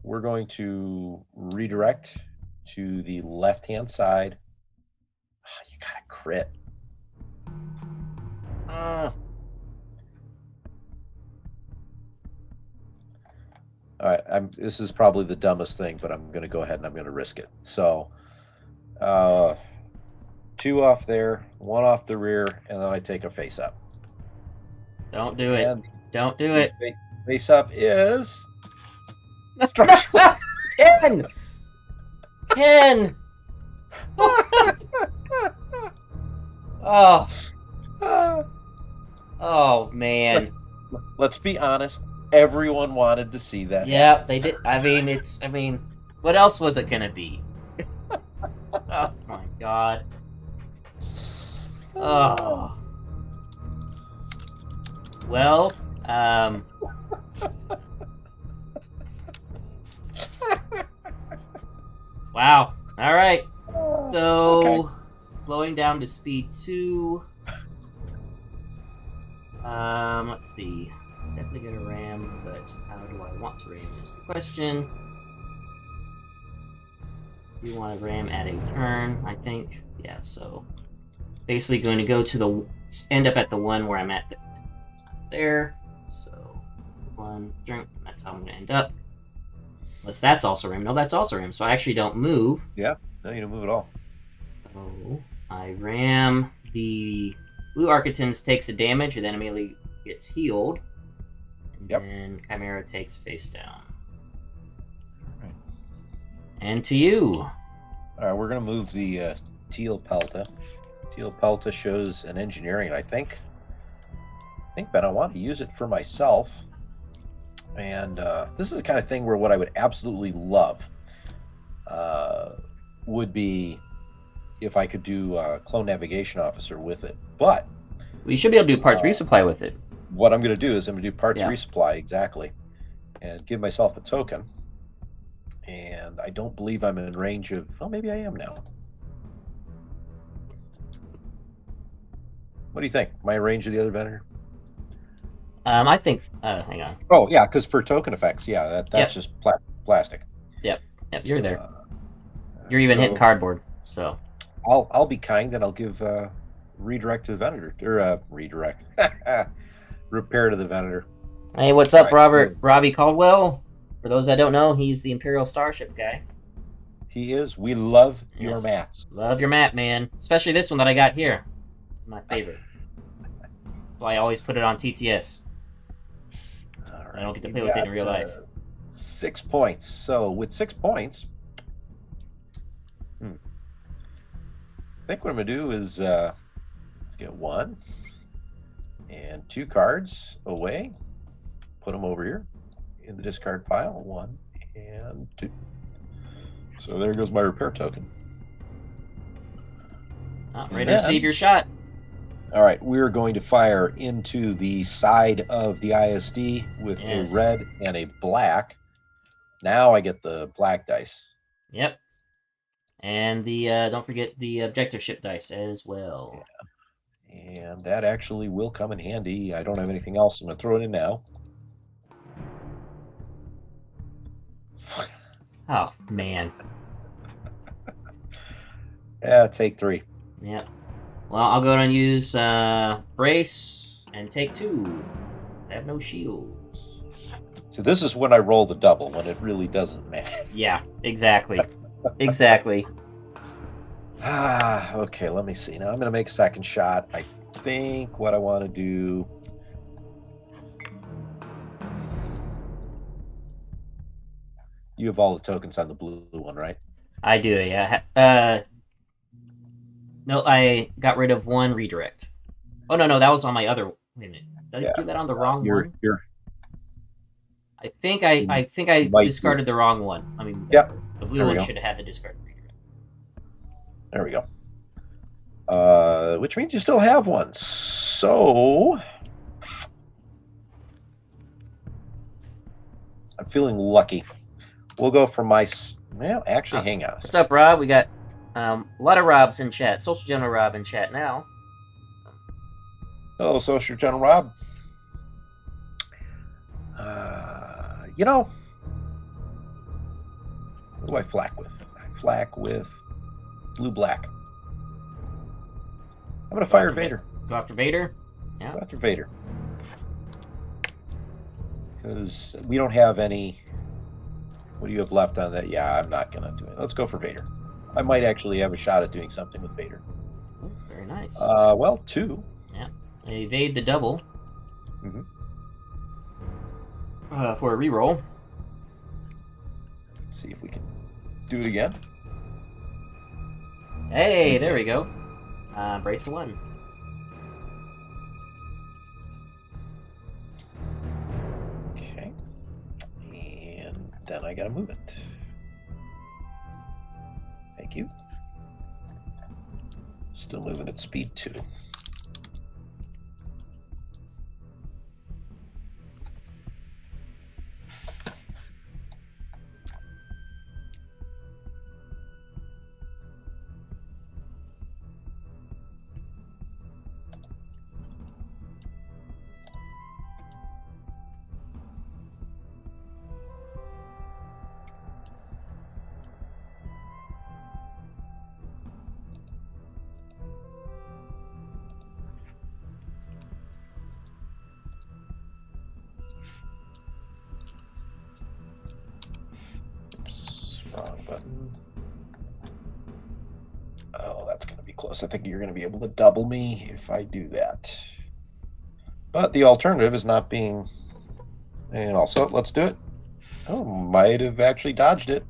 We're going to redirect to the left-hand side. Oh, you got a crit. All right, this is probably the dumbest thing, but I'm going to go ahead and I'm going to risk it. So, 2 off there, 1 off the rear, and then I take a face up. Don't do it. Don't do it. Face up is... 10! 10! Oh. Oh, man. Let's be honest. Everyone wanted to see that. Yeah, they did. I mean, what else was it gonna be? Oh my god. Oh. Well, wow. All right. So, okay. Slowing down to speed 2. Let's see. Definitely gonna ram, but how do I want to ram is the question. You want to ram at a turn, I think. Yeah, so basically going to go to end up at the one where I'm at there. So 1 drink, that's how I'm gonna end up. Unless that's also ram. No, that's also ram. So I actually don't move. Yeah, no, you don't move at all. So I ram. The blue Architans takes a damage and then immediately gets healed. And then Chimera takes face down. Right. And to you. All right, we're going to move the teal Pelta. Teal Pelta shows an engineering, I think, Ben, I want to use it for myself. And this is the kind of thing where what I would absolutely love would be if I could do clone navigation officer with it. But We should be able to do parts resupply with it. what I'm going to do is I'm going to do parts Yeah. resupply, exactly, and give myself a token. And I don't believe I'm in range of... Well, maybe I am now. What do you think? Am I in range of the other vendor? I think. Hang on. Oh, yeah, because for token effects, yeah, that's Yep. just plastic. Yep, you're there. You're even hitting cardboard, so. I'll be kind and I'll give redirect to the vendor, or redirect, repair to the vendor. Hey, what's up, Right. Robert? Robbie Caldwell. For those that don't know, he's the Imperial Starship guy. He is. We love your Yes. mats. Love your map, man. Especially this one that I got here. My favorite. So I always put it on TTS. All right, I don't get to you play with it in got, real life. 6 points. So with 6 points, I think what I'm gonna do is let's get 1 and 2 cards away. Put them over here in the discard pile. 1 and 2. So there goes my repair token. Ready to receive your shot. All right, we're going to fire into the side of the ISD with Yes. a red and a black. Now I get the black dice. Yep. And the don't forget the objective ship dice as well. And that actually will come in handy. I don't have anything else. I'm going to throw it in now. Oh, man. Yeah, take 3. Yep. Well, I'll go ahead and use brace and take 2. I have no shields. So this is when I roll the double, when it really doesn't matter. Yeah, exactly. Exactly. Okay, let me see. Now I'm going to make a second shot. I think what I want to do... You have all the tokens on the blue one, right? I do, yeah. No, I got rid of 1 redirect. Oh, no, that was on my other... Wait a minute. Did I do that on the wrong one? I think I Might discarded the wrong one. I mean, Yep. the blue There we one go. should have had the discarded redirect. There we go. Which means you still have one. So... I'm feeling lucky. We'll go for my... Well, actually, hang on. What's up, Rob? We got a lot of Robs in chat. Social General Rob in chat now. Hello, Social General Rob. You know, what do I flak with? I flak with blue-black. I'm going to fire Vader. Go after Vader? Yeah. Go after Vader. Because we don't have any... What do you have left on that? Yeah, I'm not going to do it. Let's go for Vader. I might actually have a shot at doing something with Vader. Oh, very nice. Well, 2. Yeah. I evade the double. Mm-hmm. For a reroll. Let's see if we can do it again. Hey, there we go. Brace to 1. Okay. And then I gotta move it. Thank you. Still moving at speed 2. Wrong button. Oh, that's going to be close. I think you're going to be able to double me if I do that. But the alternative is not being... And also, let's do it. Oh, might have actually dodged it.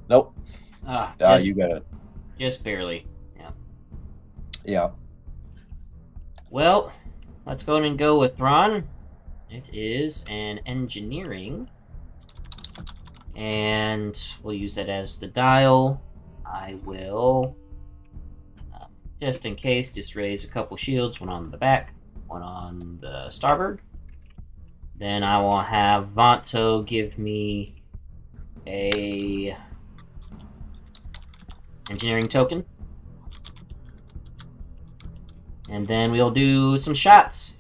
Nope. You got it. Just barely. Yeah. Yeah. Well, let's go ahead and go with Thrawn. It is an engineering. And we'll use that as the dial. I will, just in case, just raise a couple shields, one on the back, one on the starboard. Then I will have Vance give me a engineering token. And then we'll do some shots.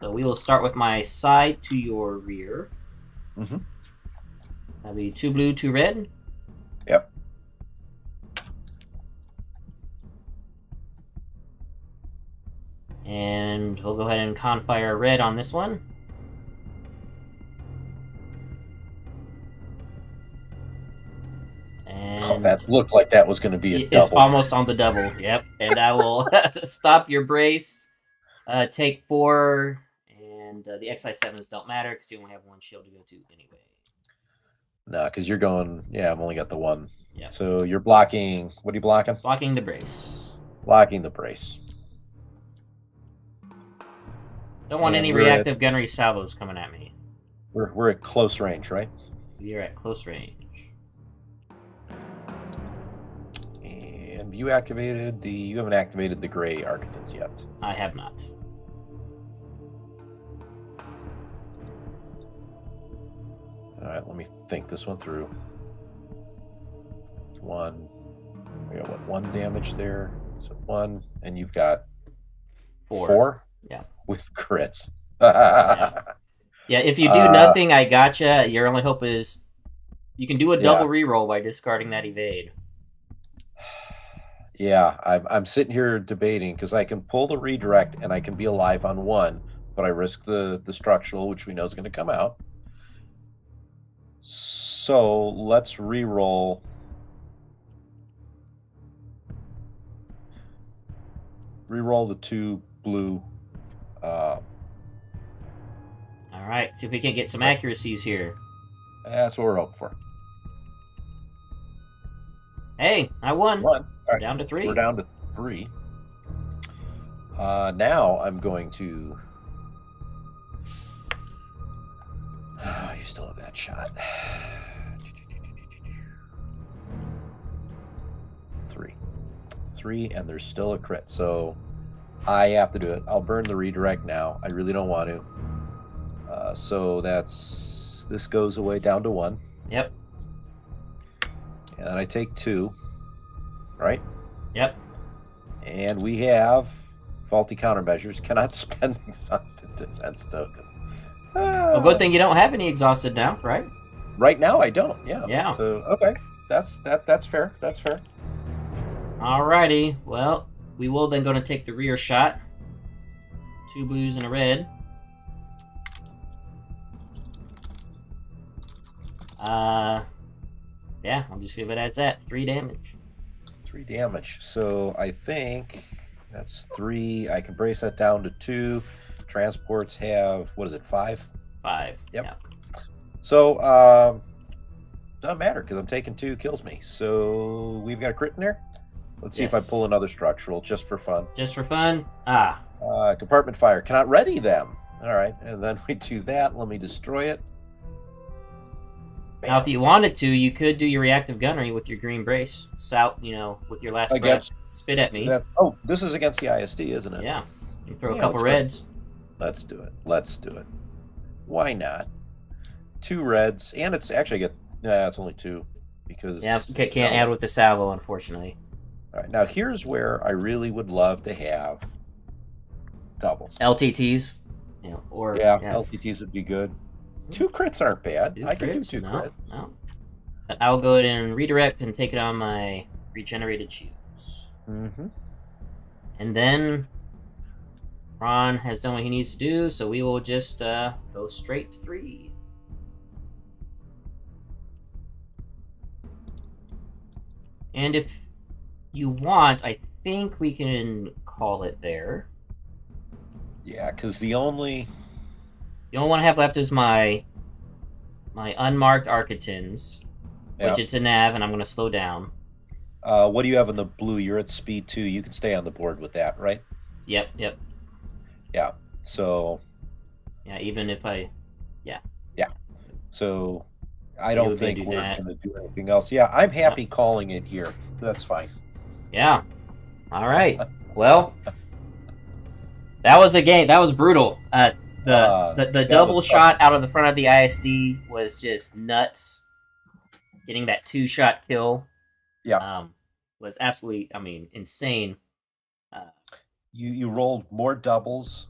So we will start with my side to your rear. Mm-hmm. That'll be 2 blue, 2 red. Yep. And we'll go ahead and confire red on this one. And Oh, that looked like that was going to be a it's double. almost on the double, yep. And I will stop your brace, take 4, and the XI7s don't matter because you only have 1 shield to go to anyway. No, because you're going, yeah, I've only got the 1. Yeah. So you're blocking, what are you blocking? Blocking the brace. Blocking the brace. Don't want And any we're reactive gunnery salvos coming at me. We're at close range, right? We are at close range. And you haven't activated the gray Architects yet. I have not. Alright, let me think this one through. 1. We got what, 1 damage there? So 1, and you've got 4. 4? Yeah. With crits. Yeah, if you do nothing, I gotcha. Your only hope is you can do a double reroll by discarding that evade. Yeah, I'm sitting here debating because I can pull the redirect and I can be alive on 1, but I risk the structural, which we know is going to come out. So let's reroll. Reroll the 2 blue. All right, see if we can get some accuracies here. That's what we're hoping for. Hey, I won. 1. All right. Down to 3. We're down to 3. Now I'm going to. You still have that shot. 3, and there's still a crit, so I have to do it. I'll burn the redirect now. I really don't want to. So this goes away down to 1. Yep. And then I take 2. Right? Yep. And we have faulty countermeasures. Cannot spend exhausted defense tokens. Well, good thing you don't have any exhausted now, right? Right now I don't. Yeah. Yeah. So okay, that's fair. That's fair. Alrighty. Well, we will then go to take the rear shot. 2 blues and a red. Yeah, I'll just leave it as that. 3 damage. 3 damage. So I think that's 3. I can brace that down to 2. Transports have, what is it, 5? 5. Yep. Yeah. So doesn't matter because I'm taking 2 kills me. So we've got a crit in there. Let's see if I Yes. pull another structural just for fun. Just for fun? Compartment fire. Cannot ready them. All right, and then we do that. Let me destroy it. Now, if you wanted to, you could do your reactive gunnery with your green brace. With your last breath, Against- spit at me. Oh, this is against the ISD, isn't it? Yeah. You throw a Yeah, couple let's go. reds. Let's do it. Let's do it. Why not? 2 reds, and it's actually it's only 2 because Yeah, can't add with the salvo, unfortunately. All right, now here's where I really would love to have doubles. LTTs, yes. LTTs would be good. 2 crits aren't bad. 2 I can do crits? 2 No, crits. no. I'll go ahead and redirect and take it on my regenerated shields. Mm-hmm. And then Ron has done what he needs to do, so we will just go straight to 3. And if you want, I think we can call it there. Yeah, because the only one I have left is my unmarked Architens, which it's a nav, and I'm going to slow down. what do you have in the blue? You're at speed 2. You can stay on the board with that, right? Yep. Yeah. So. Yeah, even if I. So, I They don't would be able think to do we're that. going to do anything else. Yeah, I'm happy calling it here. That's fine. Yeah. All right. Well, that was a game. That was brutal. The That double was shot out of the front of the ISD was just nuts. Getting that 2-shot kill, yeah. was absolutely, insane. You rolled more doubles.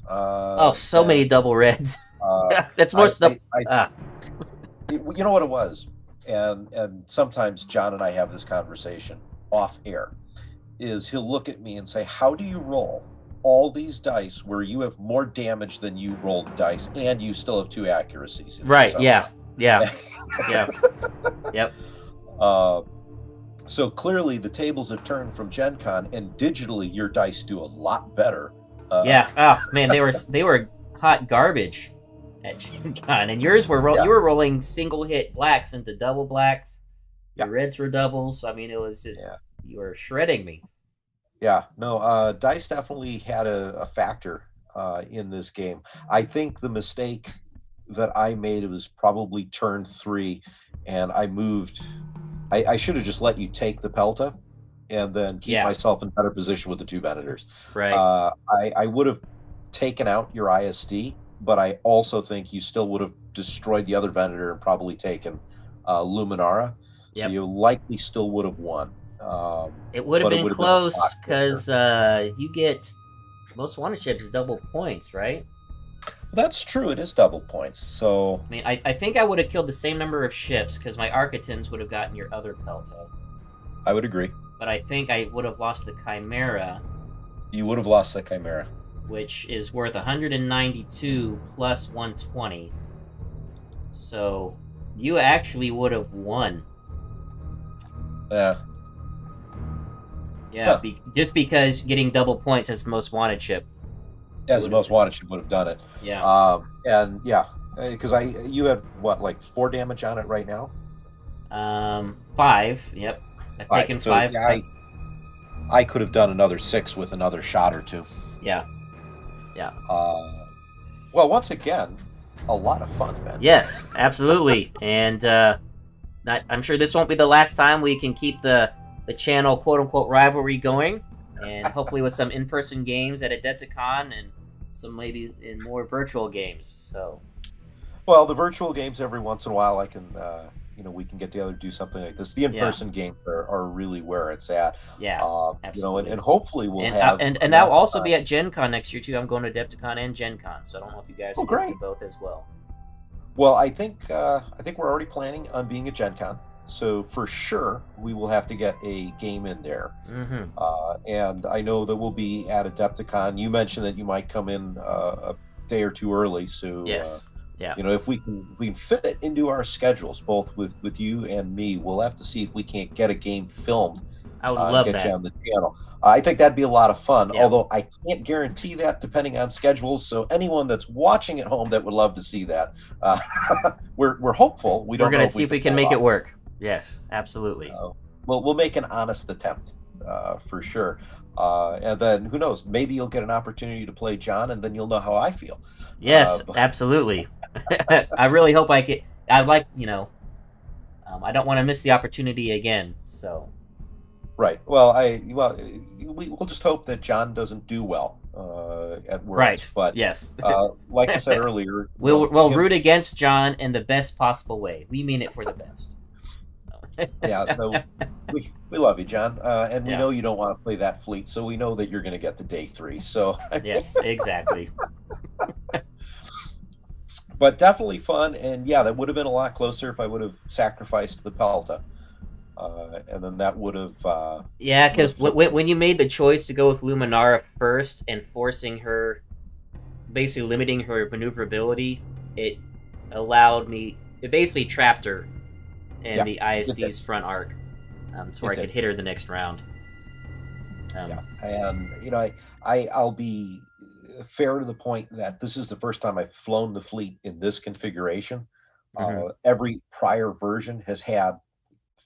So many double reds. Uh, That's more stuff. you know what it was, and sometimes John and I have this conversation off air. Is he'll look at me and say, "How do you roll all these dice where you have more damage than you rolled dice, and you still have 2 accuracies?" Right? So, Yeah. Yeah. Yep. So clearly the tables have turned from Gen Con, and digitally your dice do a lot better. Yeah. Oh man, they were hot garbage at Gen Con, and yours were you were rolling single hit blacks into double blacks. Your reds were doubles. It was just you were shredding me. Yeah, no, dice definitely had a factor in this game. I think the mistake that I made was probably turn 3, and I moved. I should have just let you take the Pelta, and then keep myself in better position with the 2 Venators. Right. I would have taken out your ISD, but I also think you still would have destroyed the other Venator and probably taken Luminara. Yep. So you likely still would have won. It would have but it been would have been a close lot because you get most wanted ships double points, right? That's true. It is double points. So I think I would have killed the same number of ships because my Architans would have gotten your other Pelta. I would agree. But I think I would have lost the Chimera. You would have lost the Chimera, which is worth 192 plus 120. So you actually would have won. Yeah. Yeah, just because getting double points as the most wanted ship. As the most wanted ship would have done it. Yeah. And yeah, because you had what, like 4 damage on it right now? 5. Yep. I've taken 5. Yeah, I could have done another 6 with another shot or 2. Yeah. Yeah. Well, once again, a lot of fun, Ben. Yes, absolutely. And I'm sure this won't be the last time we can keep the channel quote-unquote rivalry going, and hopefully with some in-person games at Adepticon and some maybe in more virtual games. So, well, the virtual games every once in a while I can we can get together and do something like this. The in-person games are really where it's at. Yeah, absolutely. And hopefully we'll and I'll also be at Gen Con next year too. I'm going to Adepticon and Gen Con, so I don't know if you guys will do both as well. Well, I think we're already planning on being at Gen Con. So for sure, we will have to get a game in there. Mm-hmm. And I know that we'll be at Adepticon. You mentioned that you might come in a day or 2 early. So yes, if we can fit it into our schedules, both with you and me, we'll have to see if we can't get a game filmed. I would love get that. you on the channel. I think that'd be a lot of fun. Yeah. Although I can't guarantee that, depending on schedules. So anyone that's watching at home that would love to see that, we're hopeful. We're going to see if we can make it work. Yes, absolutely. We'll make an honest attempt, for sure. And then who knows? Maybe you'll get an opportunity to play John, and then you'll know how I feel. Yes, absolutely. I really hope I get. I like I don't want to miss the opportunity again. So. Right. Well, we'll just hope that John doesn't do well at Worlds. Right. But yes, like I said earlier, we'll root against John in the best possible way. We mean it for the best. Yeah. So we love you, John, and we know you don't want to play that fleet, so we know that you're going to get the day 3. So yes, exactly. But definitely fun, and yeah, that would have been a lot closer if I would have sacrificed the Pelta. And then that would have... yeah, because when you made the choice to go with Luminara first and forcing her, basically limiting her maneuverability, it allowed me... It basically trapped her in the ISD's front arc, so I could hit her the next round. And, I'll be fair to the point that this is the first time I've flown the fleet in this configuration. Mm-hmm. Every prior version has had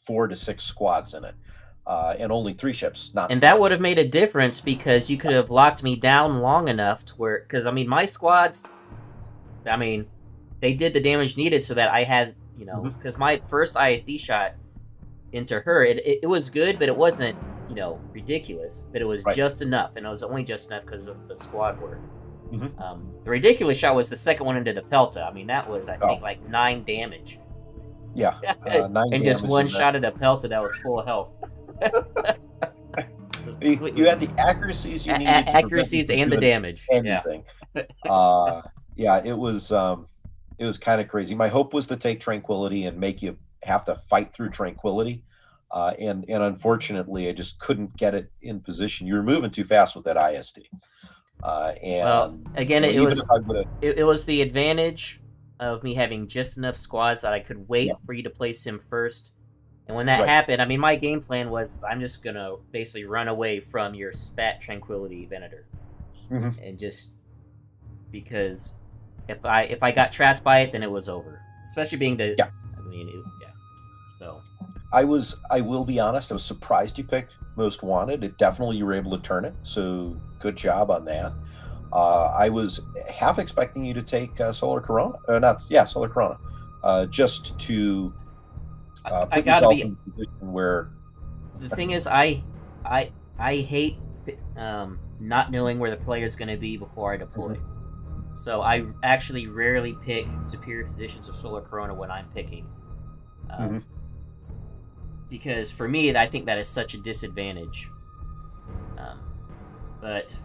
4 to 6 squads in it, and only 3 ships. And that would have made a difference because you could have locked me down long enough to where, because my squads, they did the damage needed so that I had you know, because my first ISD shot into her, it was good, but it wasn't, you know, ridiculous. But it was just enough, and it was only just enough because of the squad work. The ridiculous shot was the second one into the Pelta. I mean, that was, I think, like 9 damage. Yeah, 9 and just one shot at a Pelta that was full health. You had the accuracies you needed. Accuracies and the damage. Anything. Yeah, it was kind of crazy. My hope was to take Tranquility and make you have to fight through Tranquility. And unfortunately, I just couldn't get it in position. You were moving too fast with that ISD. Well, again, it was the advantage of me having just enough squads that I could wait for you to place him first. And when that happened, I mean, my game plan was I'm just going to basically run away from your spat Tranquility Venator. And just because if I got trapped by it, then it was over. Especially being the... I mean, so... I will be honest, I was surprised you picked Most Wanted. It definitely, you were able to turn it, so good job on that. I was half expecting you to take Solar Corona. Solar Corona. Just to put yourself in a position where... The thing is, I hate not knowing where the player's going to be before I deploy. So I actually rarely pick superior positions of Solar Corona when I'm picking. Because for me, I think that is such a disadvantage. But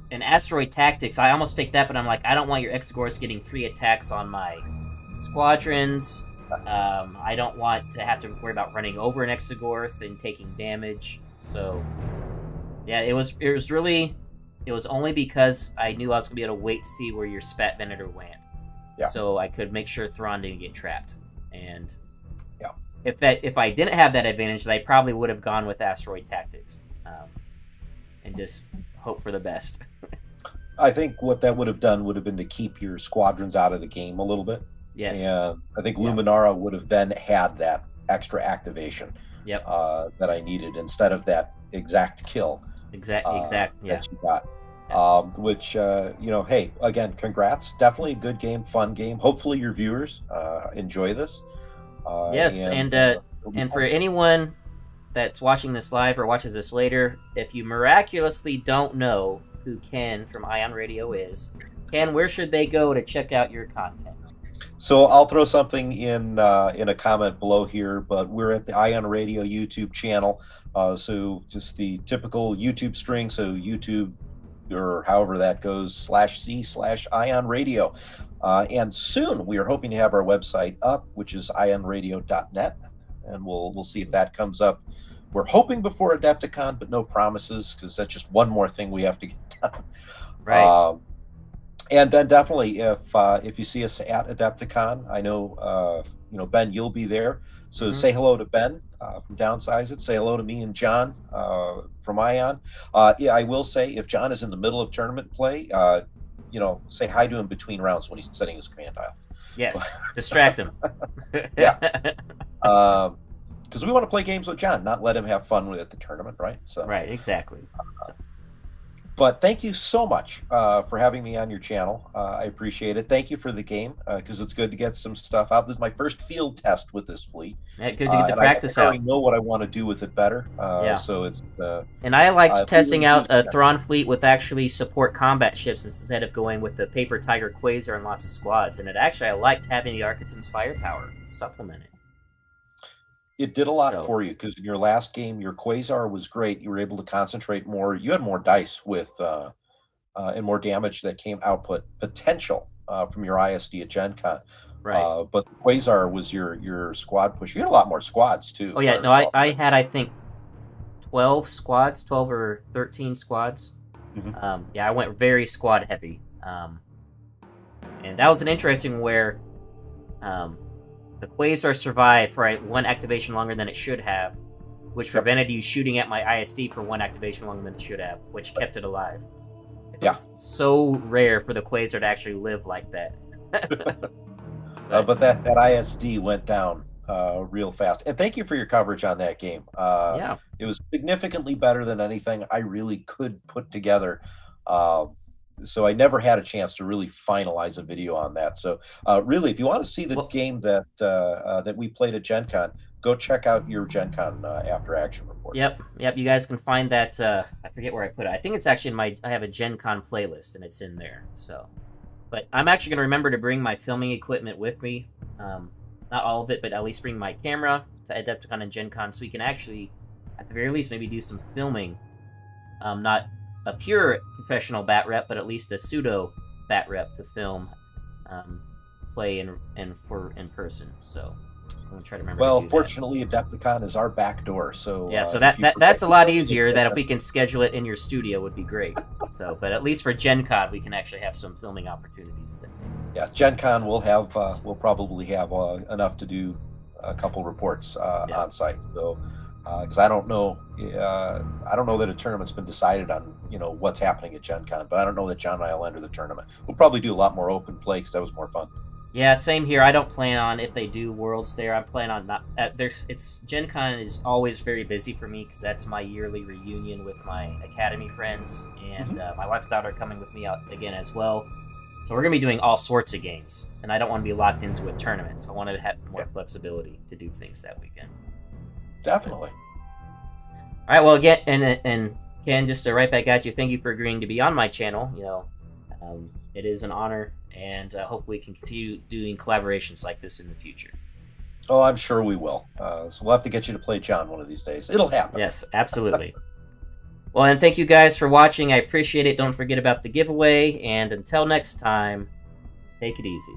in Asteroid Tactics, I almost picked that, but I'm like, I don't want your Exegorths getting free attacks on my squadrons. I don't want to have to worry about running over an Exegorth and taking damage. So, yeah, it was only because I knew I was going to be able to wait to see where your Spat Venator went. So I could make sure Thrawn didn't get trapped. And if I didn't have that advantage, then I probably would have gone with Asteroid Tactics. And just hope for the best. I think what that would have done would have been to keep your squadrons out of the game a little bit. Yes. And I think Luminara would have then had that extra activation that I needed instead of that exact kill. That you got. Which, hey, again, congrats. Definitely a good game, fun game. Hopefully your viewers enjoy this. And for anyone that's watching this live or watches this later, if you miraculously don't know who Ken from Ion Radio is, Ken, where should they go to check out your content? So I'll throw something in a comment below here, but we're at the Ion Radio YouTube channel. So just the typical YouTube string, so YouTube or however that goes, /C/Ion Radio. And soon we are hoping to have our website up, which is ionradio.net. And we'll see if that comes up. We're hoping before Adepticon, but no promises, because that's just one more thing we have to get done. Right. And then definitely, if you see us at Adepticon, I know Ben, you'll be there. So say hello to Ben from Downsizeit. Say hello to me and John from Ion. I will say, if John is in the middle of tournament play, say hi to him between rounds when he's setting his command dial. Yes, distract him. Because we want to play games with John, not let him have fun at the tournament, right? So right, exactly. But thank you so much for having me on your channel. I appreciate it. Thank you for the game, because it's good to get some stuff out. This is my first field test with this fleet. Yeah, good to get the practice out. I already know what I want to do with it better. So it's. And I liked testing out a Thrawn fleet with actually support combat ships instead of going with the Paper Tiger Quasar and lots of squads. And I liked having the Architon's firepower to supplement it. It did a lot for you, because in your last game, your Quasar was great. You were able to concentrate more. You had more dice with and more damage that came output potential from your ISD at Gen Con. Right. But Quasar was your squad push. You had a lot more squads, too. Oh, yeah. No, I had, I think, 12 squads, 12 or 13 squads. I went very squad heavy. And that was an interesting where... the Quasar survived for one activation longer than it should have, which prevented you shooting at my ISD for one activation longer than it should have, which kept it alive. It's so rare for the Quasar to actually live like that. But that ISD went down real fast. And thank you for your coverage on that game. It was significantly better than anything I really could put together. so I never had a chance to really finalize a video on that. So really, if you want to see the game that we played at Gen Con, go check out your Gen Con after action report. Yep. You guys can find that. I forget where I put it. I think it's actually in I have a Gen Con playlist, and it's in there. So, but I'm actually going to remember to bring my filming equipment with me. Not all of it, but at least bring my camera to Adepticon and Gen Con, so we can actually, at the very least, maybe do some filming. Not a pure professional Batrep, but at least a pseudo Batrep to film, play in person. So I'm gonna try to remember. Well, to do fortunately, Adepticon is our back door, so yeah. So that's a lot easier. That if we can schedule it in your studio would be great. So, but at least for Gen Con, we can actually have some filming opportunities there. Yeah, Gen Con we'll probably have enough to do a couple reports on site. So, because I don't know that a tournament's been decided on, what's happening at Gen Con, but I don't know that John and I will enter the tournament. We'll probably do a lot more open play because that was more fun. Yeah, same here. I don't plan on, if they do Worlds there, I'm planning on not. Gen Con is always very busy for me because that's my yearly reunion with my Academy friends, and my wife and daughter are coming with me out again as well. So we're going to be doing all sorts of games, and I don't want to be locked into a tournament, so I want to have more flexibility to do things that weekend. Definitely. All right, well, again, and Ken, just right back at you, thank you for agreeing to be on my channel. It is an honor, and hopefully we can continue doing collaborations like this in the future. Oh, I'm sure we will. So we'll have to get you to play John one of these days. It'll happen. Yes, absolutely. Well, and thank you guys for watching. I appreciate it. Don't forget about the giveaway, and until next time, take it easy.